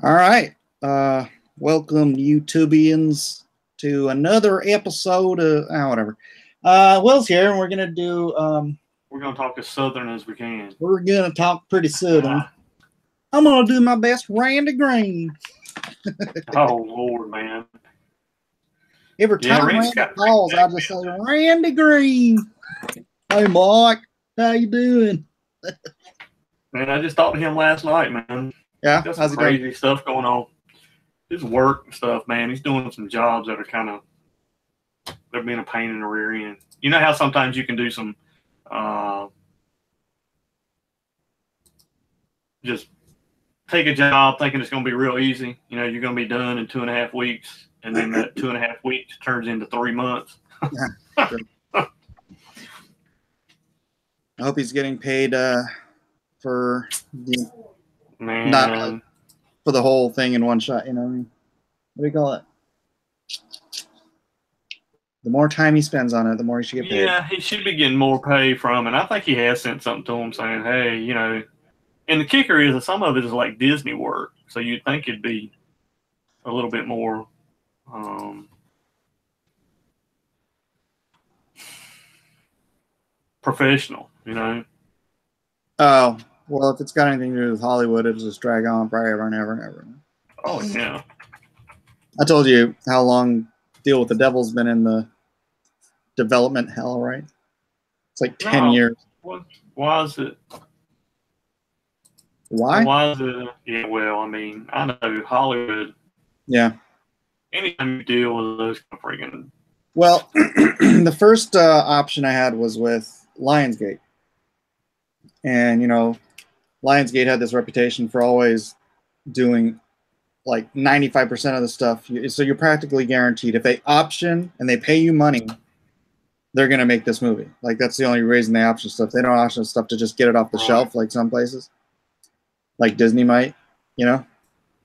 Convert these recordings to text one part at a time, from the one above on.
All right. Welcome, YouTubians, to another episode of whatever. Will's here, and we're gonna do. We're gonna talk as southern as we can. We're gonna talk pretty southern. I'm gonna do my best, Randy Green. Oh Lord, man! Every time Randy calls, I just say Randy Green. Hey, Mike, how you doing? Man, I just talked to him last night, man. Yeah, got some crazy stuff going on. His work and stuff, man. He's doing some jobs that are they're being a pain in the rear end. You know how sometimes you can do some, just take a job thinking it's going to be real easy. You know, you're going to be done in 2.5 weeks, and then that 2.5 weeks turns into 3 months. Yeah, I hope he's getting paid for the not for the whole thing in one shot. You know what I mean? What do you call it? The more time he spends on it, the more he should get paid. Yeah, he should be getting more pay from it. And I think he has sent something to him saying, hey, you know, and the kicker is that some of it is like Disney work. So you'd think it'd be a little bit more professional, you know? Oh, well, if it's got anything to do with Hollywood, it'll just drag on forever and ever and ever. Oh, yeah. I told you how long Deal with the Devil's been in the development hell, right? It's like 10 years. Why is it? Why? Why is it? Yeah, well, I mean, I know Hollywood. Yeah. Anytime you deal with those freaking. Well, the first option I had was with Lionsgate. And, you know, Lionsgate had this reputation for always doing like 95% of the stuff. So you're practically guaranteed if they option and they pay you money, they're going to make this movie. Like, that's the only reason they option stuff. They don't option stuff to just get it off the shelf like some places. Like Disney might, you know?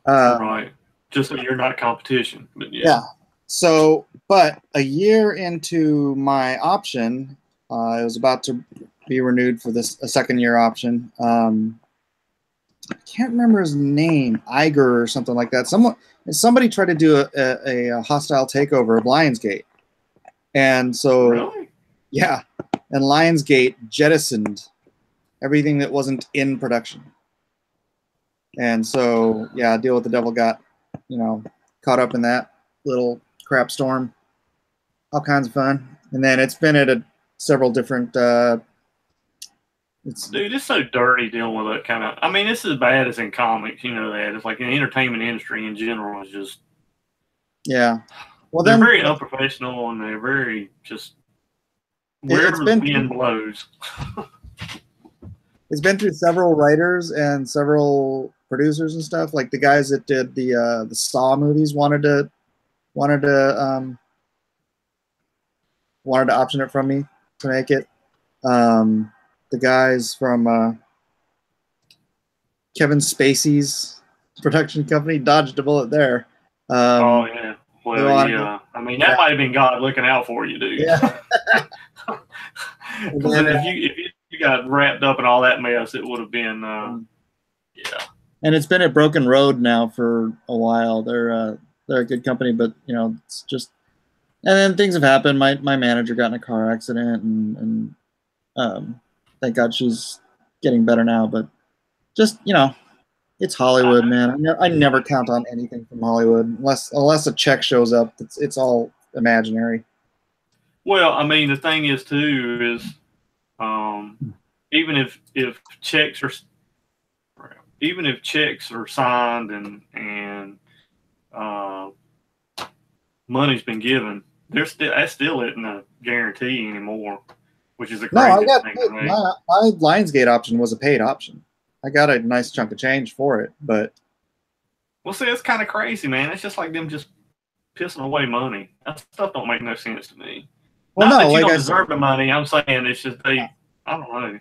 Right. Just so you're not competition. But yeah. So, but a year into my option, it was about to be renewed for a second year option. I can't remember his name, Iger or something like that. Somebody tried to do a hostile takeover of Lionsgate. And so, really? Yeah. And Lionsgate jettisoned everything that wasn't in production. And so, yeah, Deal with the Devil got, you know, caught up in that little crap storm. All kinds of fun. And then it's been at several different... Dude, it's so dirty dealing with that kind of... I mean, it's as bad as in comics, you know that. It's like the entertainment industry in general is just... Yeah. Well, they're very unprofessional, and they're very just... wherever the wind blows. It's been through several writers and several producers and stuff. Like the guys that did the Saw movies wanted to option it from me to make it. The guys from Kevin Spacey's production company dodged a bullet there. Oh yeah, well yeah. I mean that might have been God looking out for you, dude. Yeah. if you got wrapped up in all that mess, it would have been yeah. And it's been at Broken Road now for a while. They're a good company, but you know, it's just. And then things have happened. My manager got in a car accident, and thank God she's getting better now. But just, you know, it's Hollywood, man. I never count on anything from Hollywood unless a check shows up. It's all imaginary. Well, I mean, the thing is too is even if checks are signed and money's been given, that still isn't a guarantee anymore, which is a crazy thing to me. My Lionsgate option was a paid option. I got a nice chunk of change for it, but well, see, it's kind of crazy, man. It's just like them just pissing away money. That stuff don't make no sense to me. Well, not that you don't deserve the money. I'm saying it's just I don't know.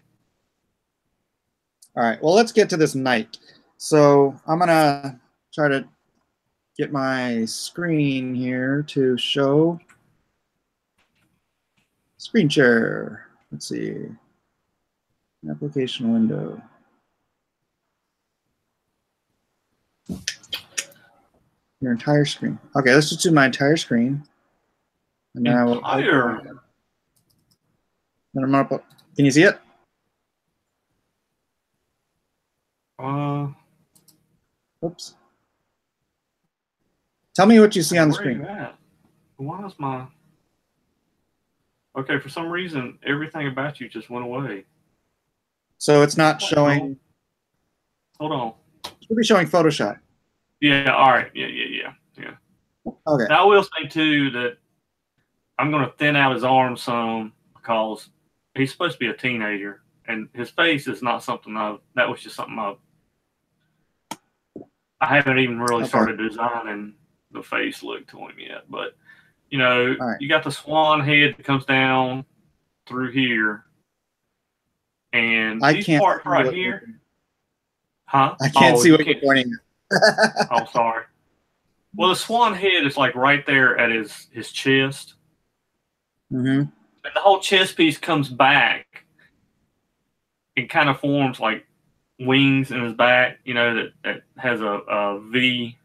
All right, well, let's get to this night. So I'm gonna try to get my screen here to show screen share. Let's see, application window. Your entire screen. Okay, let's just do my entire screen. And then entire. Then I'm gonna put, can you see it? Oops. Tell me what you see on the screen. Why is my... Okay, for some reason, everything about you just went away. So it's not showing... Hold on. It should be showing Photoshop. Yeah, all right. Yeah. Okay. Now, I will say, too, that I'm going to thin out his arms some because he's supposed to be a teenager, and his face is not something that was just something I haven't even really started designing the face look to him yet. But, you know, you got the swan head that comes down through here, and these parts right here. Huh? I can't see what you're pointing at. Oh, sorry. Well, the swan head is like right there at his chest. Mm-hmm. And the whole chest piece comes back and kind of forms like wings in his back, you know, that has a V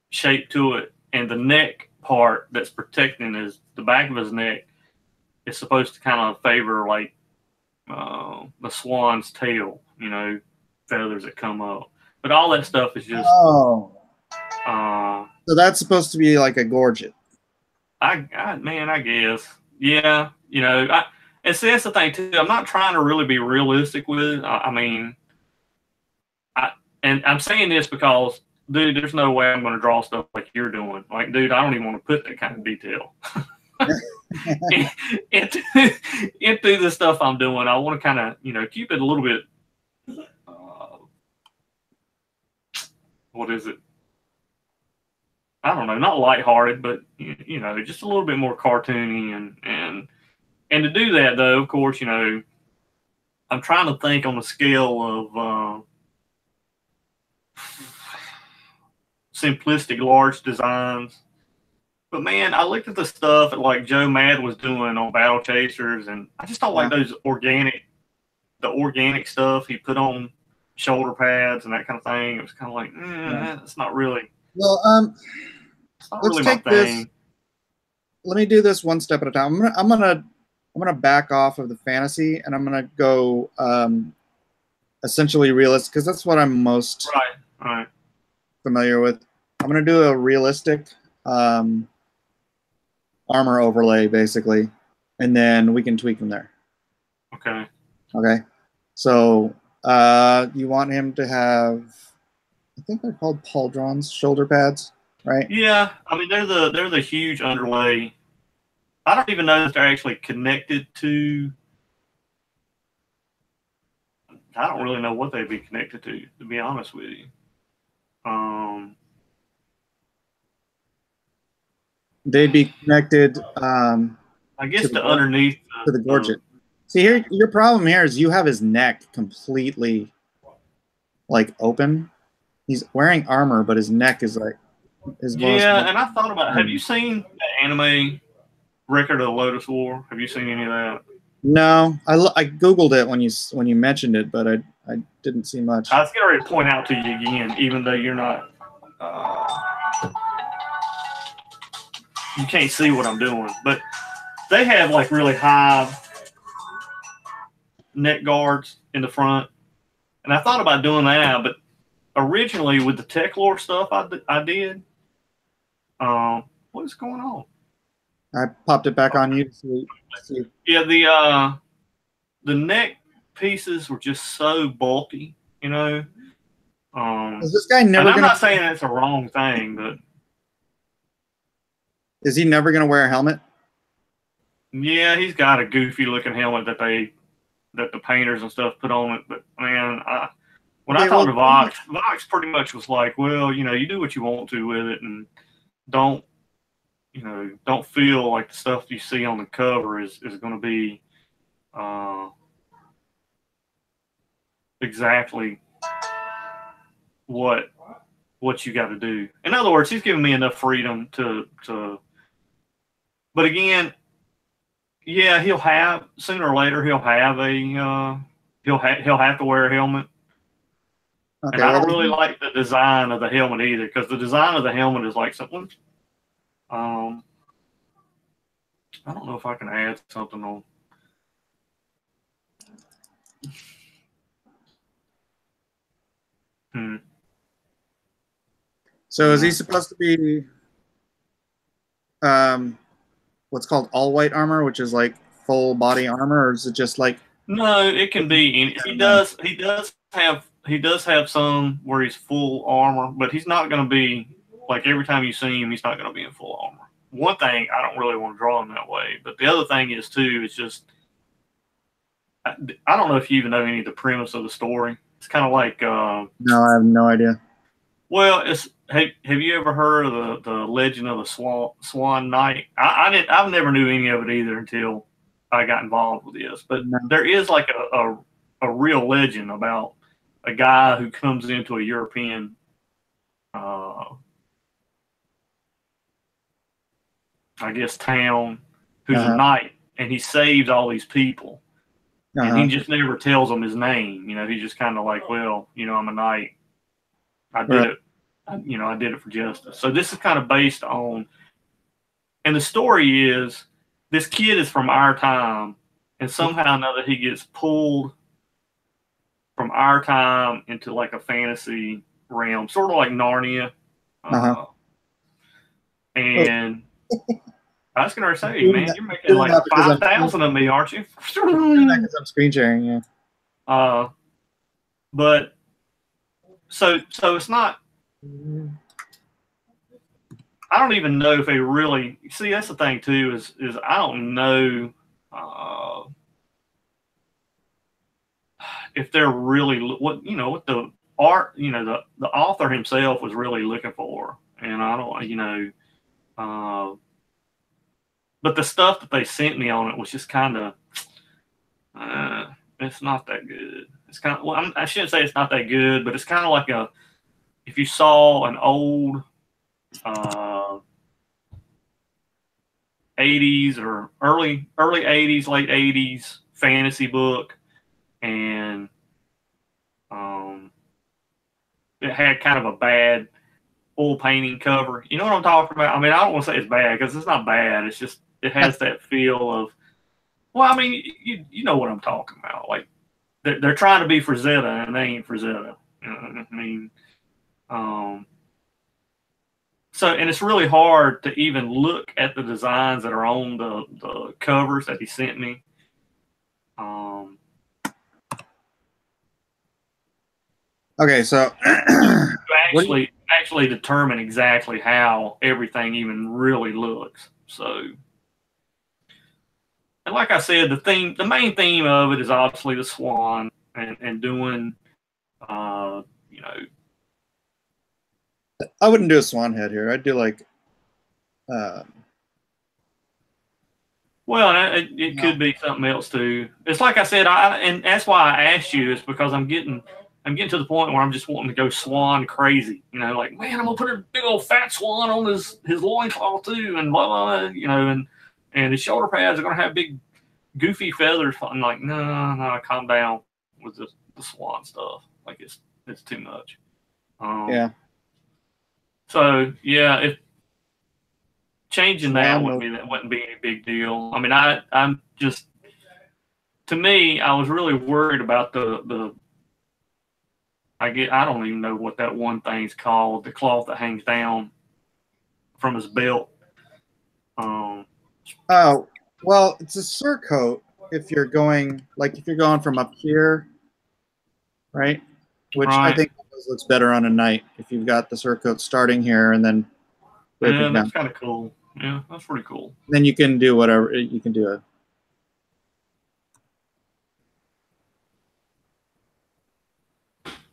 shape to it. And the neck part that's protecting the back of his neck is supposed to kind of favor like the swan's tail, you know, feathers that come up. But all that stuff is just... so that's supposed to be like a gorget. I guess. Yeah, you know, and see, that's the thing too. I'm not trying to really be realistic with it. And I'm saying this because, dude, there's no way I'm going to draw stuff like you're doing. Like, dude, I don't even want to put that kind of detail into the stuff I'm doing. I want to kind of, you know, keep it a little bit. What is it? I don't know, not lighthearted, but you know, just a little bit more cartoony, and to do that though, of course, you know, I'm trying to think on the scale of simplistic large designs. But man, I looked at the stuff that like Joe Mad was doing on Battle Chasers, and I just don't like the organic stuff he put on shoulder pads and that kind of thing. It was kind of like, that's not really. Well, let's really take this. Let me do this one step at a time. I'm gonna back off of the fantasy, and I'm gonna go essentially realistic, because that's what I'm most familiar with. I'm gonna do a realistic armor overlay, basically, and then we can tweak from there. Okay. Okay. So you want him to have, I think they're called pauldrons, shoulder pads, right? Yeah, I mean they're the huge underlay. I don't even know if they're actually connected to. I don't really know what they'd be connected to be honest with you. They'd be connected. I guess to underneath to the gorget. See here, your problem here is you have his neck completely like open. He's wearing armor, but his neck is like and I thought about. Have you seen the anime Record of the Lotus War? Have you seen any of that? No, I googled it when you mentioned it, but I didn't see much. I was getting ready to point out to you again, even though you're not. You can't see what I'm doing, but they have like really high neck guards in the front, and I thought about doing that, but originally with the tech lore stuff I did, what is going on? I popped it back on you to see. Yeah, the neck pieces were just so bulky, you know. Is this guy never? I'm not saying that's a wrong thing, but is he never going to wear a helmet? Yeah, he's got a goofy looking helmet that the painters and stuff put on it. But man, when I talked to Vox pretty much was like, well, you know, you do what you want to with it, and don't feel like the stuff you see on the cover is going to be exactly what you got to do. In other words, he's giving me enough freedom to. But again, yeah, he'll have sooner or later he'll have a he'll have to wear a helmet. And Okay, I well, don't really like the design of the helmet either, because the design of the helmet is like something. I don't know if I can add something on. so is he supposed to be what's called all white armor, which is like full body armor, or is it just like? No, it can be. He does have some where he's full armor, but he's not going to be like every time you see him, he's not going to be in full armor. One thing, I don't really want to draw him that way, but the other thing is too, it's just I don't know if you even know any of the premise of the story. It's kind of like No, I have no idea. well, it's have you ever heard of the legend of the Swan Knight? I never knew any of it either until I got involved with this. But No. there is like a real legend about a guy who comes into a European I guess town, who's a knight, and he saves all these people. And he just never tells them his name. You know, he's just kind of like, well, you know, I'm a knight. I did it. You know, I did it for justice. So this is kind of based on, and the story is this kid is from our time, and somehow or another he gets pulled from our time into like a fantasy realm, sort of like Narnia. And I was going to say, man, you're making like 5,000 of me, aren't you? Because I'm screen sharing, yeah. But so it's not. I don't even know if they really see. That's the thing too. Is I don't know if they're really what the art. You know, the author himself was really looking for, and I don't. But the stuff that they sent me on it was just kind of. It's not that good. It's kind of. Well, I shouldn't say it's not that good, but it's kind of like if you saw an old 80s or early 80s, late 80s fantasy book, and it had kind of a bad oil painting cover. You know what I'm talking about? I mean, I don't want to say it's bad because it's not bad. It's just it has that feel of. Well, I mean, you know what I'm talking about. Like they're trying to be Frazetta and they ain't Frazetta. You know what I mean? So, and it's really hard to even look at the designs that are on the covers that he sent me. Okay, so actually determine exactly how everything even really looks. So, and like I said, the main theme of it is obviously the swan and doing, you know. I wouldn't do a swan head here. I'd do like. Well, it could be something else too. It's like I said, and that's why I asked you. Is because I'm getting to the point where I'm just wanting to go swan crazy. You know, like, man, I'm gonna put a big old fat swan on his loincloth too, and blah blah. You know, and his shoulder pads are gonna have big goofy feathers. I'm like, no, calm down with the swan stuff. Like it's too much. Yeah. So yeah, if changing that wouldn't be any big deal. I mean, I'm just, to me, I was really worried about I don't even know what that one thing's called, the cloth that hangs down from his belt. Oh, well, it's a surcoat if you're going from up here, right? Which I think looks better on a knight if you've got the surcoat starting here and then yeah, that's kind of cool. Yeah, that's pretty cool. Then you can do whatever you can do it.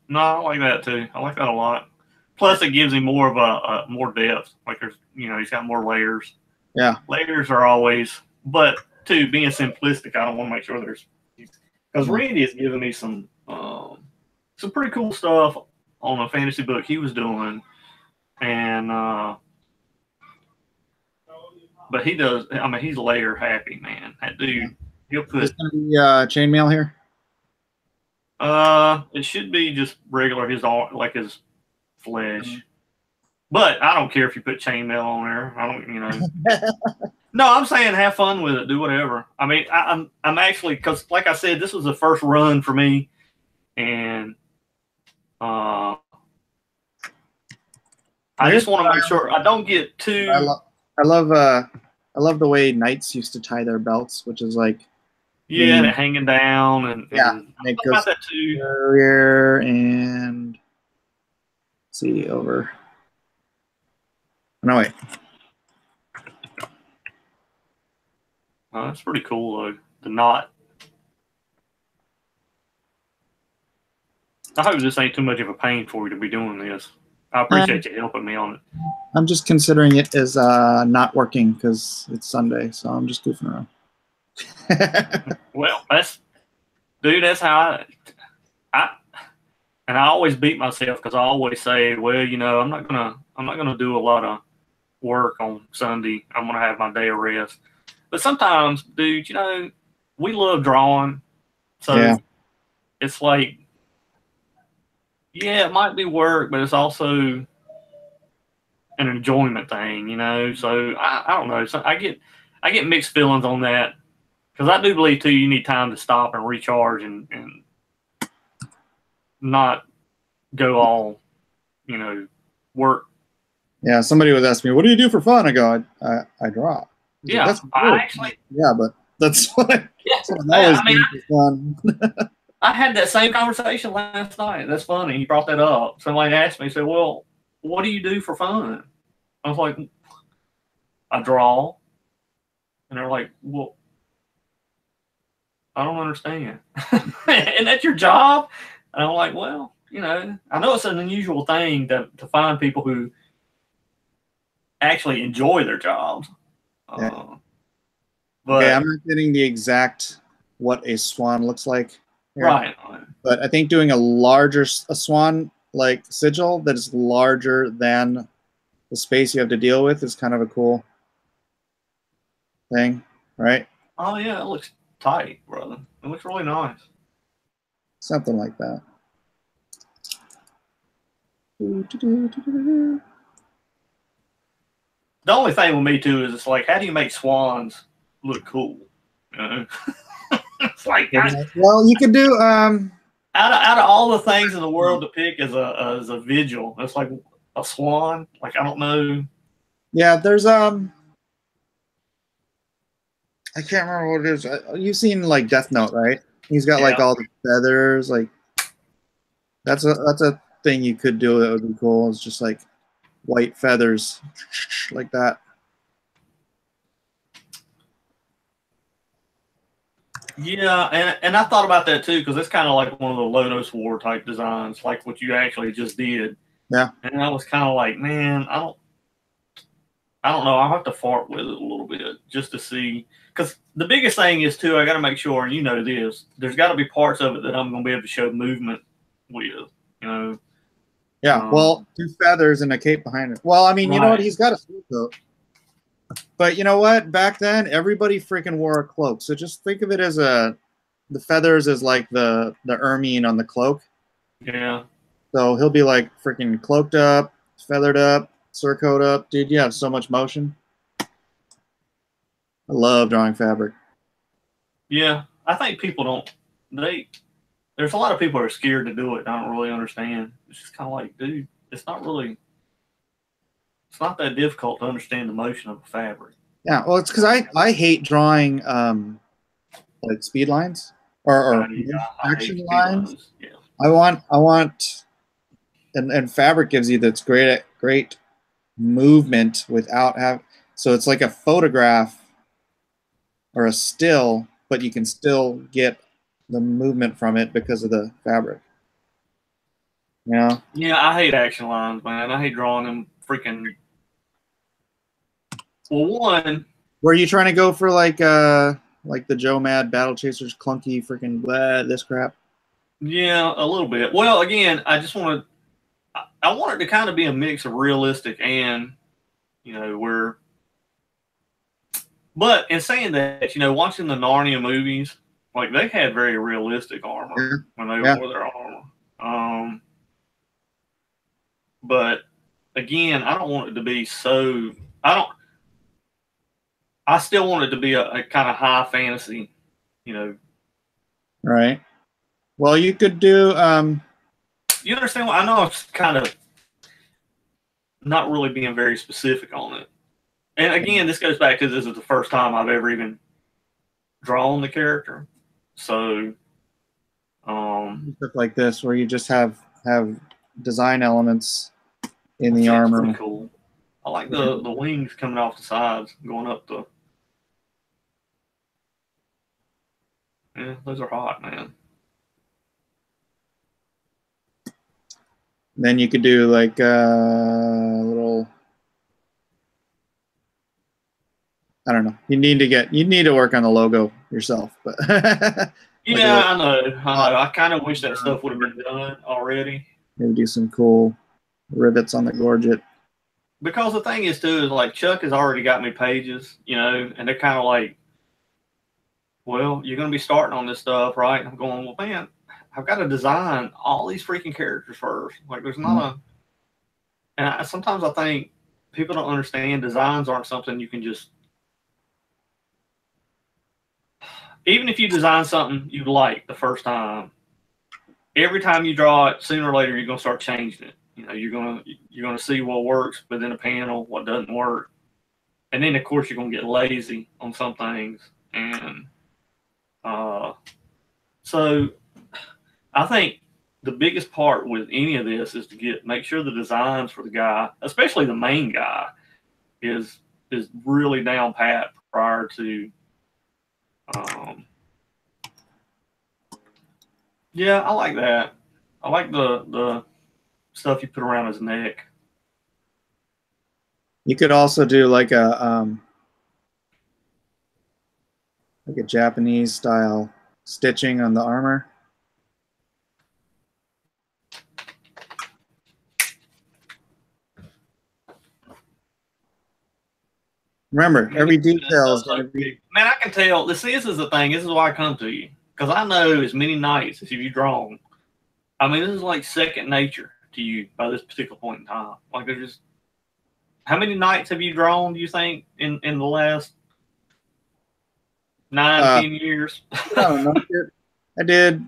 No, I like that too. I like that a lot. Plus, it gives him more of a more depth. Like there's, he's got more layers. Yeah, layers are always, but too being simplistic, I don't want to make sure there's because Randy has given me some pretty cool stuff on a fantasy book he was doing, and but he does. I mean, he's layer happy, man. That dude, he'll put chainmail here. It should be just regular his arm, like his flesh. But I don't care if you put chainmail on there. I don't, No, I'm saying have fun with it. Do whatever. I mean, I'm actually, because like I said, this was the first run for me, and I just want to make sure I don't get too. I love the way knights used to tie their belts, which is like and it hanging down, and it goes about that too. Here and see over. No wait. Oh, that's pretty cool though. The knot. I hope this ain't too much of a pain for you to be doing this. I appreciate you helping me on it. I'm just considering it as not working because it's Sunday, so I'm just goofing around. Well, that's how and I always beat myself because I always say, well, I'm not gonna do a lot of work on Sunday. I'm gonna have my day of rest. But sometimes, dude, we love drawing, so it's like, it might be work, but it's also an enjoyment thing, So I don't know. So I get mixed feelings on that because I do believe too you need time to stop and recharge and not go all, work. Yeah, somebody was asking me, "What do you do for fun?" I go, "I draw." Yeah, that's but that's what I mean, fun. I had that same conversation last night. That's funny. You brought that up. Somebody asked me, said, "Well, what do you do for fun?" I was like, "I draw," and they're like, "Well, I don't understand." And that's your job? And I'm like, well, I know it's an unusual thing to find people who actually enjoy their jobs. But I'm not getting the exact what a swan looks like here, right. But I think doing a swan like sigil that is larger than the space you have to deal with is kind of a cool thing, right? Oh yeah, it looks tight, brother. It looks really nice. Something like that. The only thing with me too is it's like, how do you make swans look cool? It's like, well, you could do out of all the things in the world to pick as a vigil, it's like a swan. Like, I don't know. Yeah, there's I can't remember what it is. You've seen like Death Note, right? He's got like all the feathers. Like that's a thing you could do that would be cool. It's just like white feathers like that. Yeah, and I thought about that too, because it's kind of like one of the Lotus War type designs, like what you actually just did. Yeah. And I was kind of like, man, I don't know. I'll have to fart with it a little bit just to see. Because the biggest thing is too, I got to make sure, and this, there's got to be parts of it that I'm going to be able to show movement with, Yeah, well, 2 feathers and a cape behind it. Well, I mean, you know what? He's got a suit coat. But you know what? Back then, everybody freaking wore a cloak. So just think of it as the feathers as like the ermine on the cloak. Yeah. So he'll be like freaking cloaked up, feathered up, surcoat up. Dude, you have so much motion. I love drawing fabric. Yeah, I think people don't. There's a lot of people who are scared to do it. I don't really understand. It's just kind of like, dude, it's not that difficult to understand the motion of a fabric. Yeah, well, it's because I hate drawing like speed lines or action lines. Yeah. I want, and fabric gives you this great movement without having. So it's like a photograph or a still, but you can still get the movement from it because of the fabric. Yeah. Yeah, I hate action lines, man. I hate drawing them freaking. Well, one. Were you trying to go for like the Joe Mad Battle Chasers clunky freaking this crap? Yeah, a little bit. Well, again, I just want it to kind of be a mix of realistic and, But in saying that, watching the Narnia movies, like they had very realistic armor when they wore their armor. But again, I don't want it to be so. I still want it to be a kind of high fantasy, you know. Right. Well, you could do. You understand what I know? I'm kind of not really being very specific on it. And again, this goes back to this is the first time I've ever even drawn the character. So, stuff like this where you just have design elements in the armor. Pretty cool. I like the wings coming off the sides, going up the. Yeah, those are hot, man. Then you could do like a little. I don't know. You need to work on the logo yourself, but. Yeah, I know. I kind of wish that stuff would have been done already. Maybe do some cool rivets on the gorget. Because the thing is, too, is like Chuck has already got me pages, you know, and they're kind of like, well, you're going to be starting on this stuff, right? And I'm going, well, man, I've got to design all these freaking characters first. Like, there's not a. And sometimes I think people don't understand designs aren't something you can just. Even if you design something you like the first time, every time you draw it, sooner or later you're gonna start changing it. You know, you're gonna see what works within a panel, what doesn't work, and then of course you're gonna get lazy on some things. And so I think the biggest part with any of this is to make sure the designs for the guy, especially the main guy, is really down pat prior to. Yeah, I like that. I like the stuff you put around his neck. You could also do like a Japanese style stitching on the armor. Remember, every detail is going to be. Man, I can tell. This is the thing. This is why I come to you, because I know as many nights as you've drawn. I mean, this is like second nature to you by this particular point in time. Like, there's just how many nights have you drawn? Do you think in the last 10 years? No, I did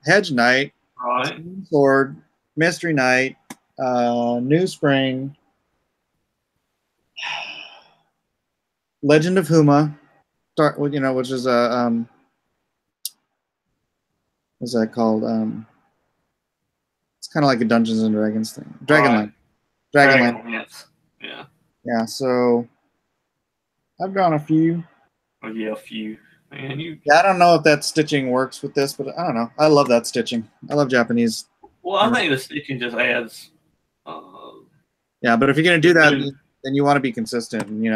Hedge Knight, right? Sword, Mystery Knight, New Spring. Legend of Huma, which is a what's that called? It's kind of like a Dungeons and Dragons thing. Dragonlance. Dragonlance. Yeah. Yeah. So I've drawn a few. Oh yeah, a few. Man, Yeah, I don't know if that stitching works with this, but I don't know. I love that stitching. I love Japanese. Well, I think the stitching just adds. Yeah, but if you're gonna do that, then you want to be consistent, and make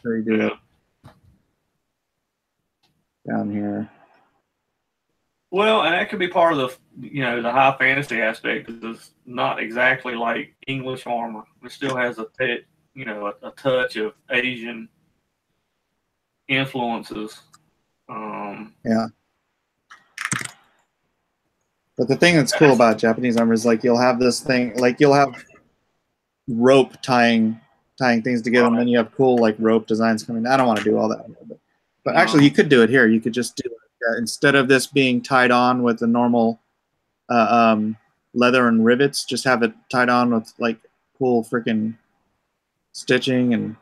sure you do it down here. Well, and that could be part of the the high fantasy aspect. It's not exactly like English armor. It still has a touch of Asian influences. Yeah. But the thing that's cool about Japanese armor is like you'll have this thing, like you'll have rope tying things together, and then you have cool like rope designs coming. I don't want to do all that, but actually you could do it here. You could just do it instead of this being tied on with the normal leather and rivets. Just have it tied on with like cool freaking stitching and.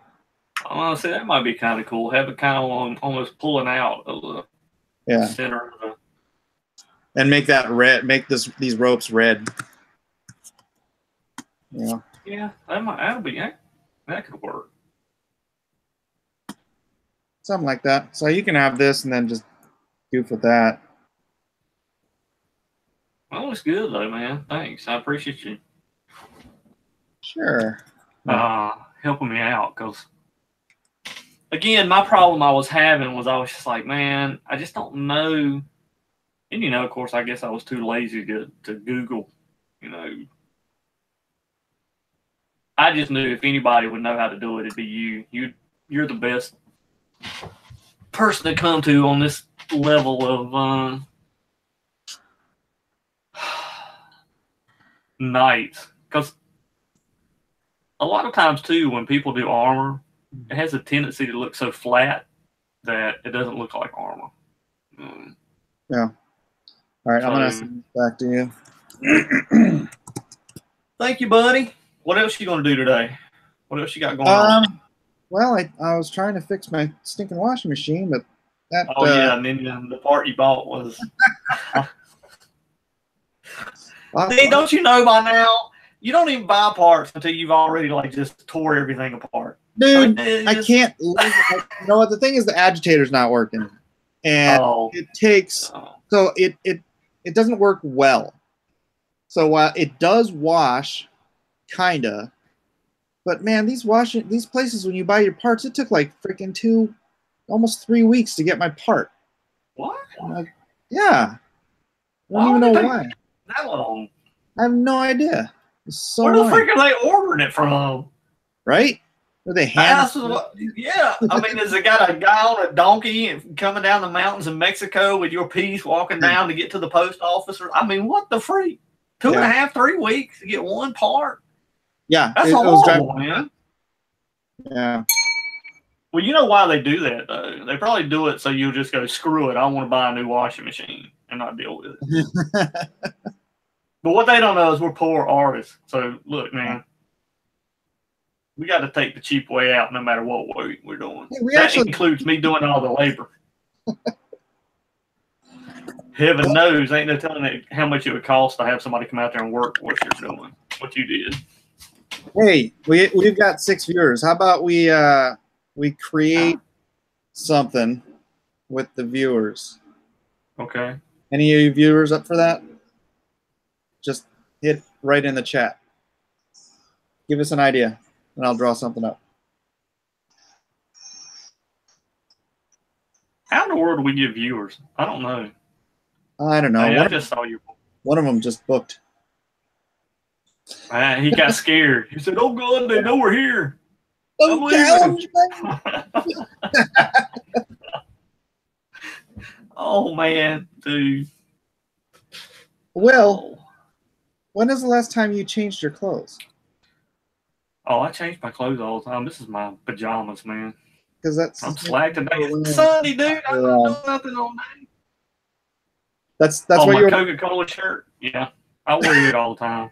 I want to say that might be kind of cool. Have it kind of almost pulling out of the center of the. And make that red. Make these ropes red. Yeah. Yeah, that could work. Something like that. So you can have this and then just goof with that. Well, it looks good though, man. Thanks. I appreciate you. Sure. Helping me out, because again, my problem I was having was I was just like, man, I just don't know. And of course, I guess I was too lazy to Google, I just knew if anybody would know how to do it, it'd be you. You're the best person to come to on this level of nights, because a lot of times too, when people do armor, it has a tendency to look so flat that it doesn't look like armor. Yeah. All right, So, I'm gonna send this back to you. Thank you, buddy. What else you gonna do today? What else you got going on? Well, I was trying to fix my stinking washing machine, but that. Oh yeah, and then the part you bought was. See, don't you know by now? You don't even buy parts until you've already like just tore everything apart. Dude, I mean, I can't. You know what? The thing is, the agitator's not working, and it takes. So it doesn't work well. So while it does wash, kinda, but man, these places when you buy your parts, it took like freaking almost 3 weeks to get my part. What? Like, yeah. I don't even know why. That long? I have no idea. So where the freak are they ordering it from? Right? Are they hand? Yeah. I mean, has it got a guy on a donkey and coming down the mountains in Mexico with your piece walking down to get to the post office? I mean, what the freak? 2.5, 3 weeks to get one part? Yeah. That's horrible, man. Yeah. Well, you know why they do that, though. They probably do it so you'll just go, screw it, I want to buy a new washing machine and not deal with it. But what they don't know is we're poor artists. So, look, man, we got to take the cheap way out no matter what we're doing. Hey, that includes me doing all the labor. Heaven knows, ain't no telling it how much it would cost to have somebody come out there and work what you're doing, what you did. Hey, we've got 6 viewers. How about we create something with the viewers? Okay. Any of you viewers up for that? Just hit right in the chat. Give us an idea, and I'll draw something up. How in the world do we get viewers? I don't know. I don't know. I just saw you. One of them just booked. He got scared. He said, "Oh God, they know we're here." Don't challenge me. Oh man, dude. Will, when is the last time you changed your clothes? Oh, I change my clothes all the time. This is my pajamas, man. Because I'm slack today. It's Sunday, dude. I'm not doing nothing all day. That's what my Coca-Cola shirt. Yeah, I wear it all the time.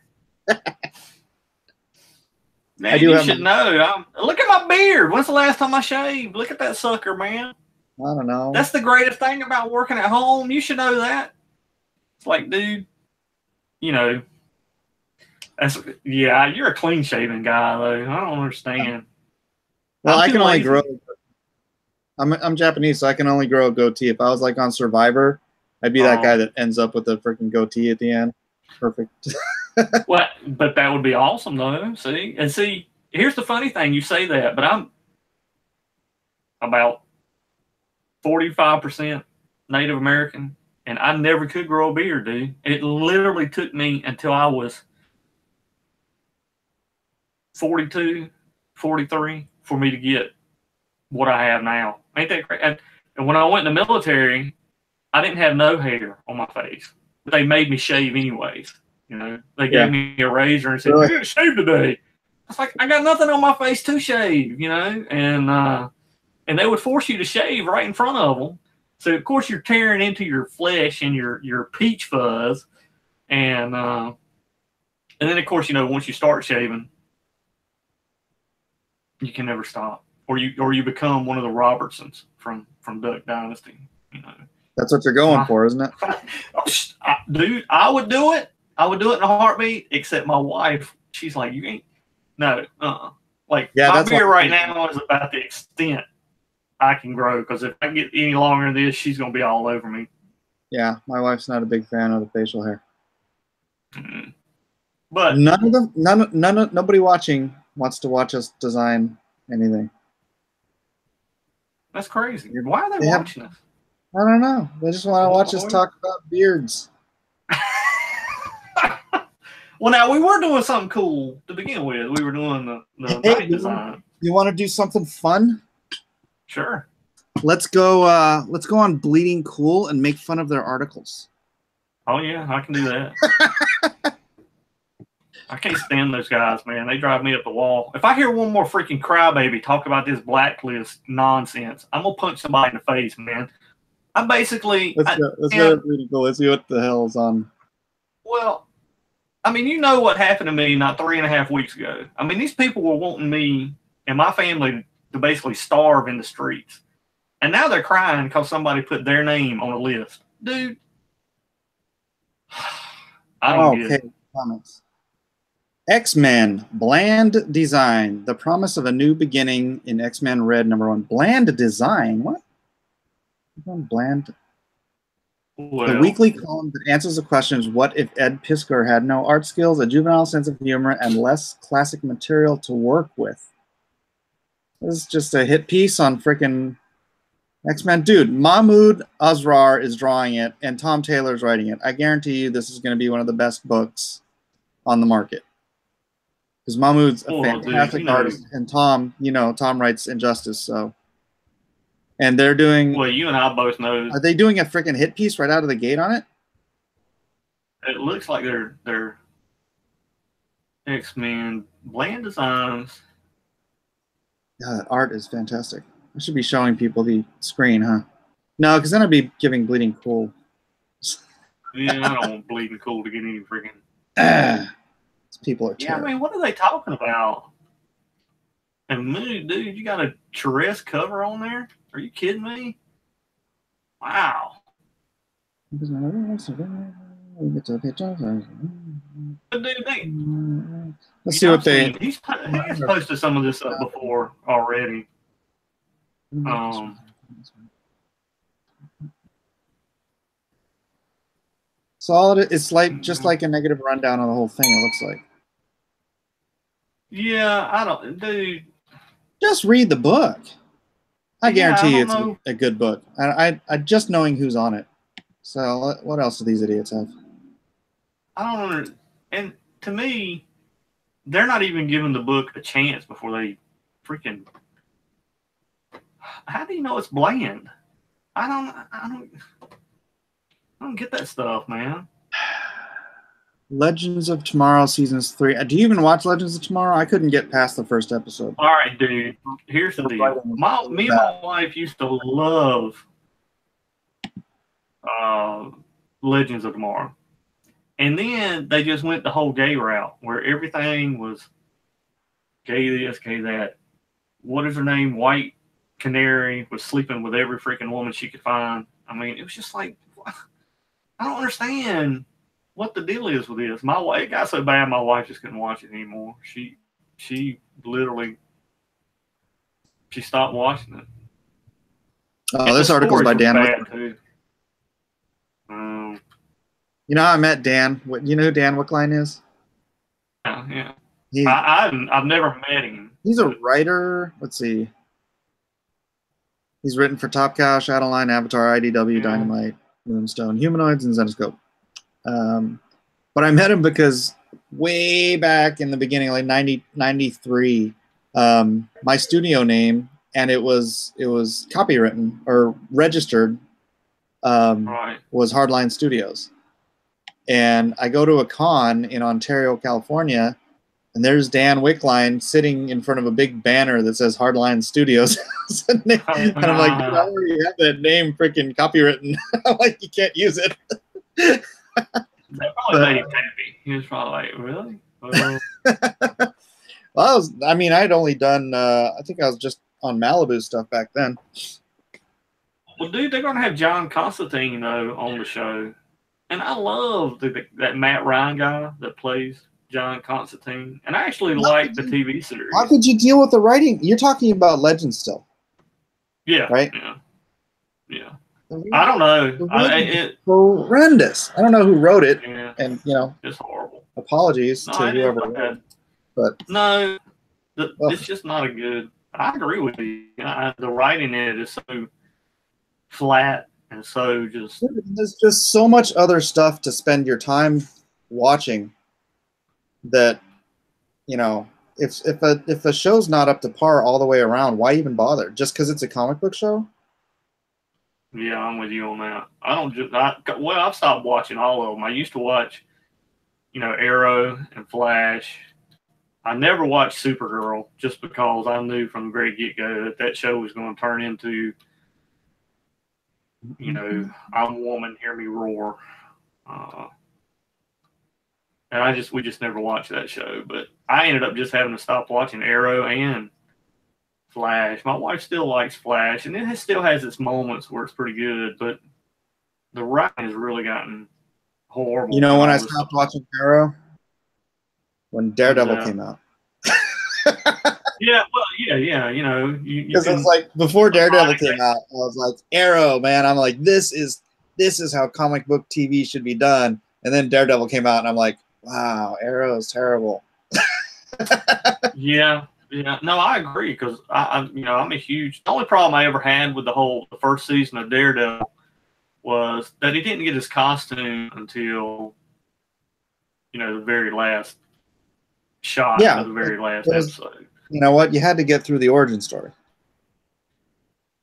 Man, you should know. Look at my beard. When's the last time I shaved? Look at that sucker, man. I don't know. That's the greatest thing about working at home. You should know that. It's like, dude, you know, you're a clean shaven guy though. I don't understand. Well, I can only grow. I'm Japanese, so I can only grow a goatee. If I was like on Survivor, I'd be that guy that ends up with a freaking goatee at the end. Perfect. Well, but that would be awesome though. See, here's the funny thing. You say that, but I'm about 45% Native American, and I never could grow a beard, dude. It literally took me until I was 42, 43 for me to get what I have now. Ain't that great? And when I went in the military, I didn't have no hair on my face, but they made me shave anyways. You know, they gave me a razor and said, "You gotta shave today." I was like, I got nothing on my face to shave, you know, and they would force you to shave right in front of them. So of course you're tearing into your flesh and your peach fuzz, and then of course, you know, once you start shaving, you can never stop, or you become one of the Robertsons from Duck Dynasty. You know, that's what you're going for, isn't it? Dude, I would do it. I would do it in a heartbeat, except my wife, she's like, you ain't, no, Like, my beard right now is about the extent I can grow, because if I get any longer than this, she's going to be all over me. Yeah, my wife's not a big fan of the facial hair. Mm-hmm. But nobody watching wants to watch us design anything. That's crazy. Why are they watching us? I don't know. They just want to watch us talk about beards. Well, now we were doing something cool to begin with. We were doing the night design. You want to do something fun? Sure. Let's go on Bleeding Cool and make fun of their articles. Oh yeah, I can do that. I can't stand those guys, man. They drive me up the wall. If I hear one more freaking crybaby talk about this blacklist nonsense, I'm gonna punch somebody in the face, man. I basically let's go to Bleeding Cool. Let's see what the hell's on. Well, I mean, you know what happened to me not 3.5 weeks ago. I mean, these people were wanting me and my family to basically starve in the streets. And now they're crying because somebody put their name on a list. Dude. I don't get it. Comments. X-Men, bland design. The promise of a new beginning in X-Men Red #1. Bland design? What? Bland. Well, the weekly column that answers the questions: what if Ed Piskor had no art skills, a juvenile sense of humor, and less classic material to work with? This is just a hit piece on freaking X-Men. Dude, Mahmoud Asrar is drawing it, and Tom Taylor's writing it. I guarantee you this is going to be one of the best books on the market. Because Mahmoud's a fantastic artist, and Tom writes Injustice, so. And they're doing. Well, you and I both know. Are they doing a freaking hit piece right out of the gate on it? It looks like they're X-Men bland designs. Yeah, that art is fantastic. I should be showing people the screen, huh? No, because then I'd be giving Bleeding Cool. Yeah, I don't want Bleeding Cool to get any freaking. People are terrible. Yeah, I mean, what are they talking about? And dude, you got a Charest cover on there? Are you kidding me? Wow. But dude, let's see what they. He's posted some of this up before already. Solid. It's like just like a negative rundown on the whole thing. It looks like. Yeah, I don't, dude. Just read the book. I guarantee you it's a good book. I just knowing who's on it. So what else do these idiots have? I don't know. And to me, they're not even giving the book a chance before they freaking. How do you know it's bland? I don't get that stuff, man. Legends of Tomorrow seasons 3. Do you even watch Legends of Tomorrow? I couldn't get past the first episode. All right, dude. Here's the deal. Me and my wife used to love Legends of Tomorrow. And then they just went the whole gay route where everything was gay this, gay that. What is her name? White Canary was sleeping with every freaking woman she could find. I mean, it was just like, I don't understand what the deal is with this. It got so bad my wife just couldn't watch it anymore. She literally stopped watching it. Oh, this article is by Dan. You know how I met Dan? You know who Dan Wickline is? Yeah. I've never met him. He's a writer. Let's see. He's written for Top Cow, Shadowline, Avatar, IDW, Dynamite, Moonstone, Humanoids, and Zenoscope. But I met him because way back in the beginning, like 93, my studio name, and it was copywritten or registered, was Hardline Studios. And I go to a con in Ontario, California, and there's Dan Wickline sitting in front of a big banner that says Hardline Studios. And I'm like, I already have that name freaking copywritten. I'm like, you can't use it. That probably made him happy. He was probably like, really? Well, I'd only done, I think I was just on Malibu stuff back then. Well, dude, they're going to have John Constantine, though, on the show. And I love that Matt Ryan guy that plays John Constantine. And I actually like the TV series. How could you deal with the writing? You're talking about Legends still. Yeah. Right? Yeah. I don't know. It's horrendous. I don't know who wrote it. Yeah. And, it's horrible. Apologies to whoever wrote it. But no, it's just not a good. I agree with you. The writing in it is so flat and so just. There's just so much other stuff to spend your time watching that, if a show's not up to par all the way around, why even bother? Just because it's a comic book show? Yeah, I'm with you on that. I don't just, well, I've stopped watching all of them. I used to watch, Arrow and Flash. I never watched Supergirl just because I knew from the very get go that that show was going to turn into, I'm a woman, hear me roar. Uh, and we just never watched that show. But I ended up just having to stop watching Arrow and Flash. My wife still likes Flash, and it still has its moments where it's pretty good, but the writing has really gotten horrible. You know when I stopped watching Arrow? When Daredevil came out. Yeah, well, yeah. Because it's like before Daredevil came out, I was like, Arrow, man. I'm like, this is how comic book TV should be done. And then Daredevil came out, and I'm like, wow, Arrow is terrible. Yeah. No, I agree because I'm a huge. The only problem I ever had with the first season of Daredevil was that he didn't get his costume until the very last shot of the very last episode. You know what? You had to get through the origin story.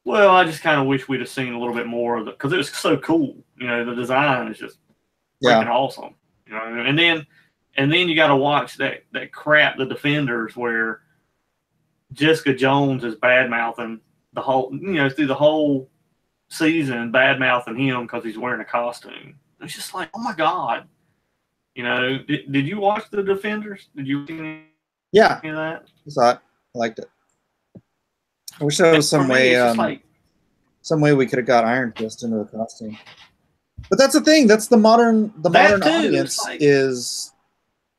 Well, I just kind of wish we'd have seen a little bit more of it because it was so cool. The design is just freaking awesome. And then you got to watch that crap, The Defenders, where Jessica Jones is bad mouthing the whole, through the whole season, bad mouthing him because he's wearing a costume. It's just like, oh my god. Did you watch The Defenders? Did you see any of that? I saw it. I liked it. I wish there was some way we could have got Iron Fist into the costume. But that's the thing. That's the modern audience is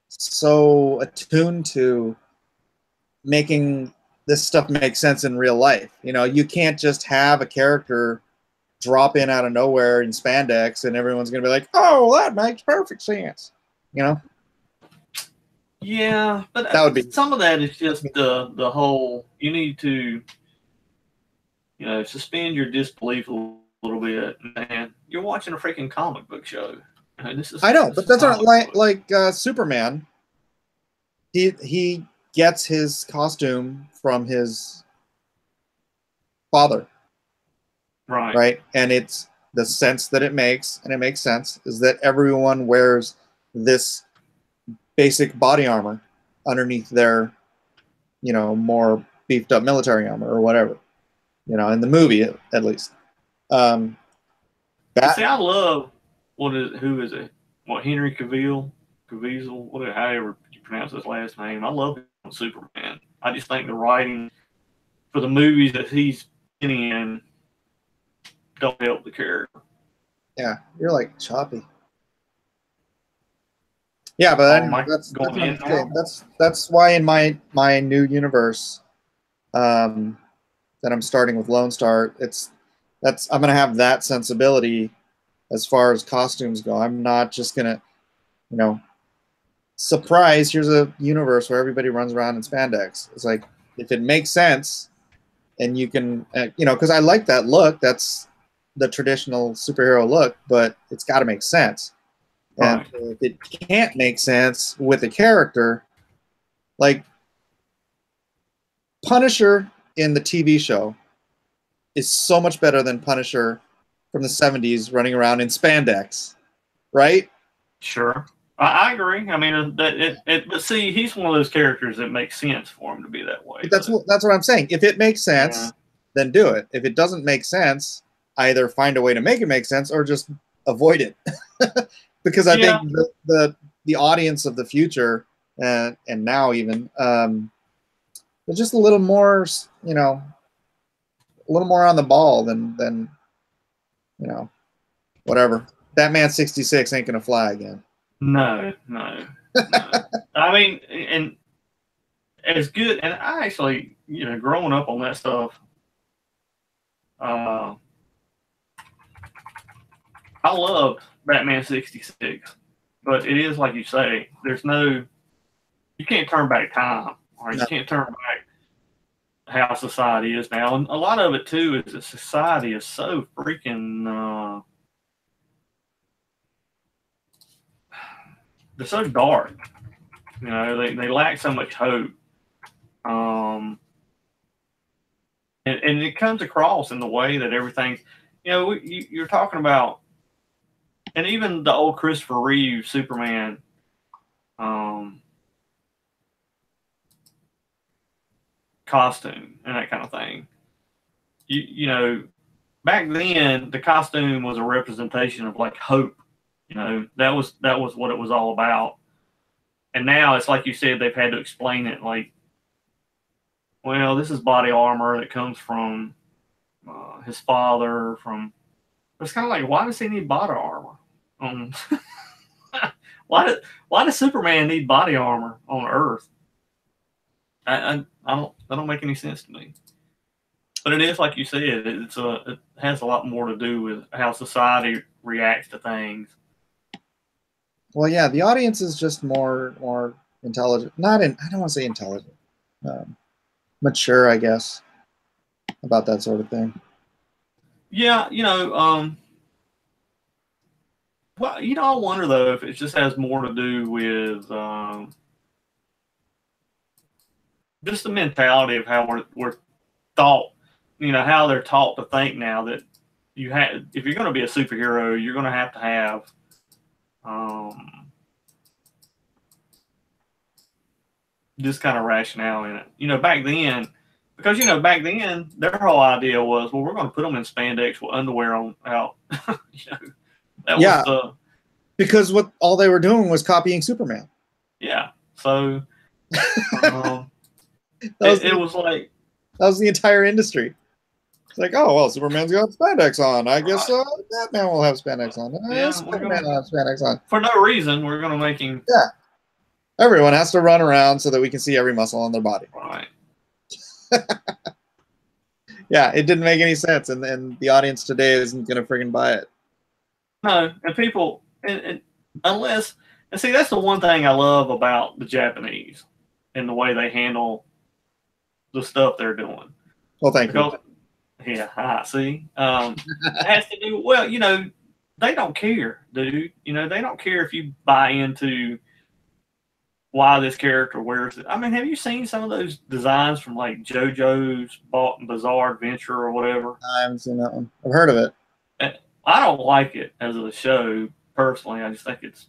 so attuned to making this stuff make sense in real life. You can't just have a character drop in out of nowhere in spandex and everyone's going to be like, oh, that makes perfect sense. Yeah, but that would be some of that is just the whole. You need to, suspend your disbelief a little bit. Man, you're watching a freaking comic book show. I know, but that's not like Superman. He gets his costume from his father, right, and it's the sense that it makes, and it makes sense, is that everyone wears this basic body armor underneath their, more beefed up military armor or whatever, in the movie at least. See, I love who is it? Henry Cavill, however you pronounce his last name. I love him on Superman. I just think the writing for the movies that he's in don't help the character. Yeah, you're like choppy. Yeah, but that's why in my new universe, that I'm starting with Lone Star, I'm gonna have that sensibility as far as costumes go. I'm not just gonna, surprise. Here's a universe where everybody runs around in spandex. It's like, if it makes sense, and you can, because I like that look. That's the traditional superhero look, but it's got to make sense. And if it can't make sense with a character, like Punisher in the TV show is so much better than Punisher from the 70s running around in spandex, right? Sure. I agree. I mean, but see, he's one of those characters that makes sense for him to be that way. That's what I'm saying. If it makes sense, then do it. If it doesn't make sense, either find a way to make it make sense or just avoid it. Because I think the audience of the future and now even they're just a little more, a little more on the ball than whatever. Batman 66 ain't gonna fly again. No. I mean, and as good, and I actually, growing up on that stuff, I loved Batman 66, but it is like you say, you can't turn back time, or you can't turn back how society is now. And a lot of it too is that society is so freaking they're so dark. They lack so much hope. And it comes across in the way that everything's, you know, you're talking about, and even the old Christopher Reeve Superman, costume and that kind of thing. You know, back then the costume was a representation of like hope. You know, that was what it was all about. And now it's like you said, they've had to explain it like, well, this is body armor that comes from his father. From it's kind of like, why does he need body armor? Why does Superman need body armor on Earth? I don't make any sense to me. But it is like you said, it has a lot more to do with how society reacts to things. Well, yeah, the audience is just more intelligent. I don't want to say intelligent, mature, I guess, about that sort of thing. Yeah, you know, well, you know, I wonder though if it just has more to do with just the mentality of how we're taught. You know, how they're taught to think now that you have, if you're going to be a superhero, you're going to have this kind of rationale in it. You know, back then, because you know, back then their whole idea was, well, we're going to put them in spandex with underwear on out. You know, that Yeah, was the because what all they were doing was copying Superman. yeah. So it was like that was the entire industry. It's like, oh well, Superman's got spandex on. I guess right. Batman will have spandex on. Yeah, Spider-Man will have spandex on. For no reason, we're going to make him. Yeah, everyone has to run around so that we can see every muscle on their body. Right. Yeah, it didn't make any sense, and the audience today isn't going to friggin' buy it. No, and people, unless, and see, that's the one thing I love about the Japanese and the way they handle the stuff they're doing. Well, thank you. Yeah, see, it has to do, well, you know, they don't care, dude. You know, they don't care if you buy into why this character wears it. I mean, have you seen some of those designs from like JoJo's Bizarre Adventure or whatever? I haven't seen that one. I've heard of it. I don't like it as a show personally. I just think it's,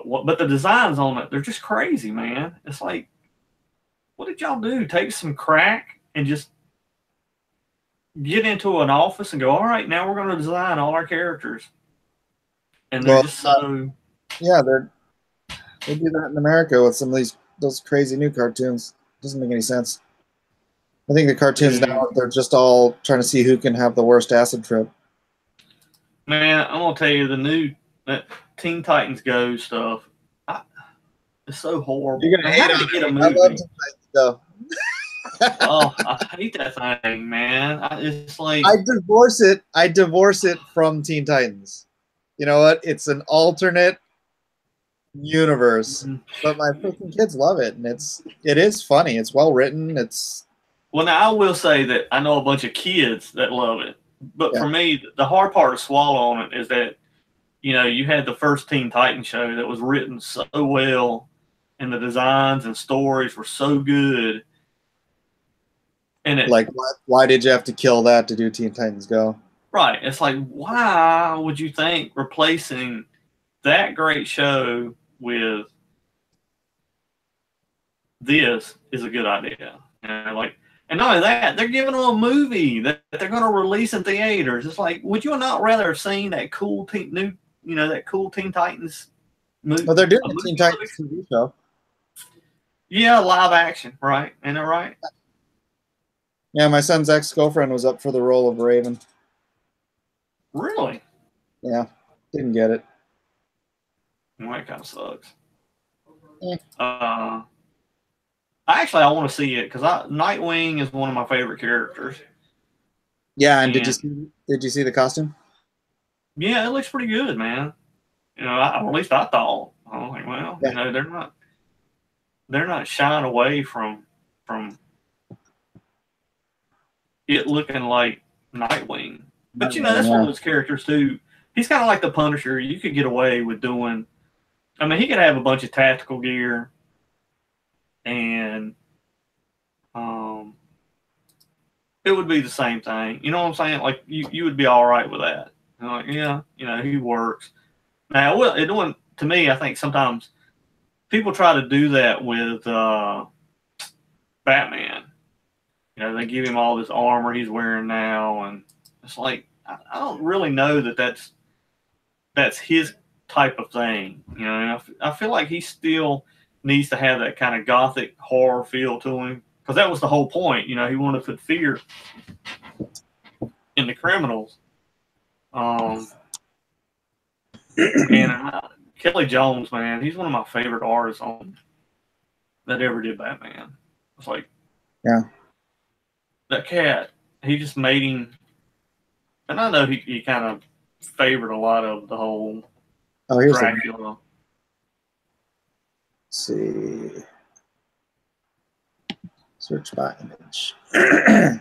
but the designs on it, they're just crazy, man. It's like, what did y'all do? Take some crack and just get into an office and go, all right, now we're going to design all our characters. And they're just so. Yeah, they do that in America with some of those crazy new cartoons. Doesn't make any sense. I think the cartoons now, they're just all trying to see who can have the worst acid trip. Man, I'm gonna tell you, the new Teen Titans Go stuff, it's so horrible. You're gonna hate on get a movie. I love Teen Titans Go. Oh, I hate that thing, man. It's like I divorce it from Teen Titans. You know what? It's an alternate universe, but my freaking kids love it, and it is funny. It's well written. Well, now I will say that I know a bunch of kids that love it, but for me, the hard part to swallow on it is that, you know, you had the first Teen Titans show that was written so well, and the designs and stories were so good. And like, why did you have to kill that to do Teen Titans Go? Right. It's like, why would you think replacing that great show with this is a good idea? And like, and not only that, they're giving them a movie that they're going to release in theaters. It's like, would you not rather have seen that cool that cool Teen Titans movie? Well, they're doing a Teen Titans TV show. Yeah, live action, right? Ain't that right? Yeah, my son's ex-girlfriend was up for the role of Raven. Really? Yeah, didn't get it. Well, that kind of sucks. Yeah. Actually, I want to see it because Nightwing is one of my favorite characters. Yeah, and did you see the costume? Yeah, it looks pretty good, man. You know, at least I thought. I was like, well, you know, they're not shying away from it looking like Nightwing. But you know, that's one of those characters too. He's kind of like the Punisher. You could get away with doing. I mean, he could have a bunch of tactical gear, and it would be the same thing. You know what I'm saying? Like you would be all right with that. And like, yeah, you know, he works. Now, well, it wouldn't, to me, I think sometimes people try to do that with Batman. You know, they give him all this armor he's wearing now, and it's like I don't really know that that's his type of thing. You know, and I feel like he still needs to have that kind of gothic horror feel to him because that was the whole point. You know, he wanted to put fear in the criminals. And Kelly Jones, man, he's one of my favorite artists that ever did Batman. It's like, Yeah. That cat, he just made him, and I know he kind of favored a lot of the whole Here's Dracula. Let's see. Search by image. I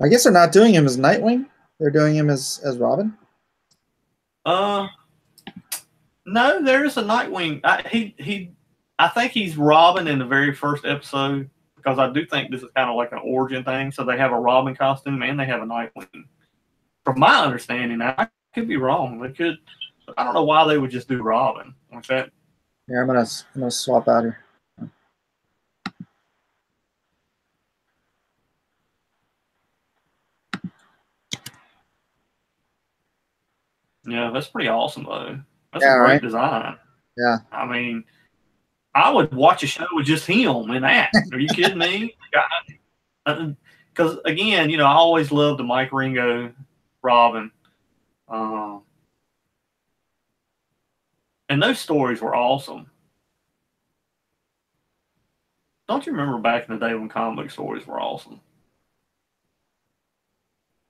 guess they're not doing him as Nightwing. They're doing him as Robin. No, there's a Nightwing. I think he's Robin in the very first episode because I do think this is kind of like an origin thing. So they have a Robin costume and they have a Nightwing. From my understanding, I could be wrong. They could. But I don't know why they would just do Robin like that. Yeah, I'm gonna swap out here. Yeah, that's pretty awesome though. That's Yeah, a great right? design. Yeah. I mean, I would watch a show with just him in that. Are you kidding me? Because again, you know, I always loved the Mike Ringo Robin, and those stories were awesome. Don't you remember back in the day when comic book stories were awesome?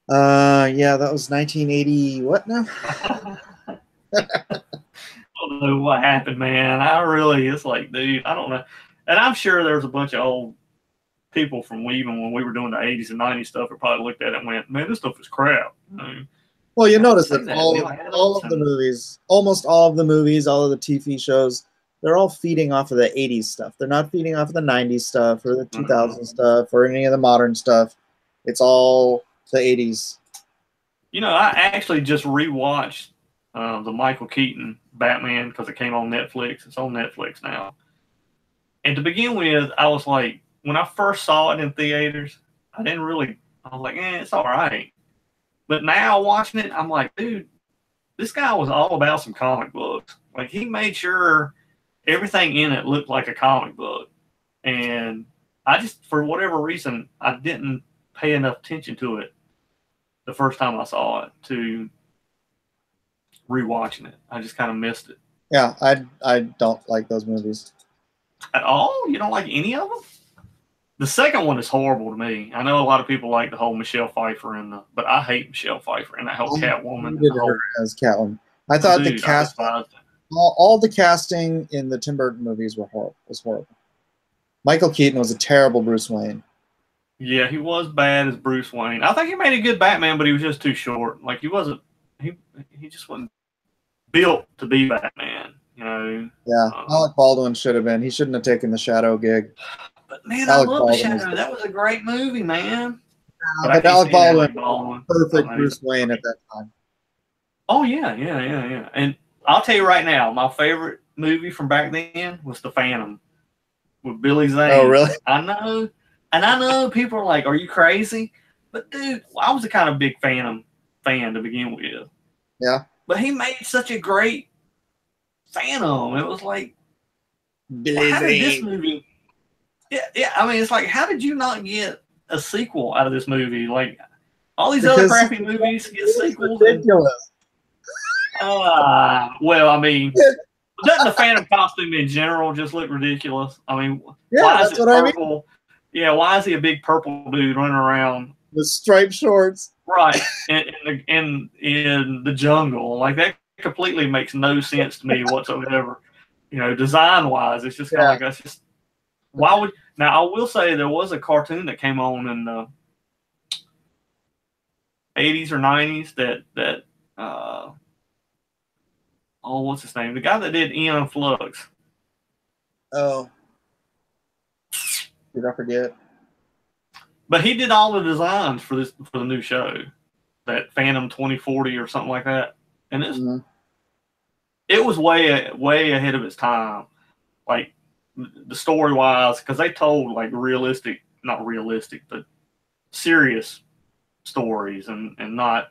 Yeah, that was 1980. What now? I don't know what happened, man. It's like, dude, I don't know. And I'm sure there's a bunch of old people from even when we were doing the 80s and 90s stuff that probably looked at it and went, man, this stuff is crap. Well, you notice that all of the movies, almost all of the movies, all of the TV shows, they're all feeding off of the 80s stuff. They're not feeding off of the 90s stuff or the 2000s stuff or any of the modern stuff. It's all the 80s. You know, I actually just rewatched the Michael Keaton Batman because it came on Netflix. It's on Netflix now. And to begin with, I was like, when I first saw it in theaters, I was like, it's all right. But now watching it, I'm like, dude, this guy was all about some comic books. Like, he made sure everything in it looked like a comic book. And I just, for whatever reason, I didn't pay enough attention to it the first time I saw it to rewatching it. I just kind of missed it. Yeah, I don't like those movies. At all? You don't like any of them? The second one is horrible to me. I know a lot of people like the whole Michelle Pfeiffer but I hate Michelle Pfeiffer and that whole Catwoman. Her as Catwoman. I thought the cast, all the casting in the Tim Burton movies was horrible. Michael Keaton was a terrible Bruce Wayne. Yeah, he was bad as Bruce Wayne. I think he made a good Batman, but he was just too short. Like he just wasn't built to be Batman. You know. Yeah, Alec Baldwin should have been. He shouldn't have taken the Shadow gig. But man, I love The Shadow. That was a great movie, man. But Alec Baldwin, perfect Bruce Wayne at that time. Oh yeah. And I'll tell you right now, my favorite movie from back then was The Phantom with Billy Zane. Oh really? I know, and I know people are like, "Are you crazy?" But dude, I was a kind of big Phantom fan to begin with. Yeah. But he made such a great Phantom. It was like, Billy how Zane. did this movie? Yeah. I mean, it's like, how did you not get a sequel out of this movie? Like, all these other crappy movies get sequels. Ridiculous. Well, I mean, doesn't the Phantom costume in general just look ridiculous? I mean, why is it purple? I mean. Yeah, why is he a big purple dude running around with striped shorts? Right, in the jungle. Like, that completely makes no sense to me whatsoever. You know, design-wise, it's just kind of like, that's just, why would, now I will say there was a cartoon that came on in the 80s or 90s that what's his name? The guy that did Eon Flux. Oh. Did I forget? But he did all the designs for the new show, that Phantom 2040 or something like that, and it was way ahead of its time, like the story wise, because they told like not realistic, but serious stories, and not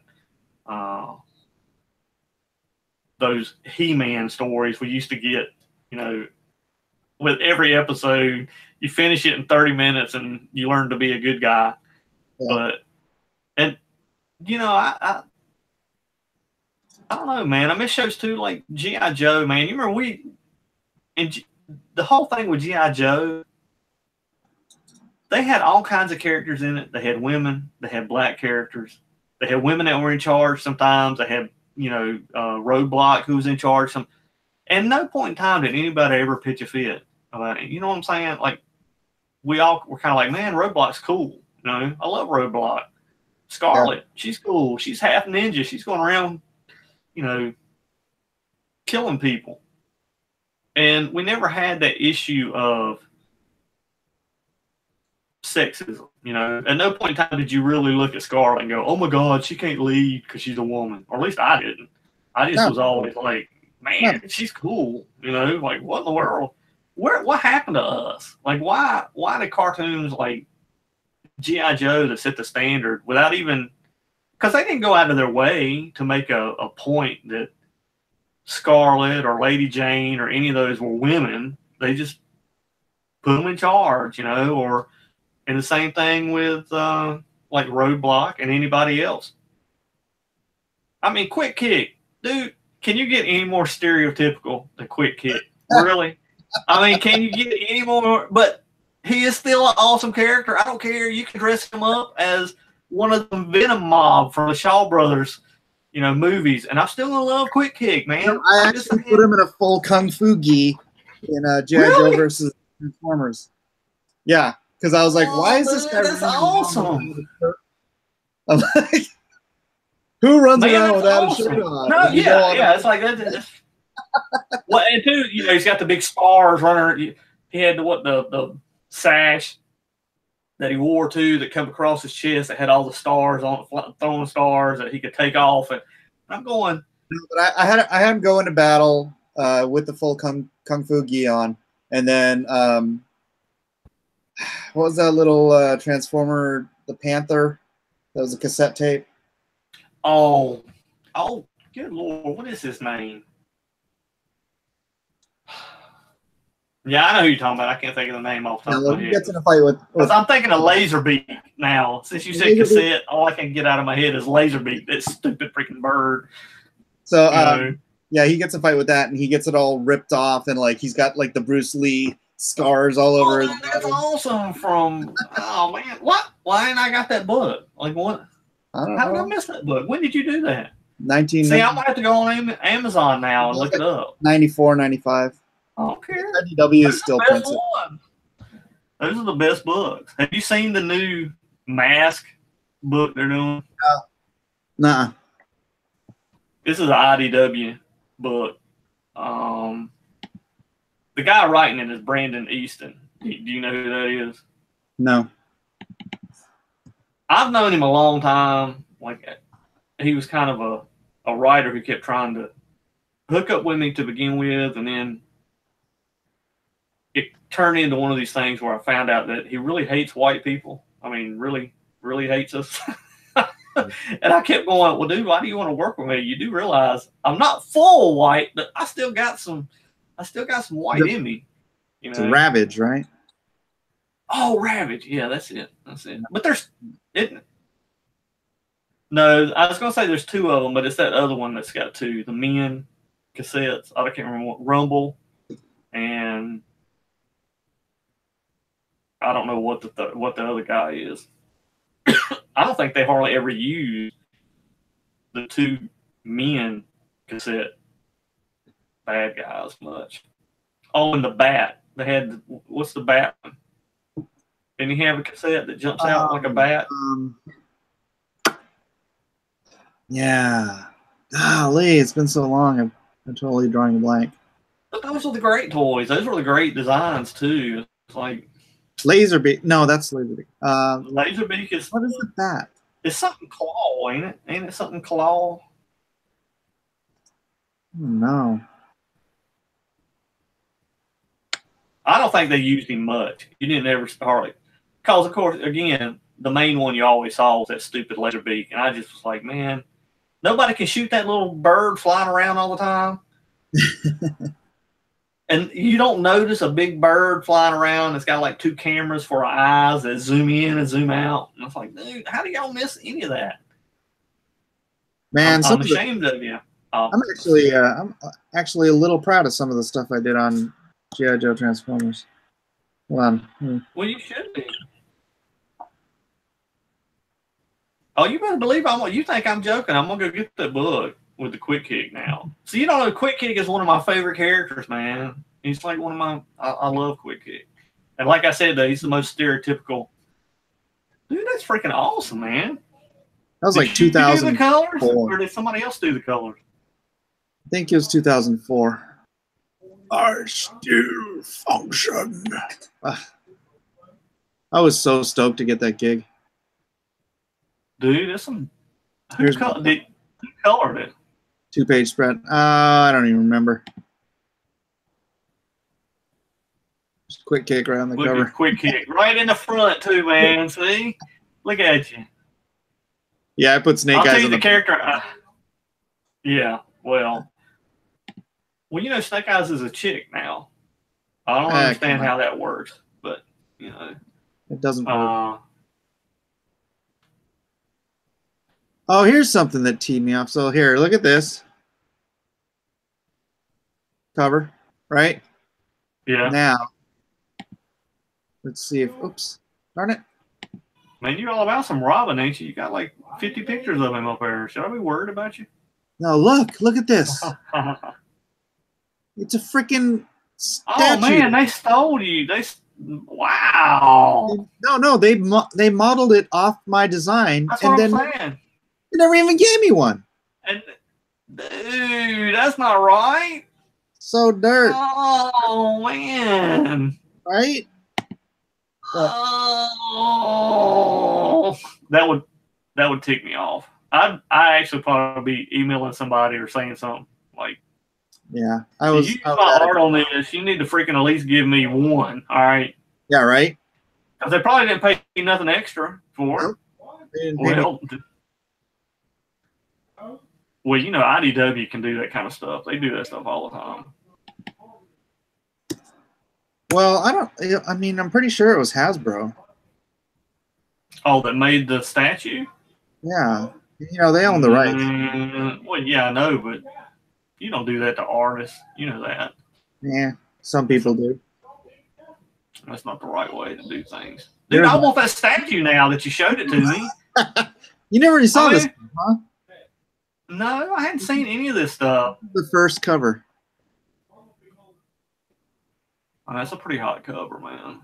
those He-Man stories we used to get, you know, with every episode. You finish it in 30 minutes and you learn to be a good guy. Yeah. But, and, you know, I don't know, man. I miss shows too, like G.I. Joe, man. You remember the whole thing with G.I. Joe, they had all kinds of characters in it. They had women, they had black characters, they had women that were in charge sometimes. They had, you know, Roadblock, who was in charge. And no point in time did anybody ever pitch a fit about it. You know what I'm saying? Like, we all were kind of like, man, Roadblock's cool. You know, I love Roadblock. Scarlet, she's cool. She's half ninja. She's going around, you know, killing people. And we never had that issue of sexism, you know. At no point in time did you really look at Scarlet and go, oh my God, she can't lead because she's a woman. Or at least I didn't. I just was always like, man, she's cool. You know, like, what in the world? What happened to us? Like, why did cartoons like G.I. Joe that set the standard without even, because they didn't go out of their way to make a point that Scarlet or Lady Jane or any of those were women. They just put them in charge, you know, and the same thing with like Roadblock and anybody else. I mean, Quick Kick, dude, can you get any more stereotypical than Quick Kick? Really? I mean, can you get any more? But he is still an awesome character. I don't care. You can dress him up as one of the Venom mob from the Shaw Brothers, you know, movies, and I'm still gonna love Quick Kick, man. You know, I actually put him in a full kung fu gi in G.I. Joe versus Transformers. Yeah, because I was like, why is this guy? That's awesome. I'm like, who runs around without a shirt on? No, yeah, it's like that. Well, and too, you know, he's got the big stars running. He had the sash that he wore too, that come across his chest, that had all the stars on it, throwing stars that he could take off. And I'm going. But I had him go into battle with the full kung fu gi on, and then what was that little Transformer, the Panther? That was a cassette tape. Oh, good Lord, what is his name? Yeah, I know who you're talking about. I can't think of the name off the top of my head. He gets in a fight with I'm thinking of Laserbeak now. Since you said cassette, all I can get out of my head is Laserbeak, that stupid freaking bird. So, yeah, he gets a fight with that, and he gets it all ripped off, and like he's got like the Bruce Lee scars all over his body. That's awesome. Oh man, what? Why ain't I got that book? Like what? How did I miss that book? When did you do that? See, I'm gonna have to go on Amazon now and look it up. 94, 95. I don't care. IDW is still printed. Those are the best books. Have you seen the new Mask book they're doing? Nah. This is an IDW book. The guy writing it is Brandon Easton. Do you know who that is? No. I've known him a long time. Like, he was kind of a writer who kept trying to hook up with me to begin with, and then it turned into one of these things where I found out that he really hates white people. I mean, really, really hates us. And I kept going, well, dude, why do you want to work with me? You do realize I'm not full white, but I still got some white in me. You know? It's Ravage, right? Oh, Ravage. Yeah, that's it. But no, I was going to say there's two of them, but it's that other one that's got two. The Men cassettes. I can't remember what. Rumble. And I don't know what the other guy is. I don't think they hardly ever use the two Men cassette bad guys much. Oh, and the Bat. They had, what's the Bat one? Didn't he have a cassette that jumps out like a bat? Yeah. Golly, it's been so long. I'm totally drawing a blank. But those were the great toys. Those were the great designs too. It's like, Laserbeak. No, that's Laserbeak. Laserbeak is What is the bat? It's something claw, ain't it? Ain't it something claw? No. I don't think they used him much. You didn't ever hardly, because of course, again, the main one you always saw was that stupid Laserbeak, and I just was like, man, nobody can shoot that little bird flying around all the time. And you don't notice a big bird flying around that's got like 2 cameras for eyes that zoom in and zoom out. And I was like, dude, how do y'all miss any of that? Man, I'm ashamed of you. I'm actually a little proud of some of the stuff I did on G.I. Joe Transformers. Hold on. Well, you should be. Oh, you better believe you think I'm joking. I'm gonna go get that book with the Quick Kick now. So you know, Quick Kick is one of my favorite characters, man. He's like one of my. I love Quick Kick, and like I said, though, he's the most stereotypical. Dude, that's freaking awesome, man. That was like 2000. Did you do the colors, or did somebody else do the colors? I think it was 2004. I still function. I was so stoked to get that gig. Dude, that's some. Who colored it? 2-page spread. I don't even remember. Just Quick Kick right on the cover. Quick Kick right in the front too, man. See, look at you. Yeah, I put Snake Eyes. I'll tell you the character. Yeah, well, you know, Snake Eyes is a chick now. I don't understand how that works, but you know, it doesn't work. Oh, here's something that teed me off. So here, look at this cover, right? Yeah. Now, let's see if. Oops, darn it. Man, you're all about some Robin, ain't you? You got like 50 pictures of him up there. Should I be worried about you? No, look at this. It's a freaking statue. Oh man, they stole you. Wow. No, they modeled it off my design. That's what I'm saying. They never even gave me one. And dude, that's not right. So dirt. Oh man. Right? Oh, that would tick me off. I actually probably be emailing somebody or saying something like, "Yeah, you use my art on this. You need to freaking at least give me one." All right. Yeah, right. Because they probably didn't pay you nothing extra for it. Well, you know, IDW can do that kind of stuff. They do that stuff all the time. Well, I mean, I'm pretty sure it was Hasbro. Oh, that made the statue? Yeah. You know, they own the rights. Well, yeah, I know, but you don't do that to artists. You know that. Yeah, some people do. That's not the right way to do things. Dude, I want that statue now that you showed it to me. You never saw this, huh? No, I hadn't seen any of this stuff. The first cover. Oh, that's a pretty hot cover, man.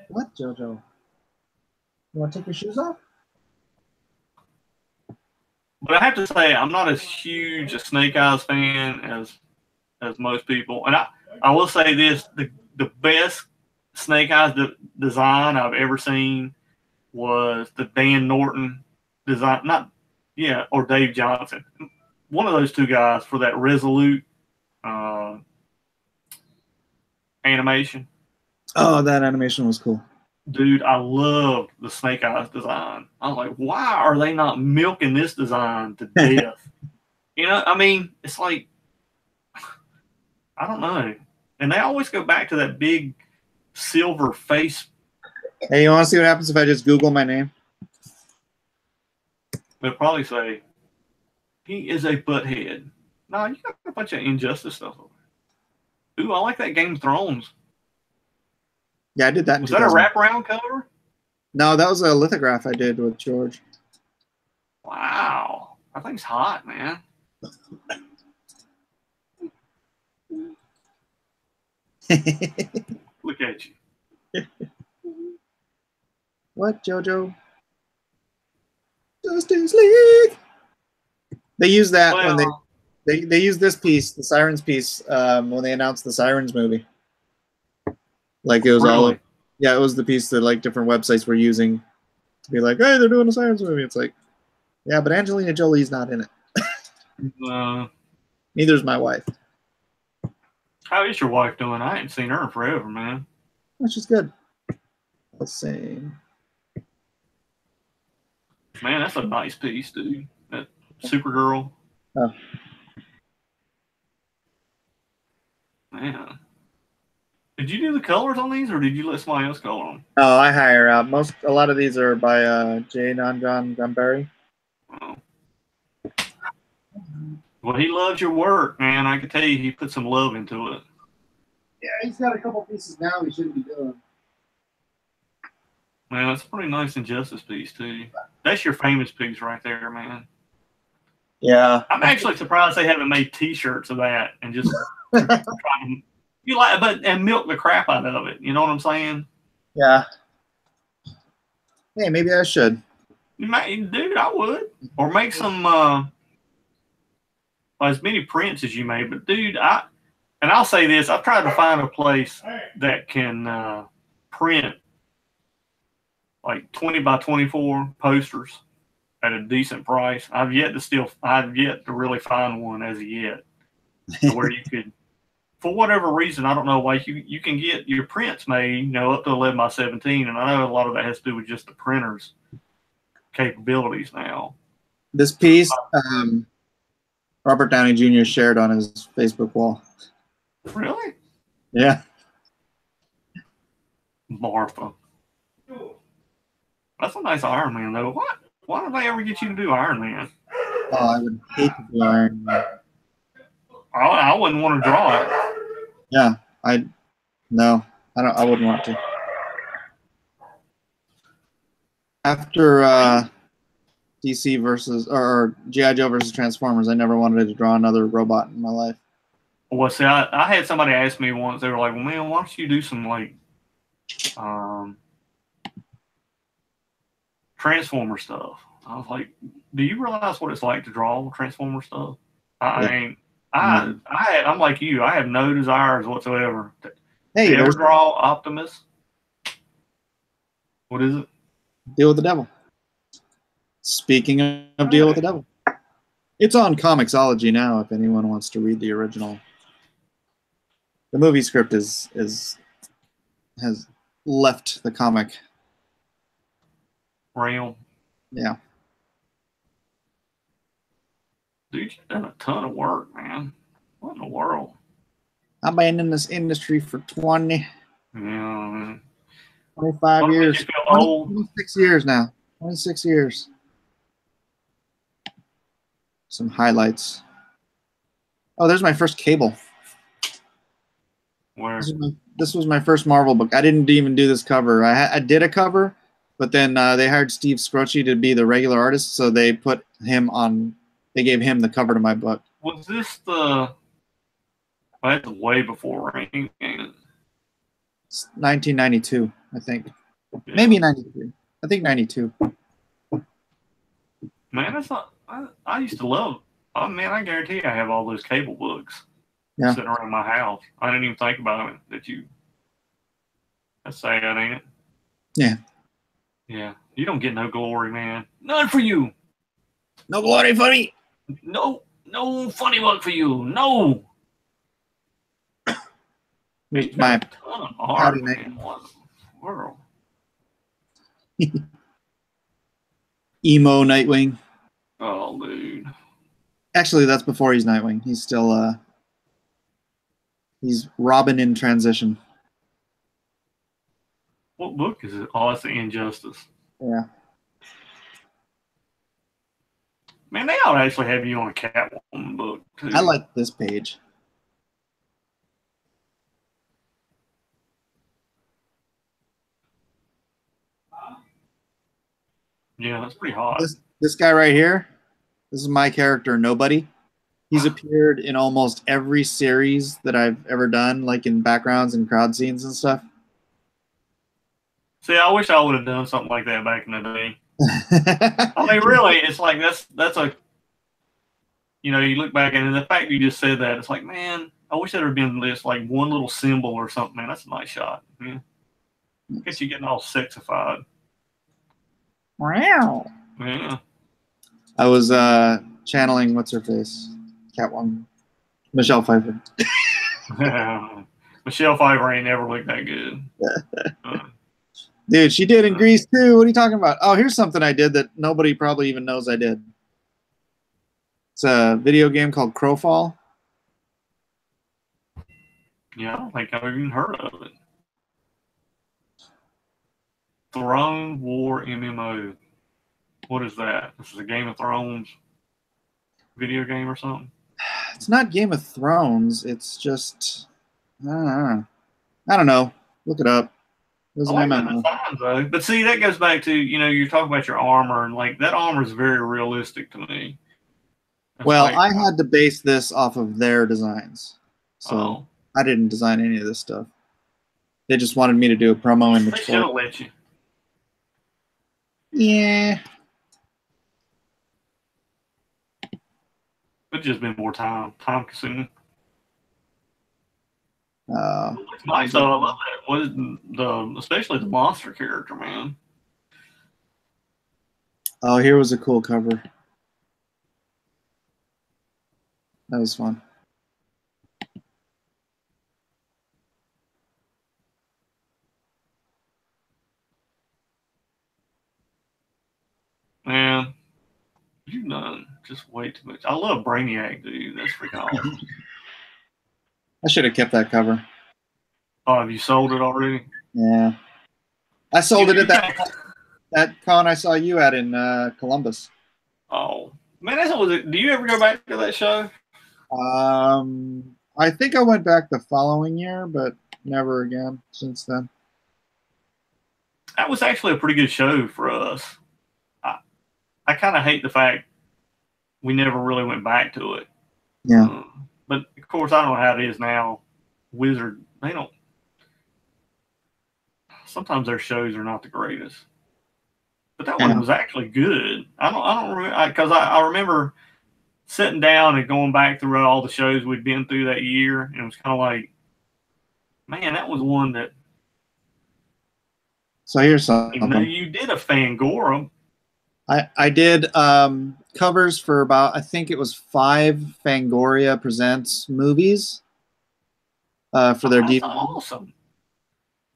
What, JoJo? You want to take your shoes off? But I have to say, I'm not as huge a Snake Eyes fan as most people. And I will say this, the best Snake Eyes design I've ever seen was the Dan Norton design, or Dave Johnson. One of those two guys for that Resolute animation. Oh, that animation was cool. Dude, I loved the Snake Eyes design. I was like, why are they not milking this design to death? You know, I mean, it's like, I don't know. And they always go back to that big silver face. Hey, you want to see what happens if I just Google my name? They'll probably say, he is a butthead. No, you got a bunch of Injustice stuff over there. Ooh, I like that Game of Thrones. Yeah, I did that. Was that a wraparound cover? No, that was a lithograph I did with George. Wow. That thing's hot, man. Look at you. What, JoJo? Justice League. They use that when they use this piece, the Sirens piece, when they announced the Sirens movie. Like it was all. Yeah, it was the piece that like different websites were using to be like, hey, they're doing a science movie. It's like, yeah, but Angelina Jolie's not in it. Neither's my wife. How is your wife doing? I ain't seen her in forever, man. Which is good. Let's see. Man, that's a nice piece, dude. That Supergirl. Oh. Man. Did you do the colors on these, or did you let somebody else color them? Oh, I hire out. A lot of these are by J. Nanjan Gambari. Oh. Well, he loves your work, man. I can tell you he put some love into it. Yeah, he's got a couple pieces now he shouldn't be doing. Man, that's a pretty nice Injustice piece, too. That's your famous piece right there, man. Yeah. I'm actually surprised they haven't made T-shirts of that and just and milk the crap out of it. You know what I'm saying? Yeah. Hey, maybe I should. Dude, I would. Or make some as many prints as you made. But dude, I'll say this: I've tried to find a place that can print like 20 by 24 posters at a decent price. I've yet to really find one as of yet where you could, for whatever reason, I don't know why you can get your prints made, up to 11 by 17, and I know a lot of that has to do with just the printer's capabilities now. This piece, Robert Downey Jr. shared on his Facebook wall. Really? Yeah. Martha. That's a nice Iron Man, though. What? Why did they ever get you to do Iron Man? Oh, I would hate to do Iron Man. I wouldn't want to draw it. Yeah, I wouldn't want to. After DC versus or G.I. Joe versus Transformers, I never wanted to draw another robot in my life. Well, see, I had somebody ask me once. They were like, "Well, man, why don't you do some like Transformer stuff?" I was like, "Do you realize what it's like to draw Transformer stuff?" I'm like you. I have no desires whatsoever to ever draw Optimus. What is it? Deal with the Devil. Speaking of Deal with the Devil, it's on Comixology now. If anyone wants to read the original, the movie script has left the comic realm. Yeah. Dude, you've done a ton of work, man. What in the world? I've been in this industry for 25 years. 26 years now. 26 years. Some highlights. Oh, there's my first cable. Where? This was my first Marvel book. I didn't even do this cover. I did a cover, but then they hired Steve Scrocci to be the regular artist, so they put him on. They gave him the cover to my book. Was this the? That's way before Rain. 1992, I think. Yeah. Maybe 93. I think 92. Man, that's not. I used to love. Oh man, I guarantee you I have all those cable books sitting around my house. I didn't even think about it. That's sad, ain't it? Yeah. Yeah. You don't get no glory, man. None for you. No glory for me. No funny book for you. No. My ton of art, man. What in the world? Emo Nightwing. Oh, dude. Actually, that's before he's Nightwing. He's still he's Robin in transition. What book is it? Oh, it's the Injustice. Yeah. Man, they ought to actually have you on a Catwoman book, too. I like this page. Yeah, that's pretty hot. This guy right here, this is my character, Nobody. He's appeared in almost every series that I've ever done, like in backgrounds and crowd scenes and stuff. See, I wish I would have done something like that back in the day. I mean, really, it's like that's a, you look back and the fact you just said that, it's like, man, I wish there had been this like one little symbol or something. Man, that's a nice shot. Yeah. Get you getting all sexified. Wow. Yeah. I was channeling what's her face, Catwoman, Michelle Pfeiffer. Michelle Pfeiffer ain't never looked that good. Dude, she did in Grease too. What are you talking about? Oh, here's something I did that nobody probably even knows I did. It's a video game called Crowfall. Yeah, I don't think I've even heard of it. Throne War MMO. What is that? This is a Game of Thrones video game or something? It's not Game of Thrones. It's just, I don't know. Look it up. It was I an like MMO. the design, though. But see, that goes back to, you're talking about your armor, and like that armor is very realistic to me. It's Well, like, I had to base this off of their designs. So I didn't design any of this stuff. They just wanted me to do a promo image. They should have let you. Yeah. It's just been more time consuming. It's nice though. I love that. What is especially the monster character, man. Oh, here was a cool cover. That was fun. Man, you've done just way too much. I love Brainiac, dude. That's freaking awesome. I should have kept that cover. Oh, have you sold it already? Yeah. I sold it at that con I saw you at in Columbus. Oh, man, that's what was it. Do you ever go back to that show? I think I went back the following year, but never again since then. That was actually a pretty good show for us. I kind of hate the fact we never really went back to it. Yeah. But of course, I don't know how it is now. Wizard, they don't. Sometimes their shows are not the greatest. But that one was actually good. I don't remember, because I remember sitting down and going back through all the shows we'd been through that year, and it was kind of like, man, that was one that. So here's something. Even though you did a Fangorum. I did covers for about, I think it was 5 Fangoria Presents movies for their DVD. Awesome.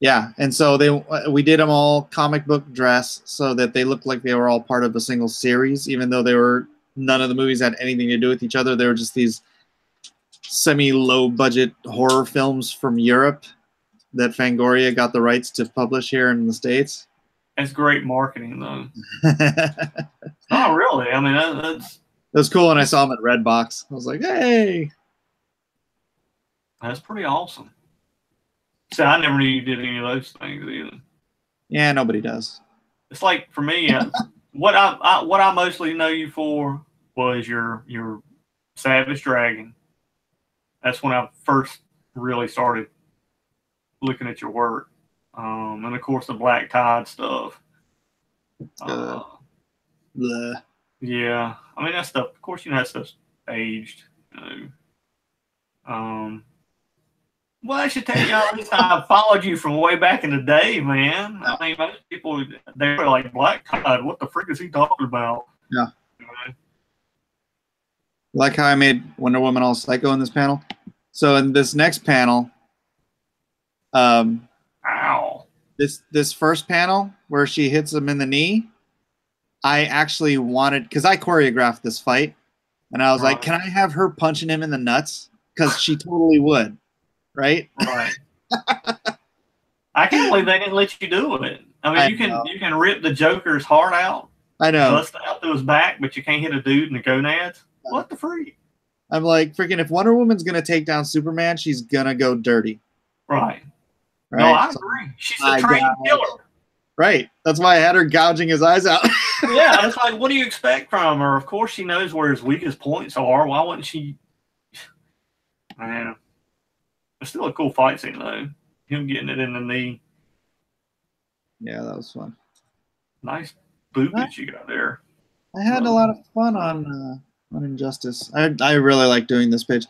Yeah, and so we did them all comic book dress so that they looked like they were all part of a single series, even though none of the movies had anything to do with each other. They were just these semi-low budget horror films from Europe that Fangoria got the rights to publish here in the States. That's great marketing, though. Oh, really? I mean, that's... It was cool when I saw them at Redbox. I was like, hey! That's pretty awesome. So I never knew you did any of those things either. Yeah, nobody does. It's like, for me, what I mostly know you for was your Savage Dragon. That's when I first really started looking at your work. And of course the Black Tide stuff. Yeah, I mean that stuff. Of course, that stuff's aged. Well, I should tell you, at least I followed you from way back in the day, man. I mean, most people they were like, Black Tide. What the frick is he talking about? Yeah. Like how I made Wonder Woman all psycho in this panel. So in this next panel, ow. This first panel where she hits him in the knee, I actually wanted, because I choreographed this fight, and I was like, can I have her punching him in the nuts? Because she totally would, right? Right. I can't believe they didn't let you do it. I mean, you can rip the Joker's heart out. I know. Bust out through his back, but you can't hit a dude in the gonads. What the freak? I'm like, freaking, if Wonder Woman's going to take down Superman, she's going to go dirty. Right. No, I agree. She's a trained killer. Right. That's why I had her gouging his eyes out. Yeah, it's like, what do you expect from her? Of course she knows where his weakest points are. Why wouldn't she? Man, it's still a cool fight scene, though. Him getting it in the knee. Yeah, that was fun. Nice boobage you got there. I had a lot of fun on Injustice. I really like doing this page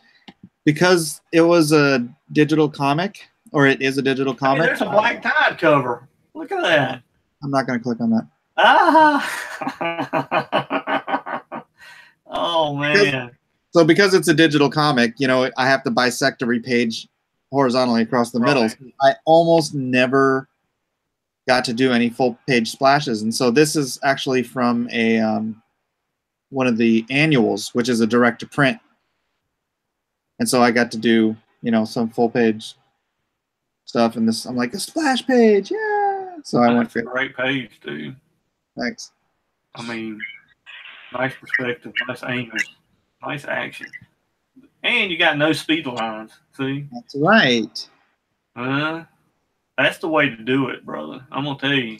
because it was a digital comic, or it is a digital comic. Hey, there's a Black Tide cover. Look at that. I'm not going to click on that. Ah. Oh man. Because it's a digital comic, you know, I have to bisect every page horizontally across the middle. So I almost never got to do any full page splashes, and so this is actually from a one of the annuals, which is a direct to print, and so I got to do, you know, some full page stuff, and this I'm like, a splash page, yeah. So I went for it. Great page, dude. Thanks. I mean, nice perspective, nice angles, nice action, and you got no speed lines. See, that's right. That's the way to do it, brother. I'm gonna tell you.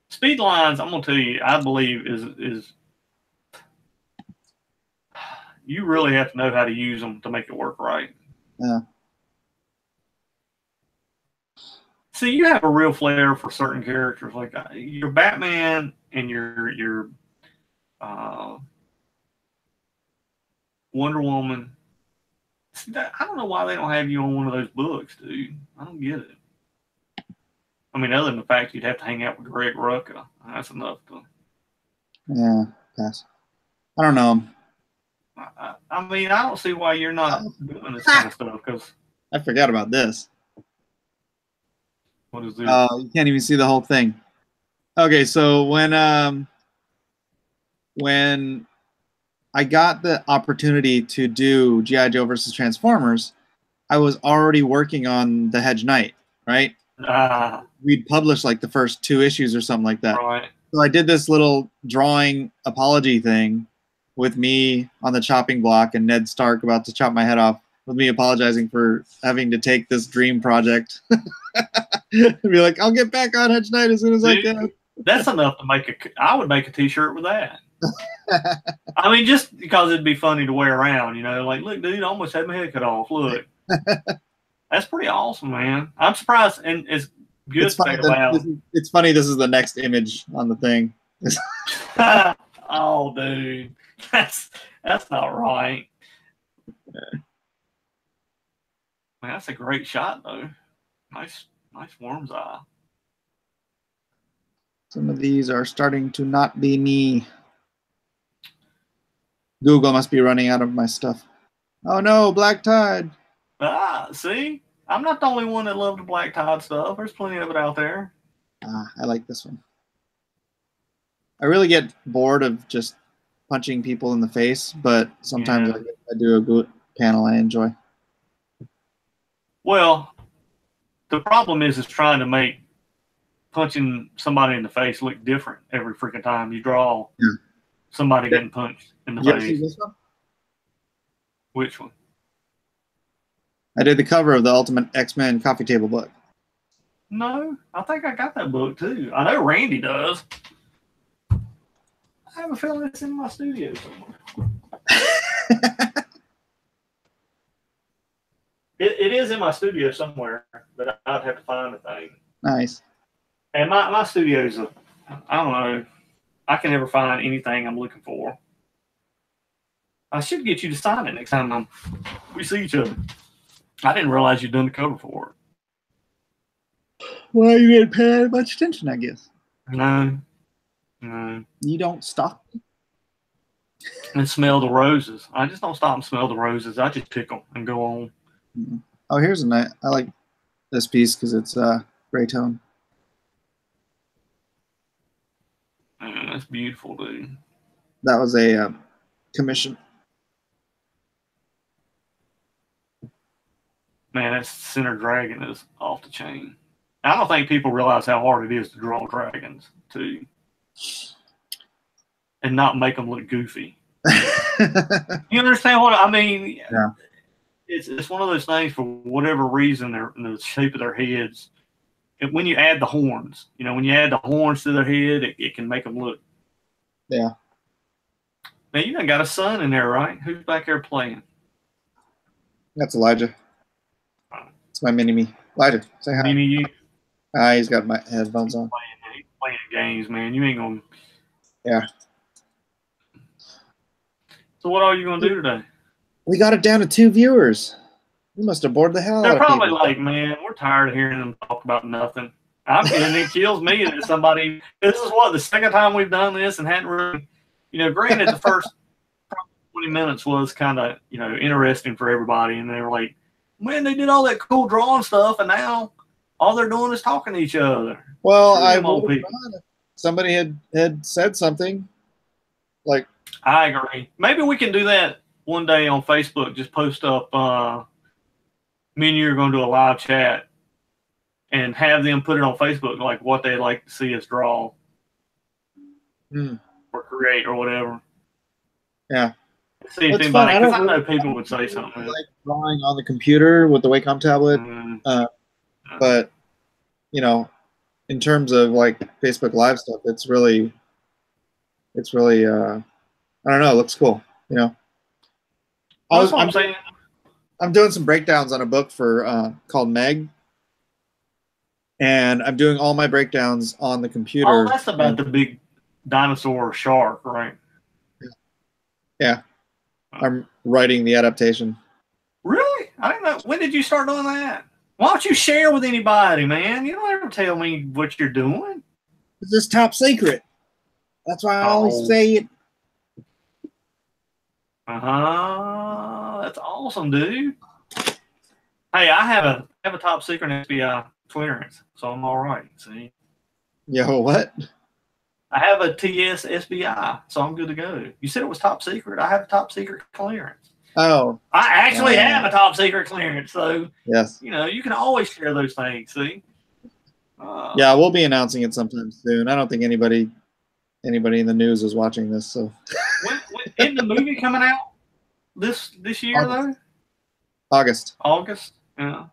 Speed lines, I'm gonna tell you, I believe is you really have to know how to use them to make it work right. Yeah. See, you have a real flair for certain characters, like your Batman and your Wonder Woman. See, I don't know why they don't have you on one of those books, dude. I don't get it. I mean, other than the fact you'd have to hang out with Greg Rucka, that's enough to. Yeah, pass. I don't know. I mean, I don't see why you're not doing this kind of stuff, because I forgot about this. What is this? Oh, you can't even see the whole thing. Okay, so when I got the opportunity to do G.I. Joe versus Transformers, I was already working on The Hedge Knight, right? We'd published like the first 2 issues or something like that. Right. So I did this little drawing apology thing with me on the chopping block and Ned Stark about to chop my head off, with me apologizing for having to take this dream project. Be like, I'll get back on Hedge Knight as soon as I can. That's enough to make I would make a t-shirt with that. I mean, just because it'd be funny to wear around, you know, like, look, dude, I almost had my head cut off. Look. That's pretty awesome, man. I'm surprised, and it's good. It's funny. This is the next image on the thing. Oh, dude, that's not right. Man, that's a great shot, though. Nice worm's eye. Some of these are starting to not be me. Google must be running out of my stuff. Oh no, Black Tide. See? I'm not the only one that loved the Black Tide stuff. There's plenty of it out there. I like this one. I really get bored of just punching people in the face, but sometimes I do a good panel I enjoy. Well, the problem is trying to make punching somebody in the face look different every freaking time you draw somebody getting punched in the face. See this one? Which one? I did the cover of the Ultimate X-Men coffee table book. No, I think I got that book too. I know Randy does. I have a feeling it's in my studio somewhere. It is in my studio somewhere, but I'd have to find the thing. Nice. And my studio's I don't know. I can never find anything I'm looking for. I should get you to sign it next time we see each other. I didn't realize you'd done the cover for it. Well, you didn't pay much attention, I guess. No. You don't stop. And smell the roses. I just don't stop and smell the roses. I just pick them and go on. Oh, here's a nice. I like this piece because it's gray tone. Man, that's beautiful, dude. That was a commission. Man, that center dragon is off the chain. I don't think people realize how hard it is to draw dragons, too. And not make them look goofy. You understand what I mean? Yeah. It's one of those things, for whatever reason, the shape of their heads. And when you add the horns, you know, when you add the horns to their head, it can make them look. Yeah. Now, you done got a son in there, right? Who's back there playing? That's Elijah. It's my mini-me. Elijah, say hi. Mini-you? He's got my headphones on. He's playing games, man. You ain't going to. Yeah. So what are you going to do today? We got it down to 2 viewers. We must have bored the hell out of people. They're probably like, man, we're tired of hearing them talk about nothing. And it kills me that somebody. This is what the second time we've done this and hadn't really, granted the first 20 minutes was kind of interesting for everybody, and they were like, man, they did all that cool drawing stuff, and now all they're doing is talking to each other. Well, somebody had said something like, I agree. Maybe we can do that one day on Facebook. Just post up. Me and you are going to do a live chat and have them put it on Facebook, like what they'd like to see us draw or create or whatever. Yeah. See if anybody, because I know people would say something. Like drawing on the computer with the Wacom tablet. But, in terms of like Facebook Live stuff, it's really, I don't know, it looks cool, I'm doing some breakdowns on a book called Meg, and I'm doing all my breakdowns on the computer. Oh, that's about the big dinosaur shark, right? Yeah. I'm writing the adaptation. Really? I don't know. When did you start doing that? Why don't you share with anybody, man? You don't ever tell me what you're doing. It's just top secret. That's why I always say it. That's awesome, dude. Hey, I have a top secret FBI clearance, so I'm all right. See? Yo, what? I have a TS SBI, so I'm good to go. You said it was top secret. I have a top secret clearance. Oh. I actually have a top secret clearance, so yes. You can always share those things. See? Yeah, we'll be announcing it sometime soon. I don't think anybody in the news is watching this. So, when isn't the movie coming out this year August. though? August. Yeah.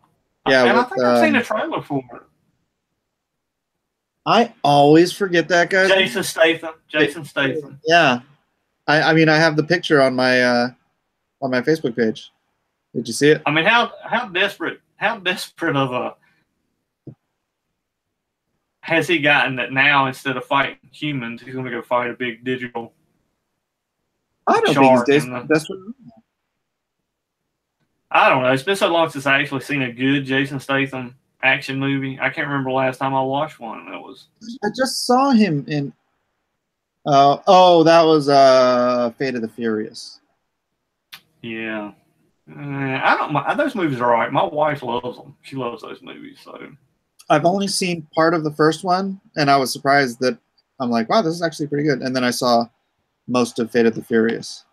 Yeah. And I think I've seen a trailer for it. I always forget that guy. Jason Statham. Yeah. I mean, I have the picture on my Facebook page. Did you see it? I mean, how desperate of a has he gotten that now instead of fighting humans, he's going to go fight a big digital I don't think he's desperate. I don't know. It's been so long since I actually seen a good Jason Statham action movie. I can't remember the last time I watched one. I just saw him in. That was Fate of the Furious. Yeah, I don't. Those movies are all right. My wife loves them. She loves those movies. So I've only seen part of the first one, and I was surprised that I'm like, wow, this is actually pretty good. And then I saw most of Fate of the Furious.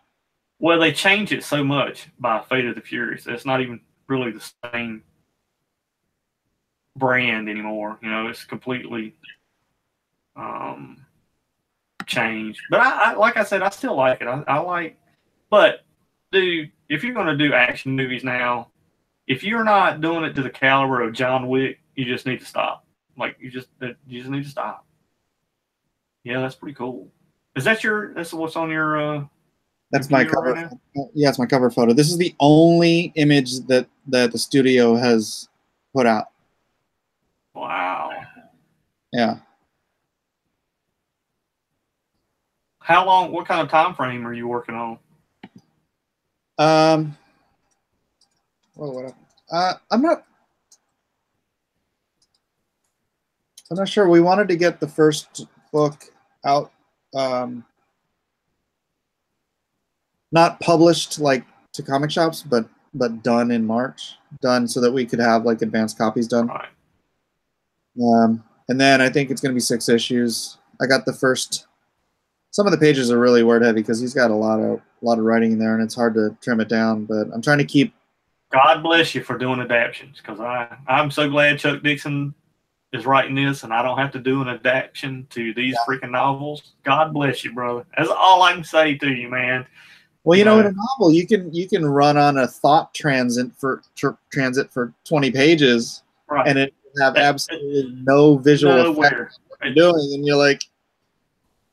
Well, they changed it so much by Fate of the Furious. It's not even really the same brand anymore. It's completely changed. But I like I said, I still like it. I like, but dude, if you're going to do action movies now, if you're not doing it to the caliber of John Wick, you just need to stop. Like you just need to stop. Yeah, that's pretty cool. That's what's on your that's my cover. Right, yeah, it's my cover photo. This is the only image that the studio has put out. Wow. Yeah. How long? What kind of time frame are you working on? What I'm not sure. We wanted to get the first book out, not published like to comic shops, but done in March, so that we could have like advanced copies done. Right. And then I think it's going to be 6 issues. I got the first. Some of the pages are really word heavy because he's got a lot of writing in there, and it's hard to trim it down. But I'm trying to keep. God bless you for doing adaptions, because I'm so glad Chuck Dixon is writing this, and I don't have to do an adaptation to these freaking novels. God bless you, brother. That's all I can say to you, man. Well, in a novel, you can run on a thought transit for 20 pages, right, and it have absolutely no visual effect what you're doing, and you're like,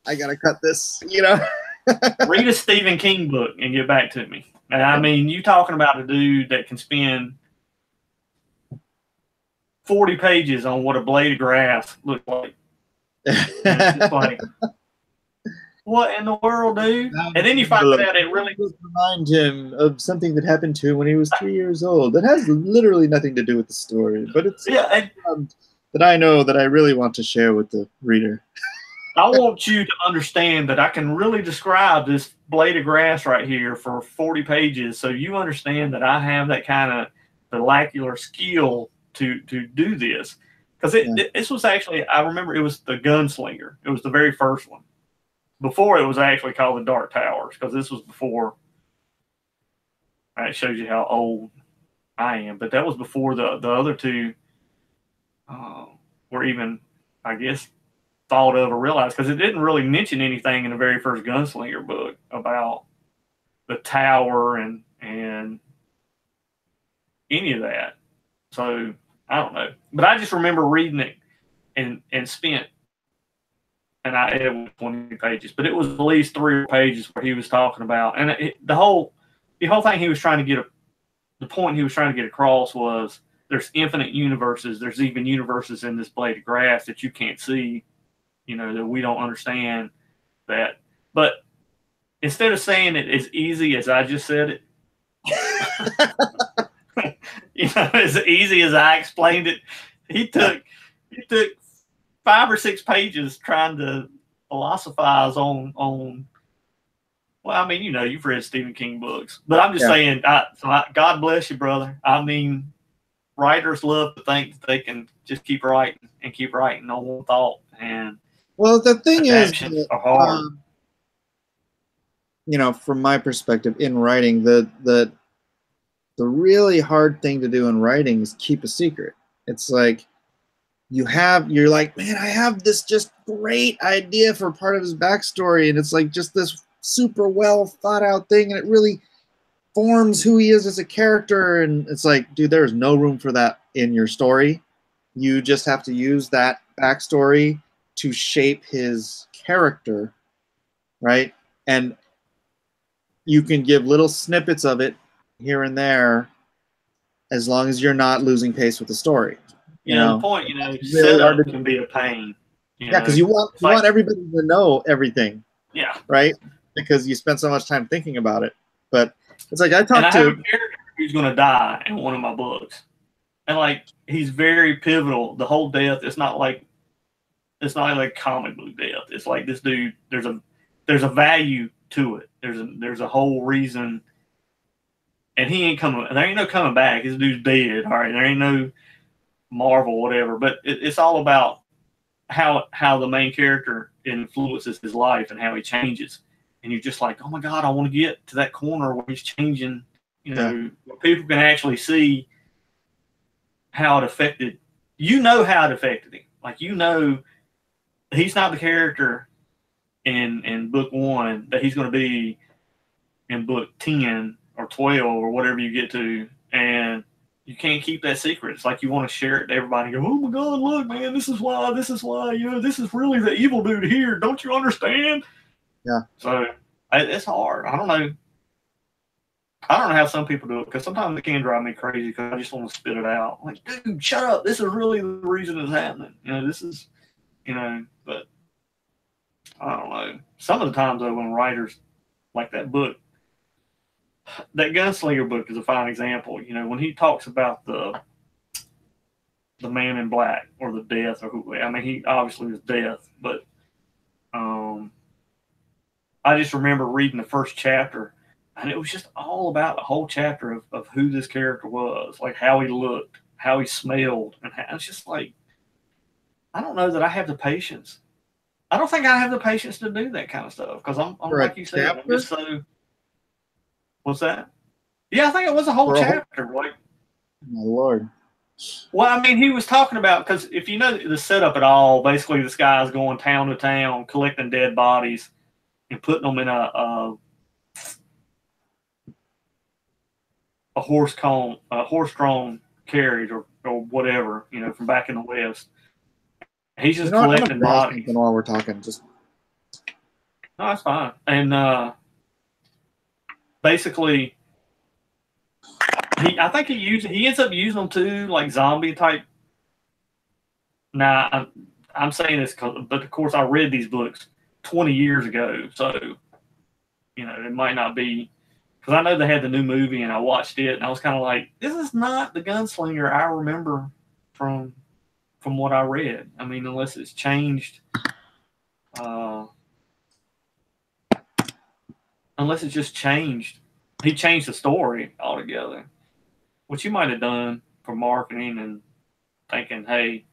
I gotta cut this, Read a Stephen King book and get back to me. And I mean, you talking about a dude that can spend 40 pages on what a blade of grass looks like. It's like, what in the world, dude? And then you find out it really remind him of something that happened to him when he was 3 years old. That has literally nothing to do with the story, but it's that that I know that I really want to share with the reader. I want you to understand that I can really describe this blade of grass right here for 40 pages, so you understand that I have that kind of vernacular skill to do this. Because this was actually, I remember it was the Gunslinger. It was the very first one. Before it was actually called the Dark Towers, because this was before. That shows you how old I am. But that was before the other two were even, I guess, thought of or realized, because it didn't really mention anything in the very first Gunslinger book about the tower and any of that. So I don't know, but I just remember reading it and spent, and it was 20 pages, but it was at least 3 pages where he was talking about, and the whole thing he was trying to get, the point he was trying to get across was there's infinite universes. There's even universes in this blade of grass that you can't see, that we don't understand that. But instead of saying it as easy as I just said it, as easy as I explained it, he took 5 or 6 pages trying to philosophize on. Well, I mean, you've read Stephen King books, but I'm just saying. God bless you, brother. I mean, writers love to think that they can just keep writing on one thought, and well, the thing is, are hard. From my perspective in writing, the really hard thing to do in writing is keep a secret. It's like you're like, man, I have this just great idea for part of his backstory, and it's like just this super well thought out thing, and it really forms who he is as a character, and it's like, dude, there's no room for that in your story. You just have to use that backstory to shape his character, right? And you can give little snippets of it here and there, as long as you're not losing pace with the story. The point, setup can be a pain. Because you want everybody to know everything. Yeah. Right? Because you spend so much time thinking about it. But it's like I have a character who's going to die in one of my books, and he's very pivotal. The whole death, it's not like comic book death. It's like this dude. There's a value to it. There's a whole reason, and he ain't coming. There ain't no coming back. This dude's dead. All right, there ain't no Marvel, whatever. But it's all about how the main character influences his life and how he changes. And you're just like, oh my God, I want to get to that corner where he's changing. Where people can actually see how it affected. How it affected him. He's not the character in book 1 that he's going to be in book 10 or 12 or whatever you get to, and you can't keep that secret. It's like you want to share it to everybody and go, oh my God, look, man, this is why, this is really the evil dude here. Don't you understand? Yeah. So it's hard. I don't know how some people do it, because sometimes it can drive me crazy because I just want to spit it out. Like, dude, shut up. This is really the reason it's happening. This is, but I don't know. Some of the times, though, when writers, like that book, that Gunslinger book is a fine example. When he talks about the man in black or the death, he obviously was death, but I just remember reading the first chapter, and it was just all about the whole chapter of who this character was, like how he looked, how he smelled, and it's just like, I don't know that I have the patience. I don't think I have the patience to do that kind of stuff, because I'm like you said, I'm just so. What's that? Yeah, I think it was a whole chapter. Like, my Lord. Well, he was talking about, because if you know the setup at all, basically this guy's going town to town, collecting dead bodies and putting them in a horse-drawn carriage or whatever, from back in the West. He's just collecting bodies. While we're talking, No, that's fine. And basically, I think he ends up using them too, like zombie type. Now, I'm saying this but of course I read these books 20 years ago, so it might not be, because I know they had the new movie and I watched it and I was kind of like, this is not the Gunslinger I remember from from what I read. I mean, unless it's changed, unless it's just changed. He changed the story altogether, which he might have done for marketing and thinking, hey,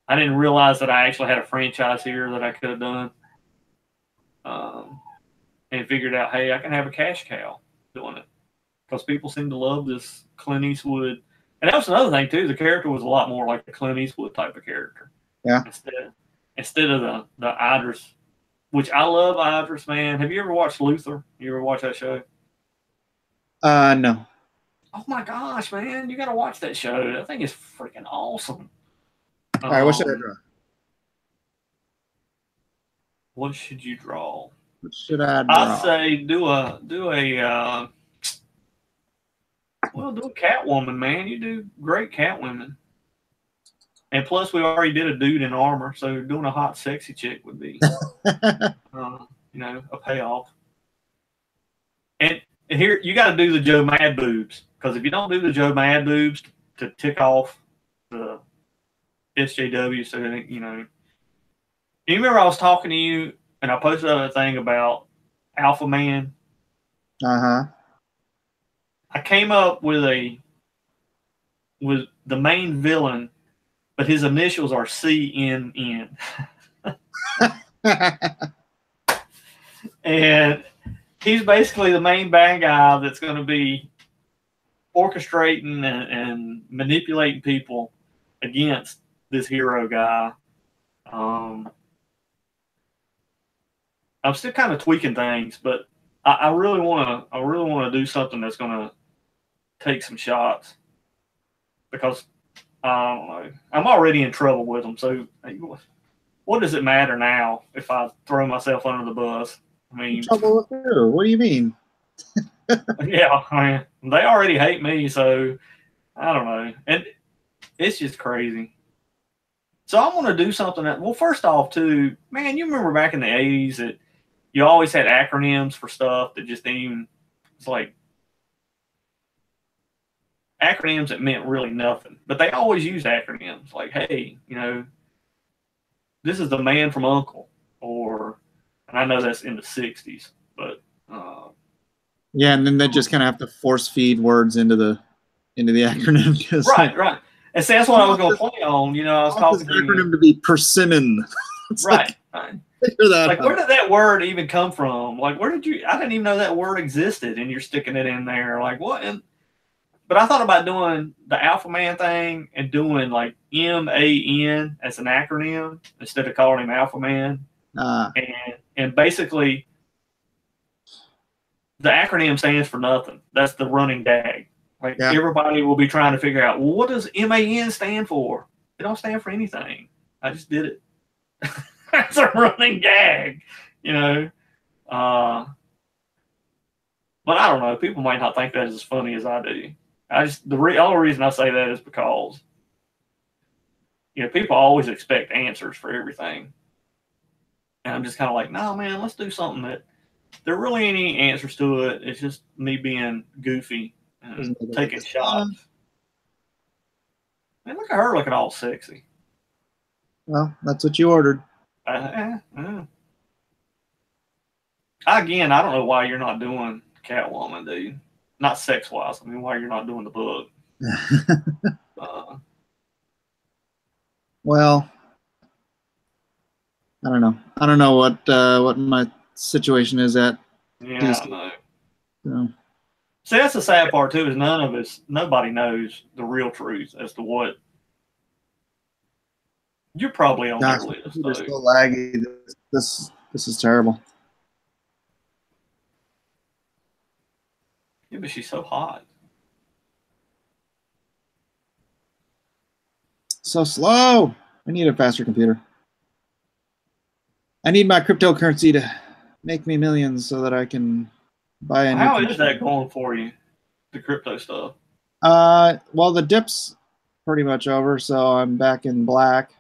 I didn't realize that I actually had a franchise here that I could have done. And figured out, hey, I can have a cash cow doing it. Because people seem to love this Clint Eastwood. And that was another thing, too. The character was a lot more like the Clint Eastwood type of character. Yeah. Instead of the Idris, which I love Idris, man. Have you ever watched Luther? You ever watch that show? No. Oh, my gosh, man. You got to watch that show. That thing is freaking awesome. All right, what should I draw? What should you draw? What should I draw? I'd say do a Catwoman, man. You do great Catwomen. And plus, we already did a dude in armor, so doing a hot, sexy chick would be, you know, a payoff. And here, you got to do the Joe Mad boobs, because if you don't do the Joe Mad boobs to tick off the SJW, so that, you know. You remember I was talking to you, and I posted a thing about Alpha Man? Uh-huh. I came up with the main villain, but his initials are CNN. And he's basically the main bad guy that's going to be orchestrating and manipulating people against this hero guy. I'm still kind of tweaking things, but I really want to do something that's going to take some shots, because I don't know, I'm already in trouble with them. So what does it matter now if I throw myself under the bus? I mean, trouble with who? What do you mean? Yeah, I mean, they already hate me, so I don't know, and it's just crazy. So I want to do something that, well, first off, too, man, you remember back in the 80s that you always had acronyms for stuff that just didn't even, it's like acronyms that meant really nothing, but they always used acronyms like, hey, you know, this is the man from Uncle, or, and I know that's in the 60s, but yeah, and then they just kind of have to force feed words into the acronym. Right. And see, that's what I was going to play on. You know, I was talking to acronym to be persimmon. Right. Figure that like, out. where did that word even come from? Like, where did you? I didn't even know that word existed, and you're sticking it in there. Like, what? But I thought about doing the Alpha Man thing and doing like MAN as an acronym instead of calling him Alpha Man. And basically, the acronym stands for nothing. That's the running gag. Like, everybody will be trying to figure out, well, what does MAN stand for? It don't stand for anything. I just did it. That's a running gag, you know. But I don't know. People might not think that is as funny as I do. The only reason I say that is because, you know, people always expect answers for everything. And I'm just kind of like, no, man, let's do something that there really ain't any answers to it. It's just me being goofy and taking shots. Man, look at her looking all sexy. Well, that's what you ordered. Again, I don't know why you're not doing Catwoman, dude. Not sex-wise. I mean, why you're not doing the book. Well, I don't know. I don't know what my situation is at. Yeah, I know. So. See, that's the sad part too. Is nobody knows the real truth as to what. You're probably on that list. They're so laggy. This is terrible. Yeah, but she's so hot. So slow. I need a faster computer. I need my cryptocurrency to make me millions so that I can buy a new How computer. is that going for you, the crypto stuff? Well, the dip's pretty much over, so I'm back in black.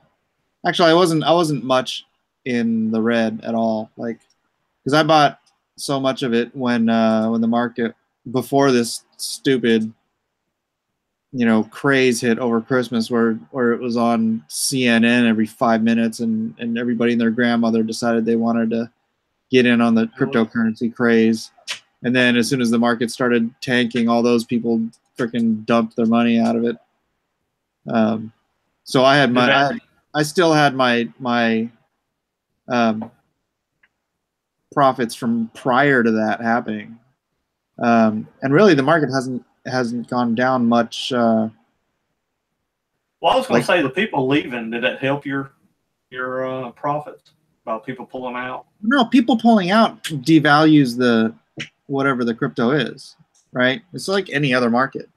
Actually, I wasn't much in the red at all, like, because I bought so much of it when the market, before this stupid, craze hit over Christmas where it was on CNN every 5 minutes, and everybody and their grandmother decided they wanted to get in on the cryptocurrency craze. And then as soon as the market started tanking, all those people freaking dumped their money out of it. So I had I still had my profits from prior to that happening. And really the market hasn't gone down much. Well, I was going to say, the people leaving, did that help your profits about people pulling out? No, people pulling out devalues the whatever the crypto is, right? It's like any other market,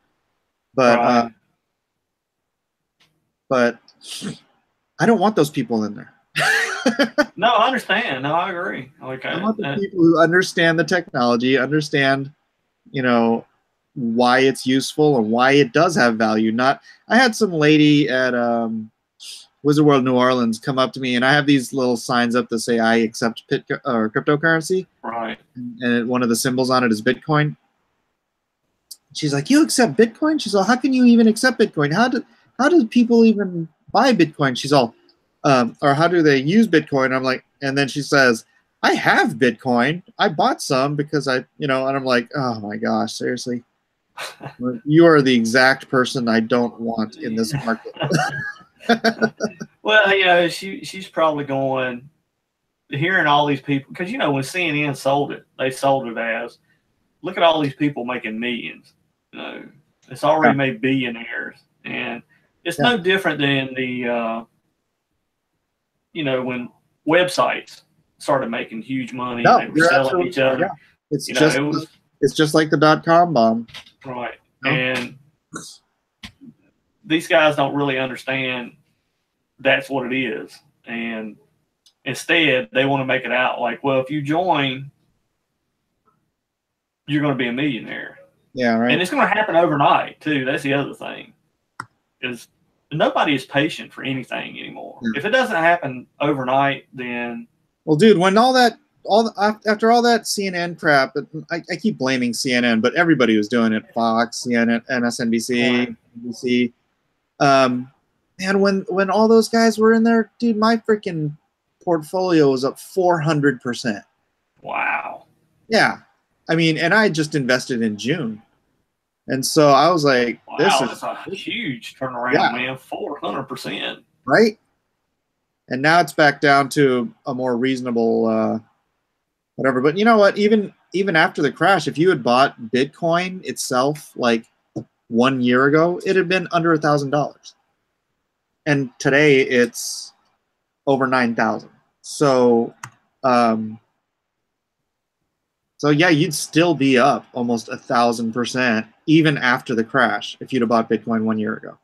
but right. But I don't want those people in there. No, I understand. No, I agree. Like, I want the people who understand the technology, understand, why it's useful and why it does have value. Not, I had some lady at Wizard World New Orleans come up to me, and I have these little signs up that say I accept cryptocurrency. Right. And one of the symbols on it is Bitcoin. She's like, "You accept Bitcoin?" She's all, "How can you even accept Bitcoin? How do people even buy Bitcoin?" She's all, or how do they use Bitcoin? I'm like, and then she says, "I have Bitcoin. I bought some because and I'm like, oh my gosh, seriously. You are the exact person I don't want in this market. Well, she's probably going, hearing all these people, because when CNN sold it, they sold it as, look at all these people making millions. It's already made billionaires, and it's no different than the when websites started making huge money. No, they were selling each other. Yeah. It's just like the .com bomb. Right. And these guys don't really understand that's what it is. And instead, they want to make it out like, well, if you join, you're going to be a millionaire. Yeah, right. And it's going to happen overnight, too. That's the other thing. Is nobody is patient for anything anymore. Yeah. If it doesn't happen overnight, then... Well, dude, when after all that CNN crap, I keep blaming CNN, but everybody was doing it. Fox, CNN, MSNBC, NBC. Man, when all those guys were in there, dude, my freaking portfolio was up 400%. Wow. Yeah. I mean, and I just invested in June. And so I was like, wow, that's a huge turnaround, man. 400%. Right? And now it's back down to a more reasonable whatever. But you know what? Even after the crash, if you had bought Bitcoin itself like 1 year ago, it had been under $1,000. And today it's over 9,000. So yeah, you'd still be up almost 1,000% even after the crash if you'd have bought Bitcoin 1 year ago.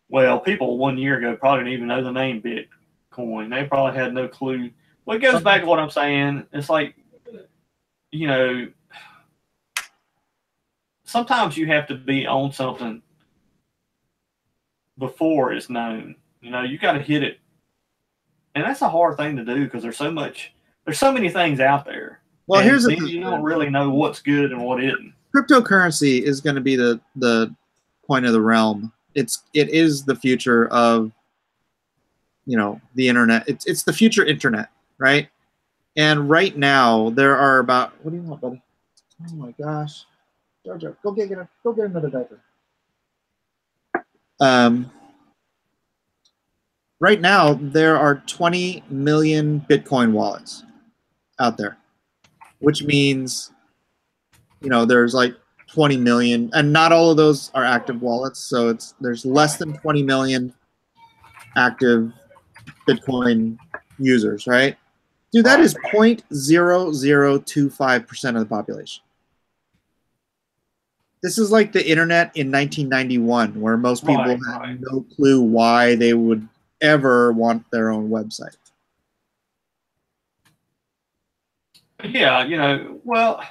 Well, people 1 year ago probably didn't even know the name Bitcoin. They probably had no clue. Well, it goes back to what I'm saying. It's like, sometimes you have to be on something before it's known. You got to hit it. And that's a hard thing to do because there's so many things out there. Well, here's the thing. You don't really know what's good and what isn't. Cryptocurrency is going to be the point of the realm. It is the future of the internet. It's the future internet, right? And right now there are about, what do you want, buddy? Oh my gosh, Jojo, go get another diaper. Right now there are 20 million Bitcoin wallets out there, which means there's like 20 million, and not all of those are active wallets. So there's less than 20 million active Bitcoin users, right? Dude, that is 0.0025% of the population. This is like the internet in 1991, where most people had no clue why they would ever want their own website. Yeah, well,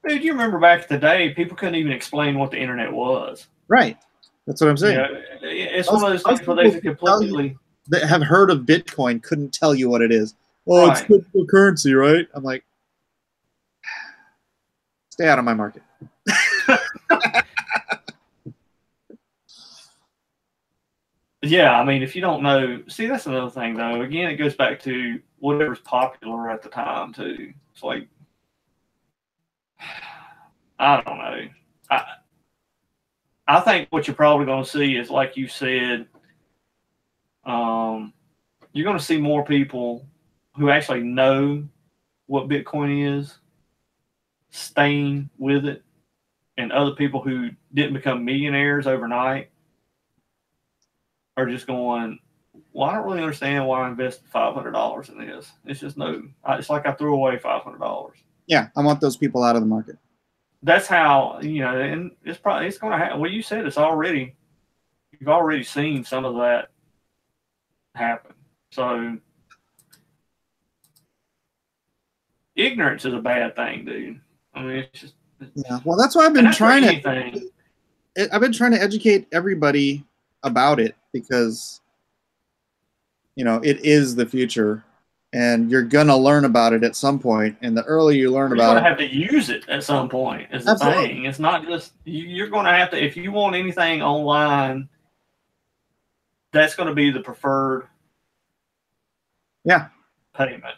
dude, you remember back in the day, people couldn't even explain what the internet was. Right. That's what I'm saying. It's one of those things where they completely... that have heard of Bitcoin couldn't tell you what it is. Oh, it's cryptocurrency, right? I'm like, stay out of my market. Yeah, I mean, if you don't know, see, that's another thing, though. Again, it goes back to whatever's popular at the time, too. It's like, I don't know. I, I think what you're probably going to see is, like you said, you're going to see more people who actually know what Bitcoin is staying with it, and other people who didn't become millionaires overnight are just going, well, I don't really understand why I invested $500 in this. It's just no. It's like I threw away $500. Yeah, I want those people out of the market. That's how, and it's going to happen. Well, you said you've already seen some of that happen. So ignorance is a bad thing, dude. I mean, it's just. Yeah, well, that's why I've been trying to educate everybody about it, because it is the future, and you're gonna learn about it at some point. And the earlier you learn about it, you're gonna have to use it at some point. Is the thing. It's not just you're gonna have to, if you want anything online. That's going to be the preferred. Yeah. Payment.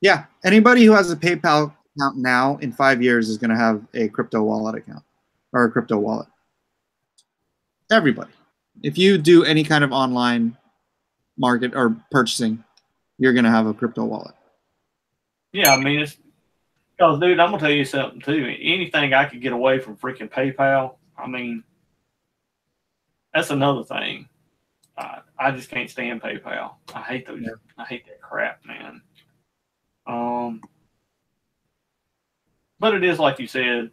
Yeah. Anybody who has a PayPal account now in 5 years is going to have a crypto wallet account or a crypto wallet. Everybody. If you do any kind of online market or purchasing, you're going to have a crypto wallet. Yeah, I mean, it's because, dude, I'm going to tell you something, too. Anything I could get away from freaking PayPal, I mean, that's another thing. I just can't stand PayPal. I hate those. Yeah. I hate that crap, man. But it is like you said.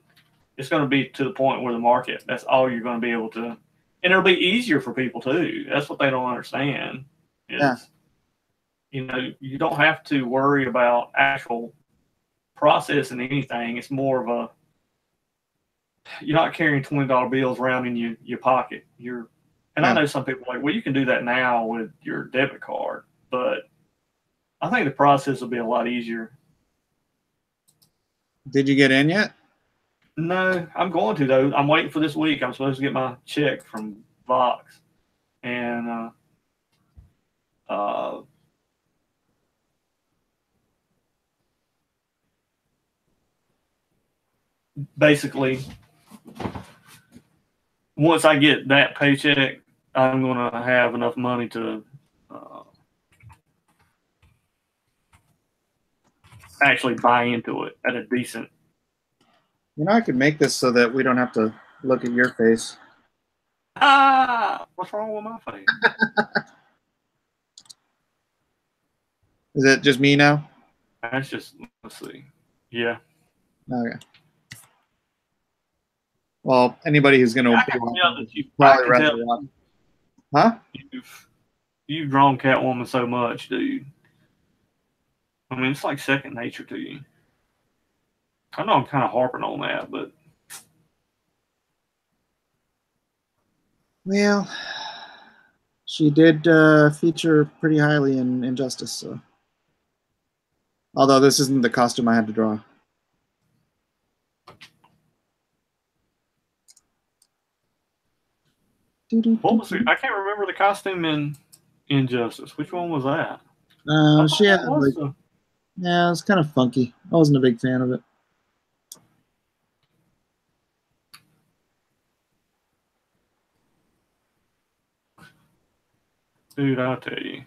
It's going to be to the point where the market. That's all you're going to be able to, and it'll be easier for people too. That's what they don't understand. Is, you don't have to worry about actual processing anything. It's more of a. You're not carrying $20 bills around in your pocket. And I know some people are like, well, you can do that now with your debit card, but I think the process will be a lot easier. Did you get in yet? No, I'm going to, though. I'm waiting for this week. I'm supposed to get my check from Vox. And basically, once I get that paycheck, I'm going to have enough money to actually buy into it at a decent. I could make this so that we don't have to look at your face. What's wrong with my face? Is it just me now? That's just, let's see. Yeah. Okay. Well, anybody who's going to probably rather watch. Huh? You've drawn Catwoman so much, dude. I mean, it's like second nature to you. I know I'm kind of harping on that, but. Well, she did feature pretty highly in Injustice, so. Although this isn't the costume I had to draw. What was it? I can't remember the costume in Injustice. Which one was that? She had yeah, it was kind of funky. I wasn't a big fan of it. Dude, I'll tell you.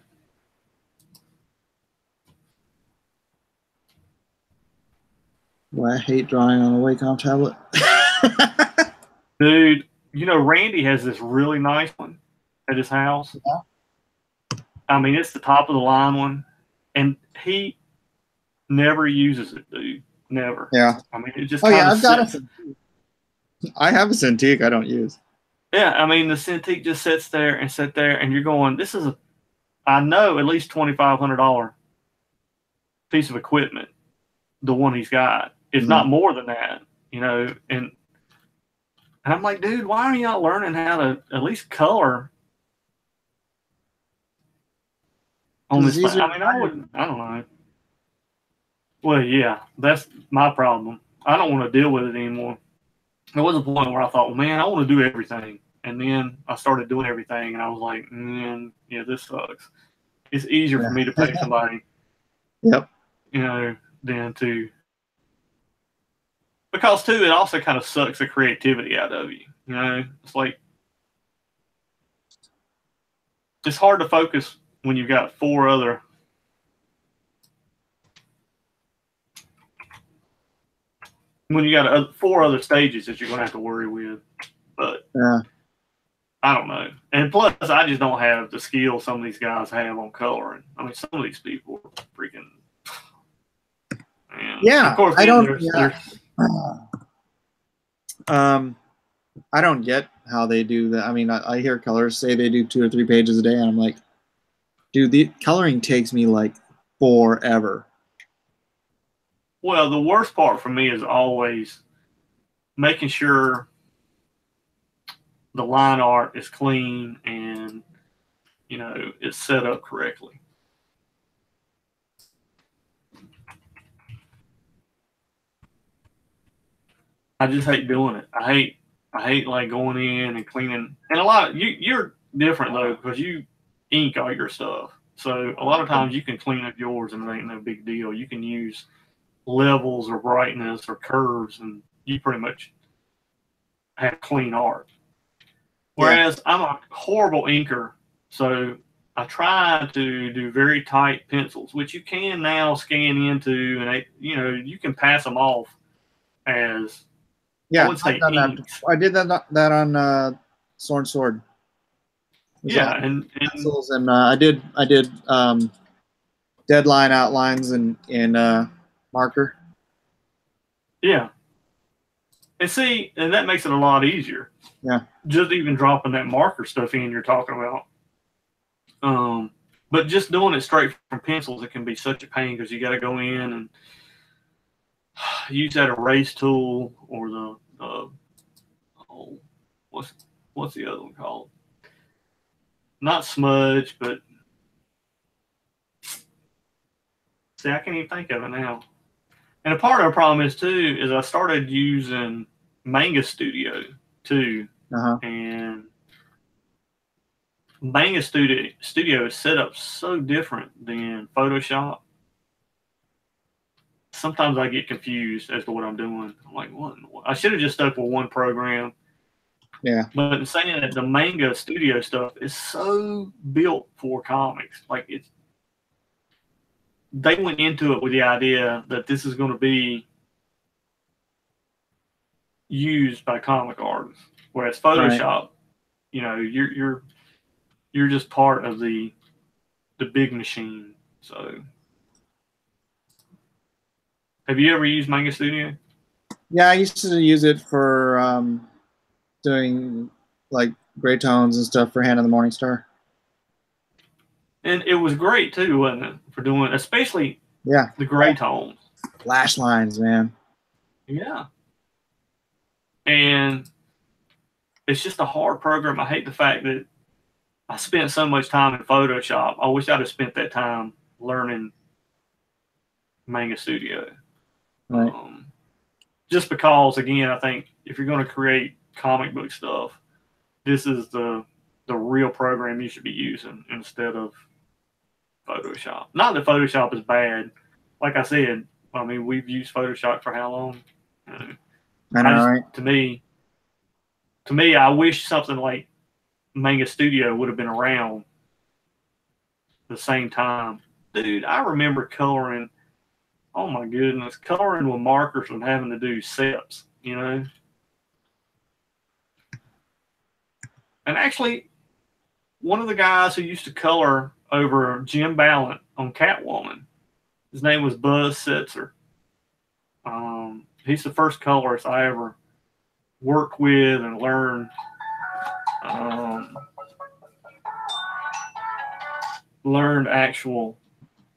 Well, I hate drawing on a Wacom tablet. Dude, Randy has this really nice one at his house. Yeah. I mean, it's the top of the line one, and he never uses it, dude. Never. Yeah. I mean, it just. Oh yeah, I've got a. I have a Cintiq I don't use. Yeah, I mean, the Cintiq just sits there, and you're going, this is I know at least $2,500 piece of equipment, the one he's got. It's not more than that, and I'm like, dude, why are you not learning how to at least color on this thing? I mean, I don't know. Well, yeah, that's my problem. I don't want to deal with it anymore. There was a point where I thought, well, man, I want to do everything. And then I started doing everything, and I was like, man, yeah, this sucks. It's easier for me to pay somebody, Yep. you know, than to, because too, it also kind of sucks the creativity out of you. You know, it's like, it's hard to focus when you've got four other stages that you're going to have to worry with. But Yeah. I don't know. And plus, I just don't have the skill some of these guys have on coloring. I mean, some of these people are freaking. Man. Yeah. Of course, I don't. I don't get how they do that. I mean, I hear colors say they do 2 or 3 pages a day, and I'm like, dude, the coloring takes me like forever. Well, the worst part for me is always making sure the line art is clean and, you know, it's set up correctly. I just hate doing it. I hate like going in and cleaning. And a lot of you're different though, because you ink all your stuff. So a lot of times you can clean up yours and it ain't no big deal. You can use levels or brightness or curves, and you pretty much have clean art. Whereas I'm a horrible inker, so I try to do very tight pencils, which you can now scan into, and you know, you can pass them off as, I would say, inks. I did that on Sword. Yeah, and pencils, and I did deadline outlines in marker. Yeah. And see, and that makes it a lot easier. Yeah. Just even dropping that marker stuff in you're talking about. But just doing it straight from pencils, it can be such a pain because you got to go in and use that erase tool or the what's the other one called? Not smudge, but see, I can't even think of it now. And a part of the problem is too is I started using Manga Studio too, and Manga Studio is set up so different than Photoshop. Sometimes I get confused as to what I'm doing. I'm like, what? I should have just stuck with one program. Yeah. But in saying that, the Manga Studio stuff is so built for comics. Like they went into it with the idea that this is going to be used by comic artists, whereas Photoshop, you know, you're just part of the big machine. So, have you ever used Manga Studio? Yeah, I used to use it for doing like gray tones and stuff for Hand of the Morning Star. And it was great too, wasn't it? For doing, especially the gray tones. Flash lines, man. Yeah. And it's just a hard program. I hate the fact that I spent so much time in Photoshop. I wish I'd have spent that time learning Manga Studio. Right. Just because, again, I think if you're going to create comic book stuff, this is the real program you should be using instead of Photoshop. Not that Photoshop is bad. Like I said, I mean, we've used Photoshop for how long? I know, right? To me, I wish something like Manga Studio would have been around the same time. Dude, I remember coloring, oh my goodness, coloring with markers and having to do steps, you know? And actually, one of the guys who used to color over Jim Ballant on Catwoman, his name was Buzz Setzer. He's the first colorist I ever worked with and learned actual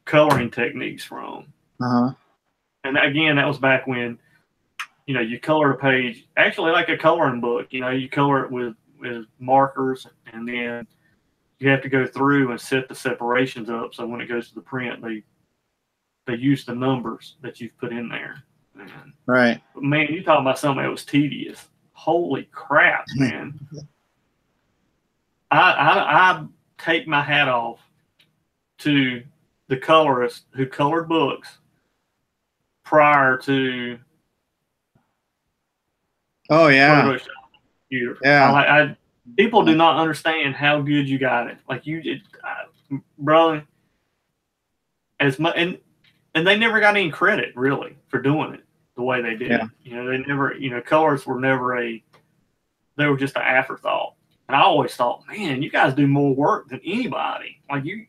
coloring techniques from. And again, that was back when, you know, you color a page, actually like a coloring book, you know, you color it with markers, and then you have to go through and set the separations up so when it goes to the print, they use the numbers that you've put in there. Right. But man, you talking about something that was tedious. Holy crap, man. I take my hat off to the colorist who colored books prior to Oh yeah, Photoshop computer. yeah, People do not understand how good you got it. Like you did, brother. As much and they never got any credit really for doing it the way they did. yeah. You know, they never. You know, colors were never a. They were just an afterthought. And I always thought, man, you guys do more work than anybody. Like you.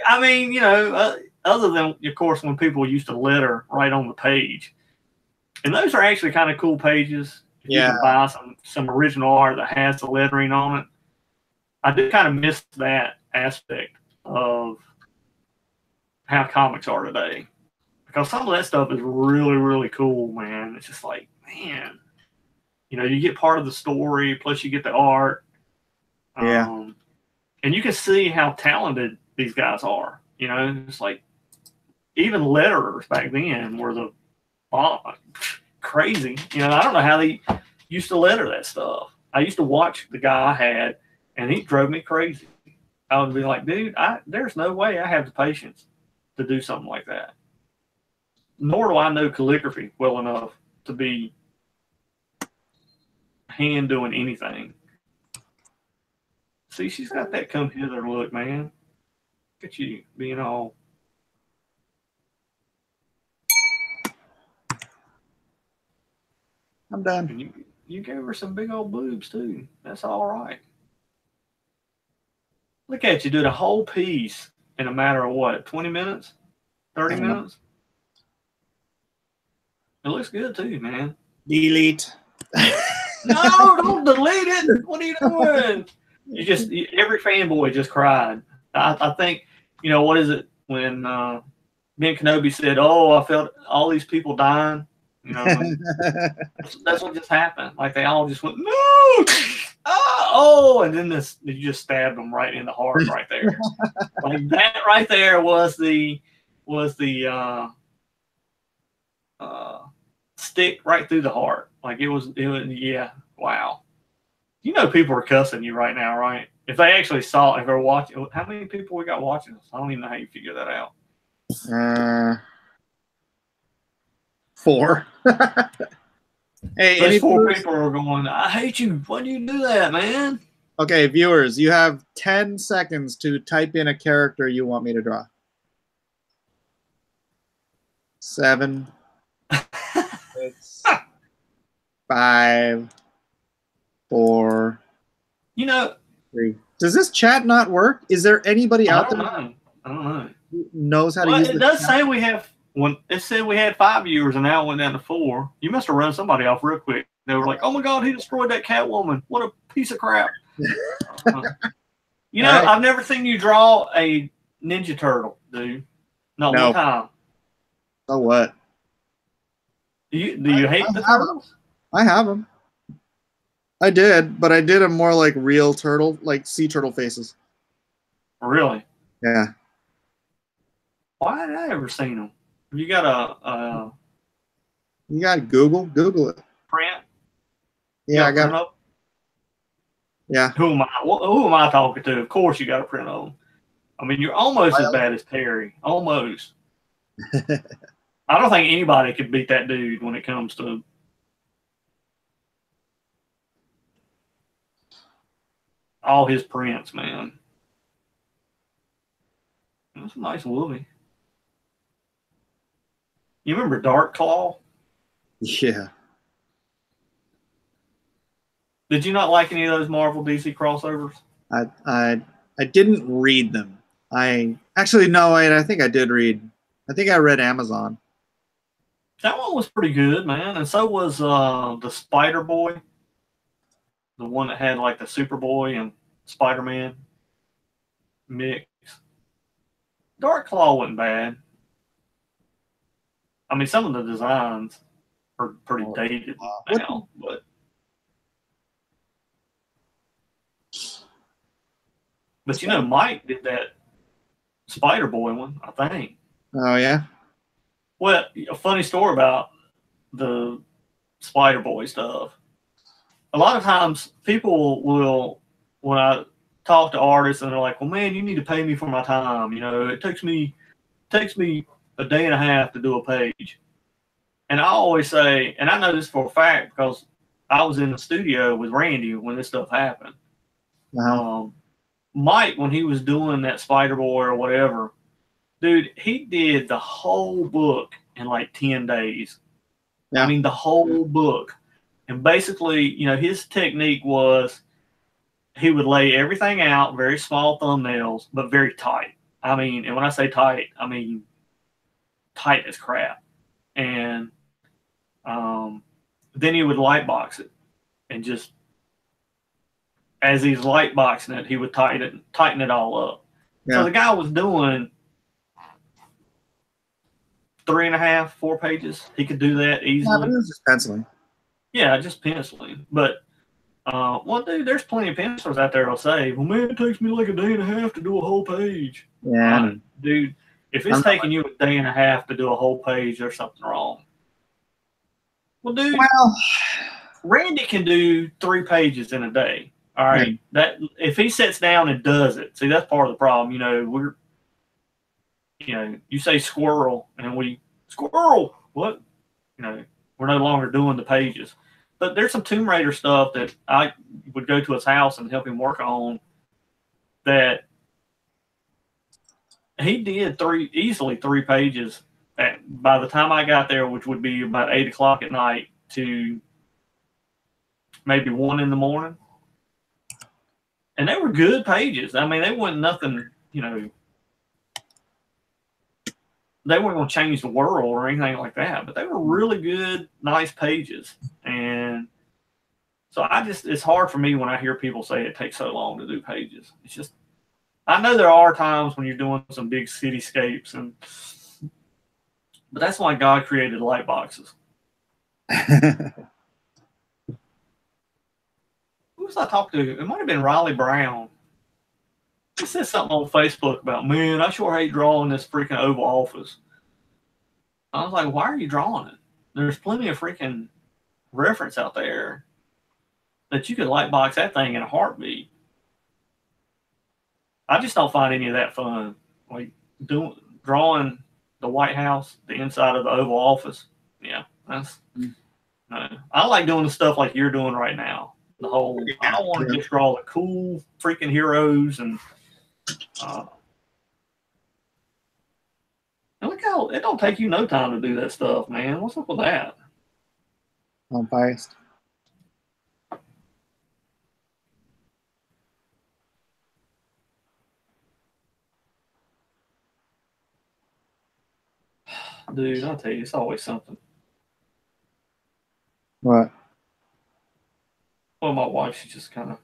I mean, you know, other than of course when people used to letter right on the page, and those are actually kind of cool pages. If you can buy some original art that has the lettering on it, I do kind of miss that aspect of how comics are today, because some of that stuff is really, really cool, man. It's just like, man, you know, you get part of the story, plus you get the art, and you can see how talented these guys are. You know, it's like even letterers back then were the crazy. You know, I don't know how they used to letter that stuff. I used to watch the guy I had, and he drove me crazy. I would be like, dude, there's no way I have the patience to do something like that. Nor do I know calligraphy well enough to be hand doing anything. See, she's got that come hither look, man. Look at you being all. I'm done. And you gave her some big old boobs too. That's all right. Look at you do the whole piece in a matter of what, 20 minutes? 30 minutes? It looks good too, man. Delete. No, don't delete it. What are you doing? Every fanboy just cried. I think, you know, what is it when Ben Kenobi said, "Oh, I felt all these people dying." You know, that's what just happened. Like they all just went, "No, oh," and then you just stabbed them right in the heart, right there. Like that, right there was the stick right through the heart. Like it was, yeah, wow. You know, people are cussing you right now, right? If they actually saw, if they're watching, how many people we got watching us? I don't even know how you figure that out. 4. Hey, those 4 people are going, I hate you. Why do you do that, man? Okay, viewers, you have 10 seconds to type in a character you want me to draw. 7, 6, 5, 4. You know, 3. Does this chat not work? Is there anybody out there I don't know. who knows how to use it? It does say we have it said we had 5 viewers and now it went down to 4. You must have run somebody off real quick. They were like, "Oh my God, he destroyed that Catwoman. What a piece of crap." You know, right. I've never seen you draw a Ninja Turtle, dude. Not one time. So what? Do you hate the turtles? I have them. I did, but I did them more like real turtle, like sea turtle faces. Really? Yeah. Why did I ever seen them? Have you got a You got Google it. Print? Yeah, I got it. Yeah. Who am I talking to? Of course you got a print of them. I mean, you're almost as bad as Terry. Almost. I don't think anybody could beat that dude when it comes to all his prints, man. That's a nice Woolly. You remember Dark Claw? Yeah. Did you not like any of those Marvel DC crossovers? I didn't read them. I think I did read. I think I read Amazon. That one was pretty good, man. And so was the Spider Boy. The one that had like the Superboy and Spider-Man mix. Dark Claw wasn't bad. I mean, some of the designs are pretty dated now, but you know, Mike did that Spider Boy one, I think. Oh yeah. Well, a funny story about the Spider Boy stuff. A lot of times, people will when I talk to artists and they're like, well, man, you need to pay me for my time. You know, it takes me a day and a half to do a page. And I always say, and I know this for a fact because I was in the studio with Randy when this stuff happened. Mike, when he was doing that Spider Boy or whatever, dude, he did the whole book in like 10 days. Yeah. I mean, the whole book. And basically, you know, his technique was he would lay everything out, very small thumbnails, but very tight. I mean, and when I say tight, I mean tight as crap. And then he would light box it, and just as he's light boxing it, he would tighten it all up. Yeah. So the guy was doing 3.5, 4 pages. He could do that easily. Yeah, but it was just penciling. Yeah, just penciling. But well, dude, there's plenty of pencilers out there that'll say, "Well, man, it takes me like a day and a half to do a whole page." Yeah, dude, if it's taking you a day and a half to do a whole page, there's something wrong. Well, dude, Randy can do 3 pages in a day. All right, yeah. That if he sits down and does it, see, that's part of the problem. You know, you say squirrel, and we squirrel. What? You know, we're no longer doing the pages. But there's some Tomb Raider stuff that I would go to his house and help him work on that he did easily 3 pages by the time I got there, which would be about 8 o'clock at night to maybe 1 in the morning. And they were good pages. I mean, they weren't nothing, you know, they weren't going to change the world or anything like that, but they were really good, nice pages. And so it's hard for me when I hear people say it takes so long to do pages. It's just, I know there are times when you're doing some big cityscapes, but that's why God created light boxes. Who was I talking to? It might have been Riley Brown. He said something on Facebook about, man, I sure hate drawing this freaking Oval Office. I was like, why are you drawing it? There's plenty of freaking reference out there that you could light box that thing in a heartbeat. I just don't find any of that fun. Like drawing the White House, the inside of the Oval Office. Yeah, that's no. I like doing the stuff like you're doing right now. The whole, I don't want to just draw the cool freaking heroes and look how it don't take you no time to do that stuff, man. What's up with that? I'm biased. Dude, I'll tell you, it's always something. What? Well, my wife, she just kind of.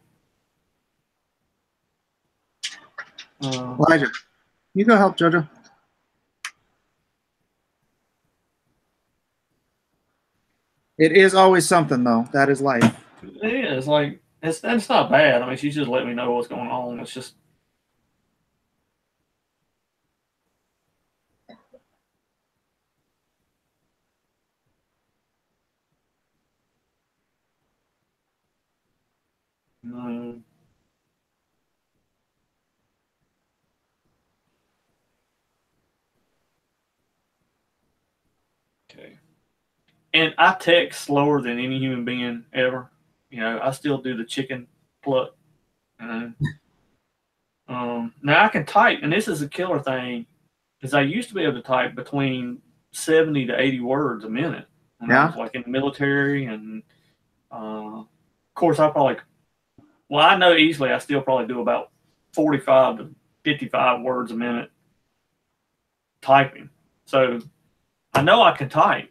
Elijah, you go help JoJo. It is always something, though. That is life. It is. Like, it's not bad. I mean, she's just letting me know what's going on. It's just. Okay. And I text slower than any human being ever. You know, I still do the chicken pluck. Now I can type, and this is a killer thing, is I used to be able to type between 70 to 80 words a minute. When I was like in the military, and of course I know easily I still probably do about 45 to 55 words a minute typing. So I know I can type.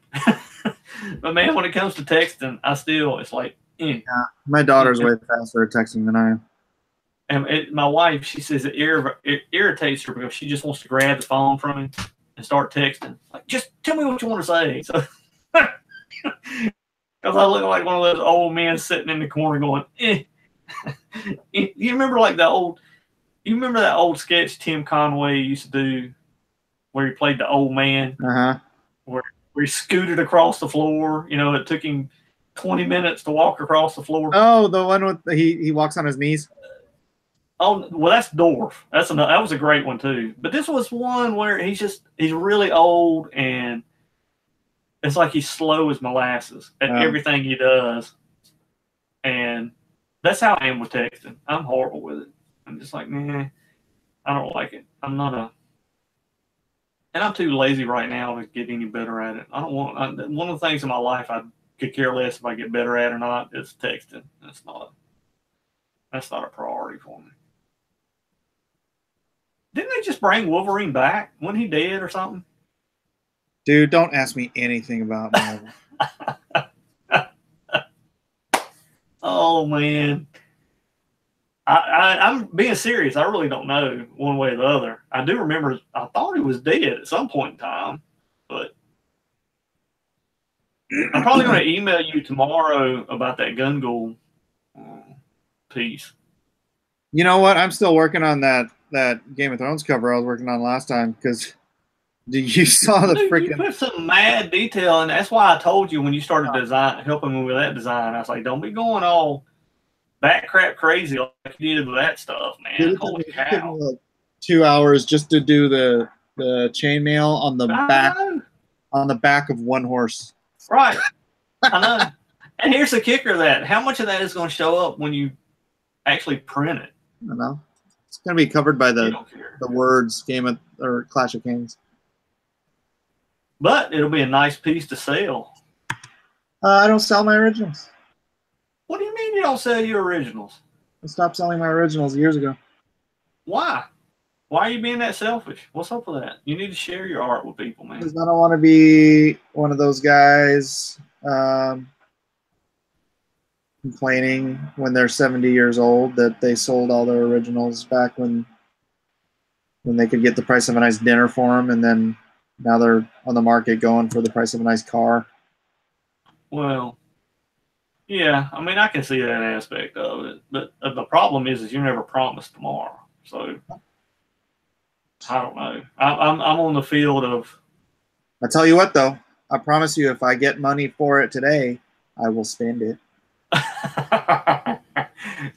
But man, when it comes to texting, it's like, Yeah, my daughter's way faster at texting than I am. And my wife, she says it irritates her because she just wants to grab the phone from him and start texting. Like, just tell me what you want to say. So, because I look like one of those old men sitting in the corner going, eh. You remember that old sketch Tim Conway used to do where he played the old man? Where he scooted across the floor. You know, it took him 20 minutes to walk across the floor. Oh, the one with he walks on his knees. Oh well, that's Dwarf. That was a great one too. But this was one where he's really old and it's like he's slow as molasses at everything he does. And that's how I am with texting. I'm horrible with it. I'm just like, man, I don't like it. And I'm too lazy right now to get any better at it. One of the things in my life I could care less if I get better at it or not is texting. That's not a priority for me. Didn't they just bring Wolverine back? Wasn't he dead or something? Dude, don't ask me anything about Marvel. Oh man, I'm being serious. I really don't know one way or the other. I do remember I thought he was dead at some point in time, but I'm probably going to email you tomorrow about that Gungul piece. You know what? I'm still working on that Game of Thrones cover I was working on last time because you saw the freaking. You put some mad detail, and that's why I told you when you started helping me with that design. I was like, don't be going all bat crap crazy like you did with that stuff, man. Dude, holy cow! It took me like 2 hours just to do the chainmail on the back of one horse. Right, I know. And here's the kicker: that how much of that is going to show up when you actually print it? I don't know. It's going to be covered by the words Clash of Kings. But it'll be a nice piece to sell. I don't sell my originals. What do you mean you don't sell your originals? I stopped selling my originals years ago. Why? Why are you being that selfish? What's up with that? You need to share your art with people, man. Because I don't want to be one of those guys complaining when they're 70 years old that they sold all their originals back when they could get the price of a nice dinner for them, and then now they're on the market going for the price of a nice car. Well, yeah, I mean, I can see that aspect of it, but the problem is you're never promised tomorrow. So I don't know. I'm on the field of. I tell you what, though, I promise you, if I get money for it today, I will spend it.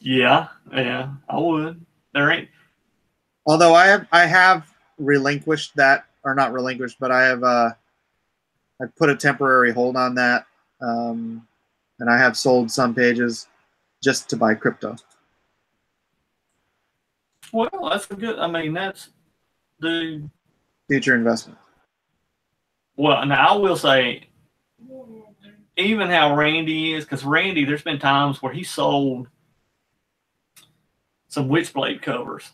yeah, I would. There ain't. Although I have relinquished that, or not relinquished, but I put a temporary hold on that, and I have sold some pages just to buy crypto. Well, that's a good. I mean, that's the future investment. Well, now I will say, even how Randy is, because Randy, there's been times where he sold some Witchblade covers.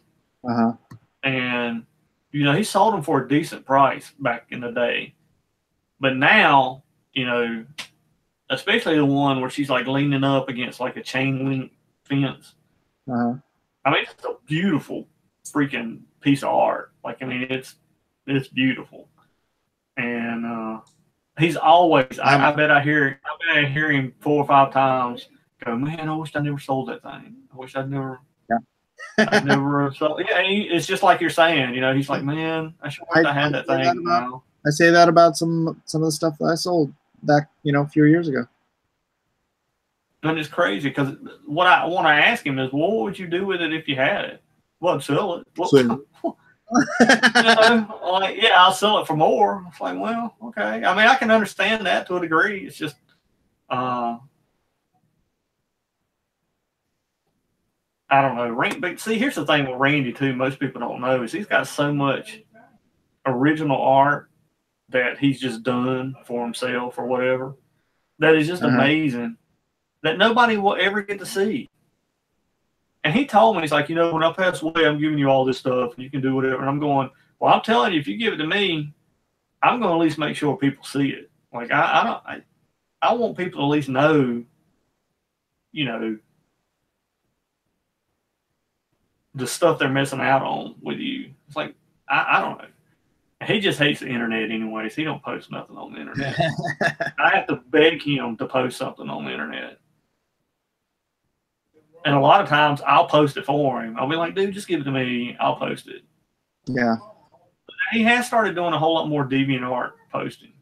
And, he sold them for a decent price back in the day. But now, especially the one where she's like leaning up against like a chain link fence. I mean, it's a beautiful freaking piece of art. Like, I mean, it's beautiful. And he's always, I bet I hear him 4 or 5 times go, man, I wish I never sold that thing. I wish I'd never. I never sold. Yeah, it's just like you're saying. He's like, man, I should have had that thing. I say that about some of the stuff that I sold back, a few years ago. And it's crazy because what I want to ask him is, what would you do with it if you had it? Well, I'd sell it. Yeah, I'll sell it for more. It's like, well, okay. I mean, I can understand that to a degree. It's just, I don't know. But see, here's the thing with Randy too. Most people don't know is he's got so much original art that he's just done for himself or whatever. That is just amazing. That nobody will ever get to see. And he told me, he's like, when I pass away, I'm giving you all this stuff, and you can do whatever. And I'm going, well, I'm telling you, if you give it to me, I'm going to at least make sure people see it. Like, I want people to at least know, the stuff they're missing out on with you. It's like, I don't know. He just hates the internet anyways. He don't post nothing on the internet. I have to beg him to post something on the internet. And a lot of times I'll post it for him. I'll be like, dude, just give it to me. I'll post it. Yeah. But he has started doing a whole lot more DeviantArt posting.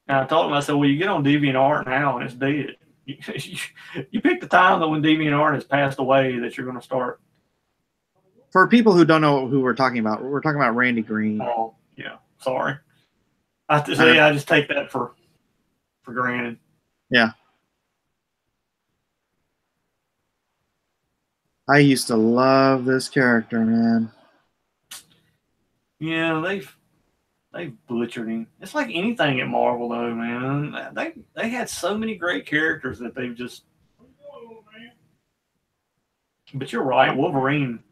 And I told him, I said, well, you get on DeviantArt now and it's dead. you pick the time that when DeviantArt has passed away that you're going to start. For people who don't know who we're talking about Randy Green. Oh, yeah. Sorry. I just take that for granted. Yeah. I used to love this character, man. Yeah, they've butchered him. It's like anything at Marvel, though, man. They had so many great characters that they've just. But you're right, Wolverine.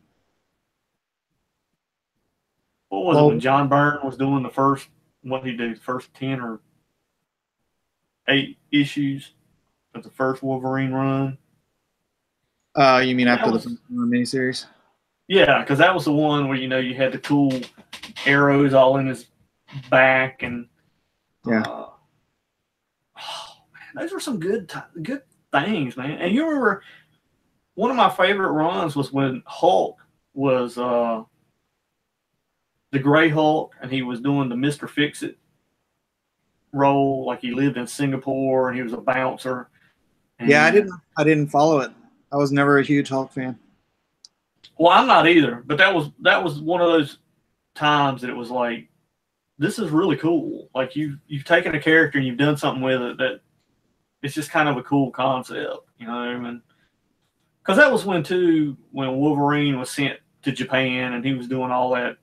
What was it when John Byrne was doing the first? What did he do? The first 10 or 8 issues of the first Wolverine run. You mean after the miniseries? Yeah, because that was the one where you had the cool arrows all in his back, and yeah, oh, man, those were some good things, man. And you remember one of my favorite runs was when Hulk was the Gray Hulk, and he was doing the Mr. Fix-It role, like he lived in Singapore and he was a bouncer. And yeah, I didn't follow it. I was never a huge Hulk fan. Well, I'm not either, but that was one of those times that it was like, this is really cool. Like you've taken a character and you've done something with it that it's just kind of a cool concept, you know what I mean? Because that was when Wolverine was sent to Japan and he was doing all that.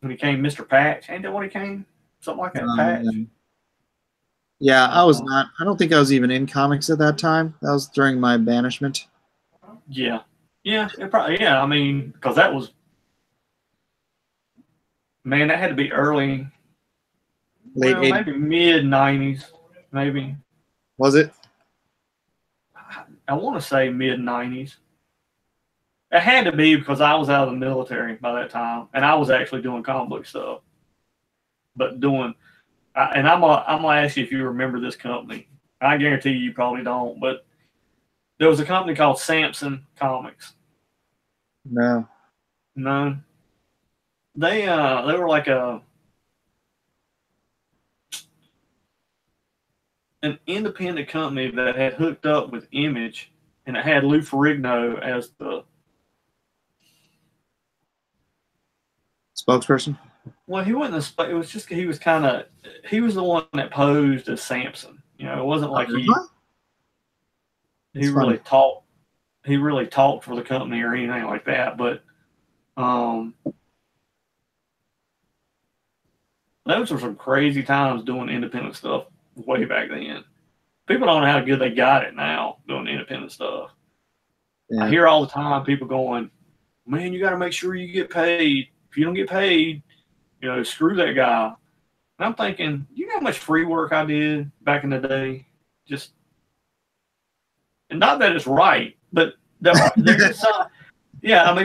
When he came Mr. Patch, ain't that what he came? Something like that, Patch. Yeah, I was not. I don't think I was even in comics at that time. That was during my banishment. Yeah, it probably. Yeah, I mean, because that was, man, that had to be early, late 80s. Maybe mid 90s, maybe. Was it? I want to say mid 90s. It had to be because I was out of the military by that time, and I was actually doing comic book stuff. But and I'm gonna ask you if you remember this company. I guarantee you probably don't, but there was a company called Samson Comics. No. They were like an independent company that had hooked up with Image, and it had Lou Ferrigno as the spokesperson. Well, he wasn't it was just he was the one that posed as Samson. You know, it wasn't like he really talked. He really talked for the company or anything like that. But those were some crazy times doing independent stuff way back then. People don't know how good they got it now doing independent stuff. Yeah. I hear all the time people going, "Man, you got to make sure you get paid. If you don't get paid, screw that guy." And I'm thinking, you know how much free work I did back in the day? And not that it's right, but there is some,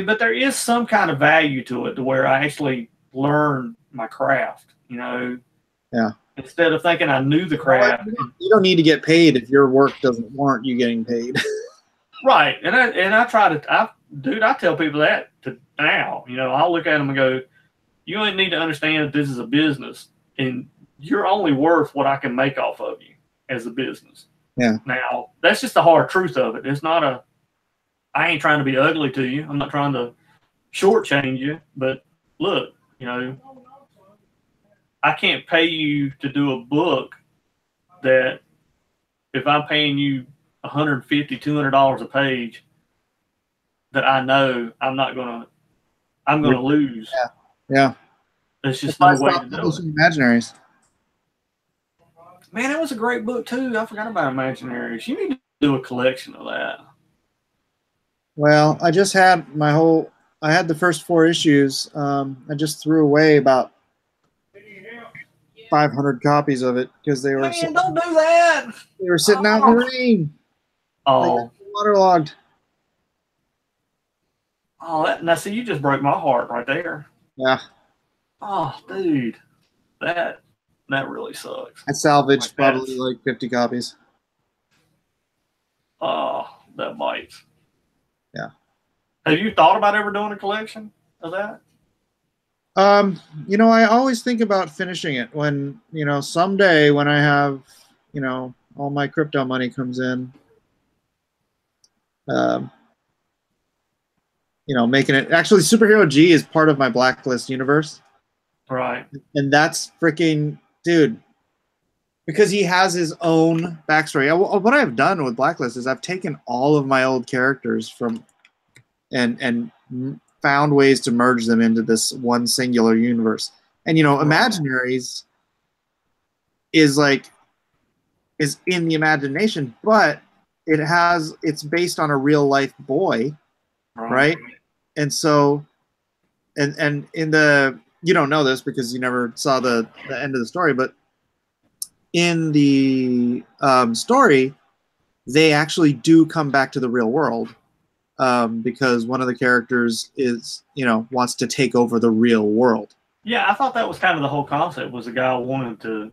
but there is some kind of value to it to where I actually learn my craft, Yeah. Instead of thinking I knew the craft. You don't need to get paid if your work doesn't warrant you getting paid. Right. And I tell people that now, I'll look at them and go, you ain't need to understand that this is a business and you're only worth what I can make off of you as a business. Yeah. Now, that's just the hard truth of it. It's not I ain't trying to be ugly to you. I'm not trying to shortchange you, but look, I can't pay you to do a book that if I'm paying you $150, $200 a page, that I know I'm going to lose. Yeah. Yeah. There's just no way to do it. Imaginaries. Man, it was a great book too. I forgot about Imaginaries. You need to do a collection of that. Well, I just had I had the first 4 issues. I just threw away about 500 copies of it because they were. Man, don't do that. They were sitting out in the rain. Oh, waterlogged. Oh, now see, you just broke my heart right there. Yeah. Oh, dude, that really sucks. I salvaged probably like 50 copies. Oh, that bites. Yeah. Have you thought about ever doing a collection of that? I always think about finishing it when, someday when I have you know, all my crypto money comes in. Um, you know, making it actually Superhero G is part of my Blacklist universe, Right. and that's freaking dude because he has his own backstory. What I've done with Blacklist is I've taken all of my old characters from and found ways to merge them into this one singular universe. And you know, Imaginaries is like is in the imagination, but it's based on a real life boy, right? And so and in the you don't know this because you never saw the end of the story, but in the story, they actually do come back to the real world because one of the characters is wants to take over the real world. Yeah, I thought that was kind of the whole concept, was the guy wanting to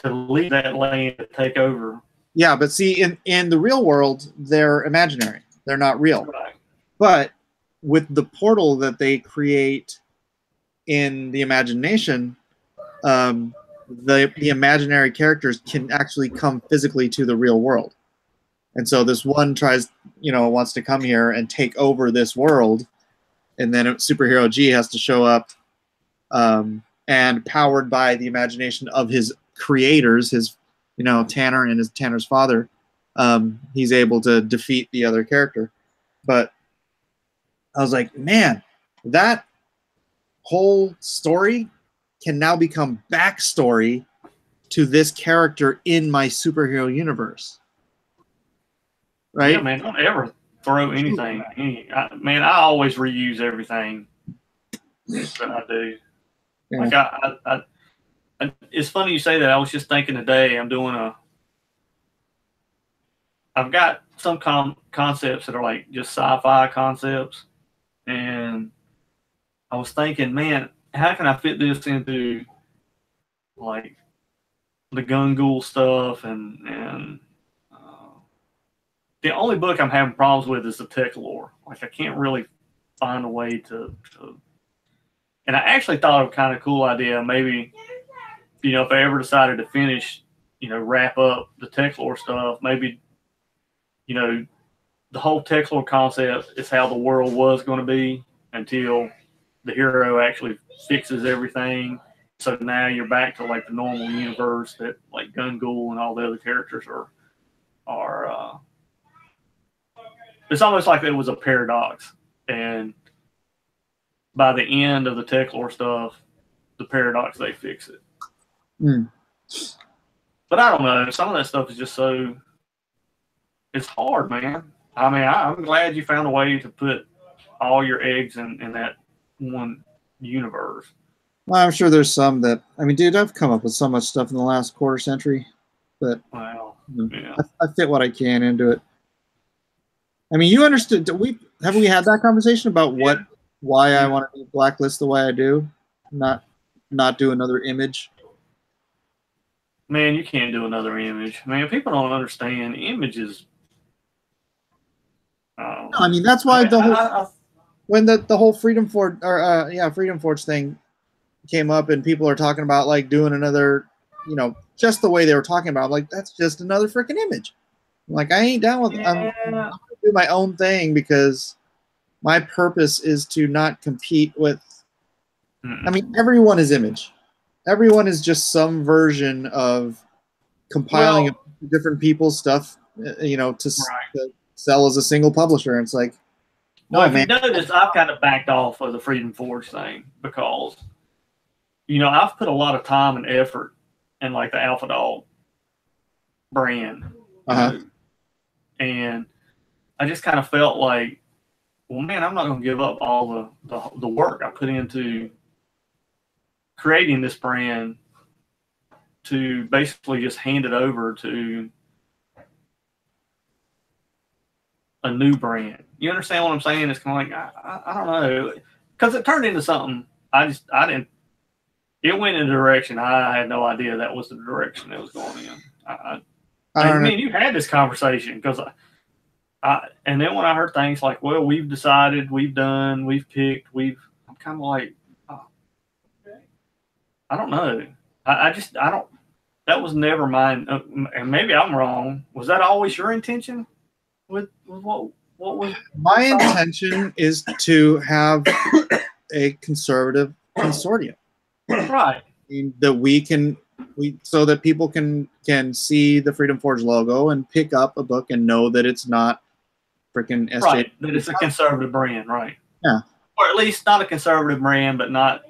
leave that land to take over. Yeah, but see, in the real world, they're imaginary. They're not real. Right. But with the portal that they create in the imagination, the imaginary characters can actually come physically to the real world. And so this one wants to come here and take over this world, and then Superhero G has to show up, and powered by the imagination of his creators, his Tanner and Tanner's father, he's able to defeat the other character. But I was like, man, that whole story can now become backstory to this character in my superhero universe. Right? Yeah, man, don't ever throw anything. Man, I always reuse everything that I do. Yeah. Like it's funny you say that. I was just thinking today, I've got some concepts that are like just sci-fi concepts, and I was thinking, man, how can I fit this into like the Gun stuff and the only book I'm having problems with is the tech lore. Like I can't really find a way to and I actually thought of a kind of cool idea. Maybe, if I ever decided to finish, wrap up the tech lore stuff, maybe, the whole tech lore concept is how the world was going to be until the hero actually fixes everything. So now you're back to like the normal universe that like Gun and all the other characters are it's almost like it was a paradox. And by the end of the tech lore stuff, the paradox, they fix it. Mm. But I don't know. Some of that stuff is just it's hard, man. I mean, I'm glad you found a way to put all your eggs in that one universe. Well, I'm sure there's some that, dude, I've come up with so much stuff in the last quarter century, but yeah. I fit what I can into it. You understood. Have we had that conversation about why I want to blacklist the way I do, not do another image? Man, you can't do another image. Man, people don't understand images. That's why when the whole Freedom Forge Freedom Forge thing came up and people are talking about like doing another, just the way they were talking about, like that's just another freaking image. Like I ain't down with it. I'm gonna do my own thing because my purpose is to not compete with. Everyone is image. Everyone is just some version of compiling different people's stuff, to sell as a single publisher. And it's like, if you notice, I've kind of backed off of the Freedom Forge thing because, I've put a lot of time and effort in like the Alpha Dog brand. And I just kind of felt like, well, man, I'm not going to give up all the work I put into creating this brand to basically just hand it over to a new brand. You understand what I'm saying? It's kind of like, I don't know, because it turned into something. It went in a direction I had no idea that was the direction it was going in. You had this conversation because and then when I heard things like, well, we've decided, we've done, we've picked, I'm kind of like, I don't know. I don't. that was never mine. And maybe I'm wrong. Was that always your intention? With what was my intention is to have a conservative consortium, right? That so that people can see the Freedom Forge logo and pick up a book and know that it's not freaking SJ. Right, that it's a conservative brand, right? Yeah, or at least not a conservative brand, but not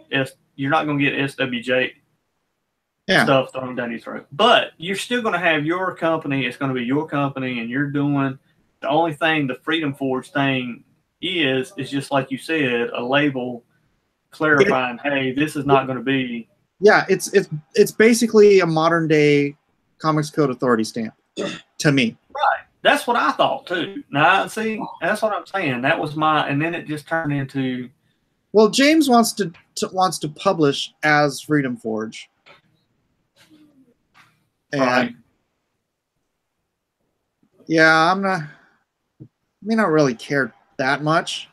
you're not going to get SWJ stuff thrown down your throat. But you're still going to have your company. It's going to be your company, and you're doing the only thing the Freedom Forge thing is just like you said, a label clarifying, hey, this is not going to be. Yeah, it's basically a modern day Comics Code Authority stamp to me. Right. That's what I thought too. Now, see, that's what I'm saying. That was and then it just turned into. Well, James wants to publish as Freedom Forge, and right. Yeah, I don't really care that much,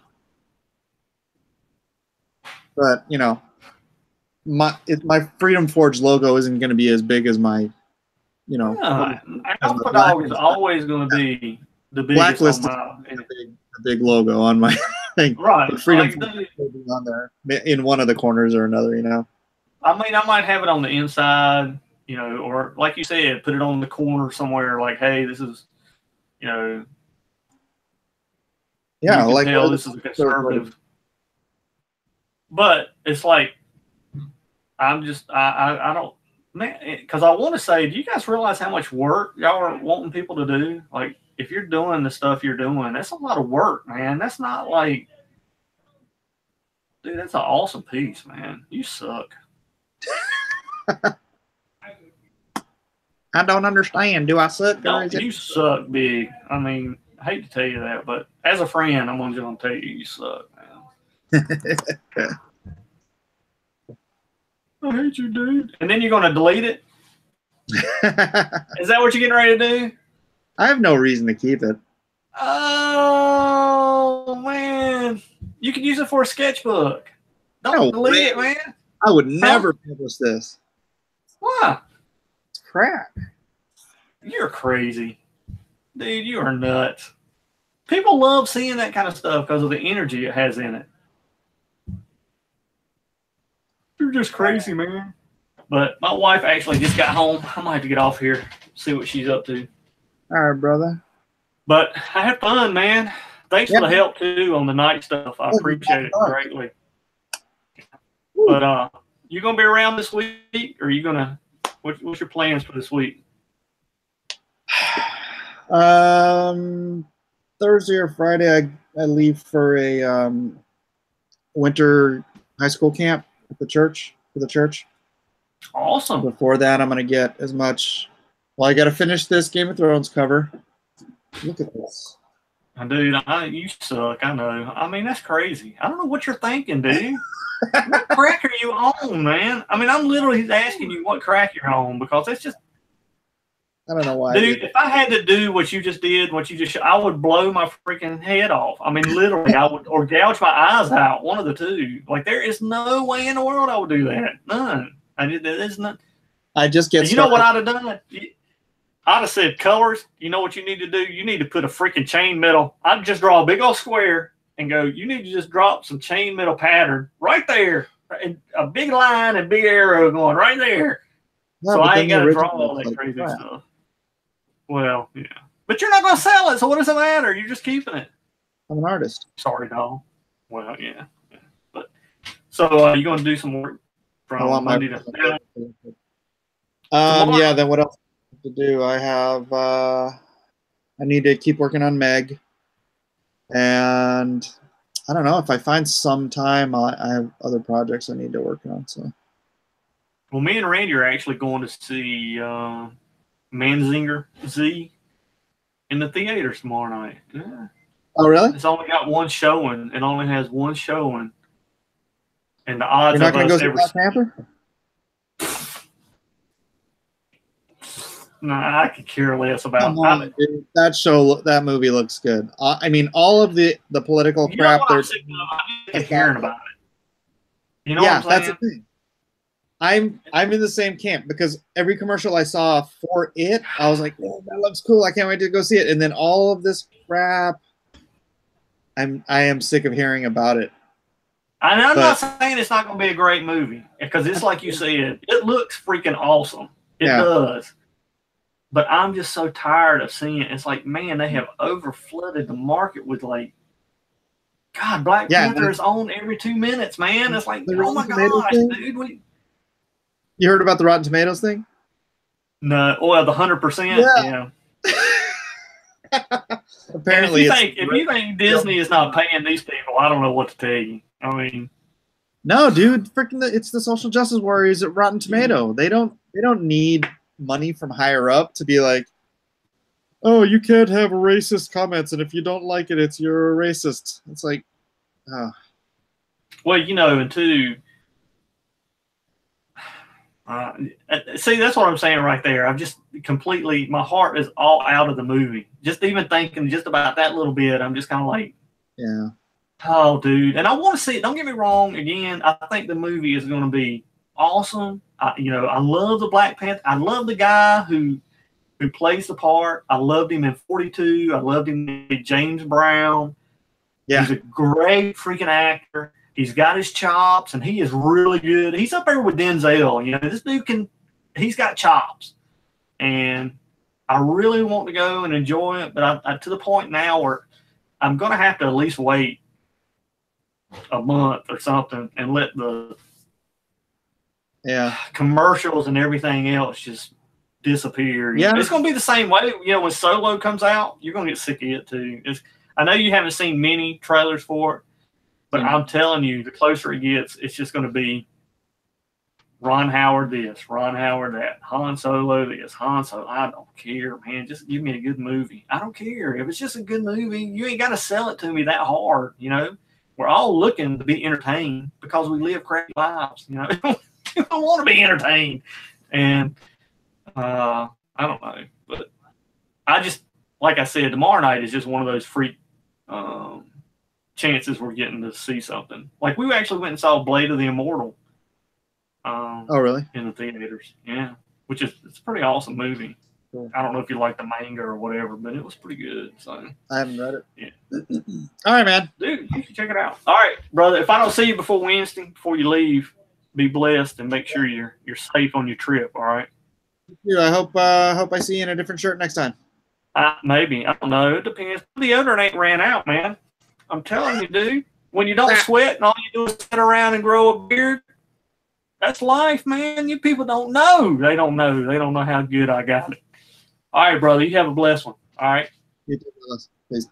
but you know, my Freedom Forge logo isn't going to be as big as my, you know. Alpha Dog is always going to be the biggest Blacklist on my, a big logo on my thing. Right. The Freedom Forge will be on there in one of the corners or another, you know. I mean, I might have it on the inside, you know, or like you said, put it on the corner somewhere. Like, hey, this is, you know. Yeah, like this is a conservative. But it's like, I'm just, I don't, man, because I want to say, do you guys realize how much work y'all are wanting people to do? Like, if you're doing the stuff you're doing, that's a lot of work, man. That's not like, dude, that's an awesome piece, man. You suck. I don't understand. Do I suck? No, you suck big. I mean, I hate to tell you that, but as a friend, I'm going to tell you suck, man. I hate you, dude. And then you're going to delete it? Is that what you're getting ready to do? I have no reason to keep it. Oh, man. You can use it for a sketchbook. Don't delete it, man. I would never publish this. Why? It's crap. You're crazy. Dude, you are nuts. People love seeing that kind of stuff because of the energy it has in it. You're just crazy, man. But my wife actually just got home. I might have to get off here, see what she's up to. All right, brother. But I had fun, man. Thanks for the help, too, on the night stuff. I appreciate it greatly. Woo. But you going to be around this week, or are you going to – what's your plans for this week? Thursday or Friday, I leave for a winter high school camp at the church, for the church. Awesome. Before that, I'm going to get as much. Well, I got to finish this Game of Thrones cover. Look at this. Dude, you suck. I know. I mean, that's crazy. I don't know what you're thinking, dude. What crack are you on, man? I mean, I'm literally asking you what crack you're on because that's just. I don't know why. Dude, if I had to do what you just did, I would blow my freaking head off. I mean, literally, I would, or gouge my eyes out. One of the two. Like, there is no way in the world I would do that. None. There's none. I just get. You know what I'd have done? I'd have said colors. You know what you need to do? You need to put a freaking chain metal. I'd just draw a big old square and go, you need to just drop some chain metal pattern right there. And a big line and big arrow going right there. No, so I ain't got to draw all that crazy stuff. Well, yeah. But you're not going to sell it, so what does it matter? You're just keeping it. I'm an artist. Sorry, dog. Well, yeah. But so you're going to do some work from Monday to yeah, then what else to do? I have I need to keep working on Meg. And I don't know, if I find some time, I have other projects I need to work on. So well, me and Randy are actually going to see Manzinger Z in the theaters tomorrow night. Yeah. Oh, really? It's only got one showing. It only has one showing. And the odds You're not of going to us go see Black Panther? Nah, I could care less about it. That movie looks good. I mean, all of the political crap. I'm hearing about it. You know what I'm saying? That's the thing. I'm in the same camp because every commercial I saw for it, I was like, oh, that looks cool. I can't wait to go see it. And then all of this crap, I am sick of hearing about it. And I'm not saying it's not going to be a great movie because it's like you said, it looks freaking awesome. It does. But I'm just so tired of seeing it. It's like, man, they have overflooded the market with like, God, Black Panther is on every 2 minutes, man. It's like, oh my gosh, dude. You heard about the Rotten Tomatoes thing? No, well, the 100%. Yeah. Apparently, if you think Disney is not paying these people, I don't know what to tell you. I mean, no, dude, freaking, it's the social justice warriors at Rotten Tomato. They don't need money from higher up to be like, oh, you can't have racist comments, and if you don't like it, you're a racist. It's like, well, you know, and two, see, that's what I'm saying right there. I'm just completely, my heart is all out of the movie. Just even thinking just about that little bit, I'm just kind of like, yeah. Oh, dude. And I want to see it. Don't get me wrong. Again, I think the movie is going to be awesome. I love the Black Panther. I love the guy who plays the part. I loved him in 42. I loved him in James Brown. Yeah. He's a great freaking actor. He's got his chops, and he is really good. He's up there with Denzel. You know, this dude he's got chops. And I really want to go and enjoy it, but I to the point now where I'm going to have to at least wait a month or something and let the commercials and everything else just disappear. Yeah, it's going to be the same way. You know, when Solo comes out, you're going to get sick of it too. I know you haven't seen many trailers for it, but I'm telling you, the closer it gets, it's just going to be Ron Howard this, Ron Howard that, Han Solo this, Han Solo. I don't care, man. Just give me a good movie. I don't care if it's just a good movie. You ain't got to sell it to me that hard. You know, we're all looking to be entertained because we live crazy lives. You know, we don't want to be entertained, and I don't know, but I just, like I said, tomorrow night is just one of those freak chances we're getting to see something. Like we actually went and saw Blade of the Immortal. Oh, really? In the theaters, yeah. It's a pretty awesome movie. Cool. I don't know if you like the manga or whatever, but it was pretty good. So I haven't read it. Yeah. All right, man. Dude, you should check it out. All right, brother. If I don't see you before Wednesday, before you leave, be blessed and make sure you're safe on your trip. All right. Dude, I hope I see you in a different shirt next time. Maybe. I don't know. It depends. The deodorant ain't ran out, man. I'm telling you, dude. When you don't sweat and all you do is sit around and grow a beard, that's life, man. You people don't know. They don't know. They don't know how good I got it. All right, brother. You have a blessed one. All right. You too, Peace.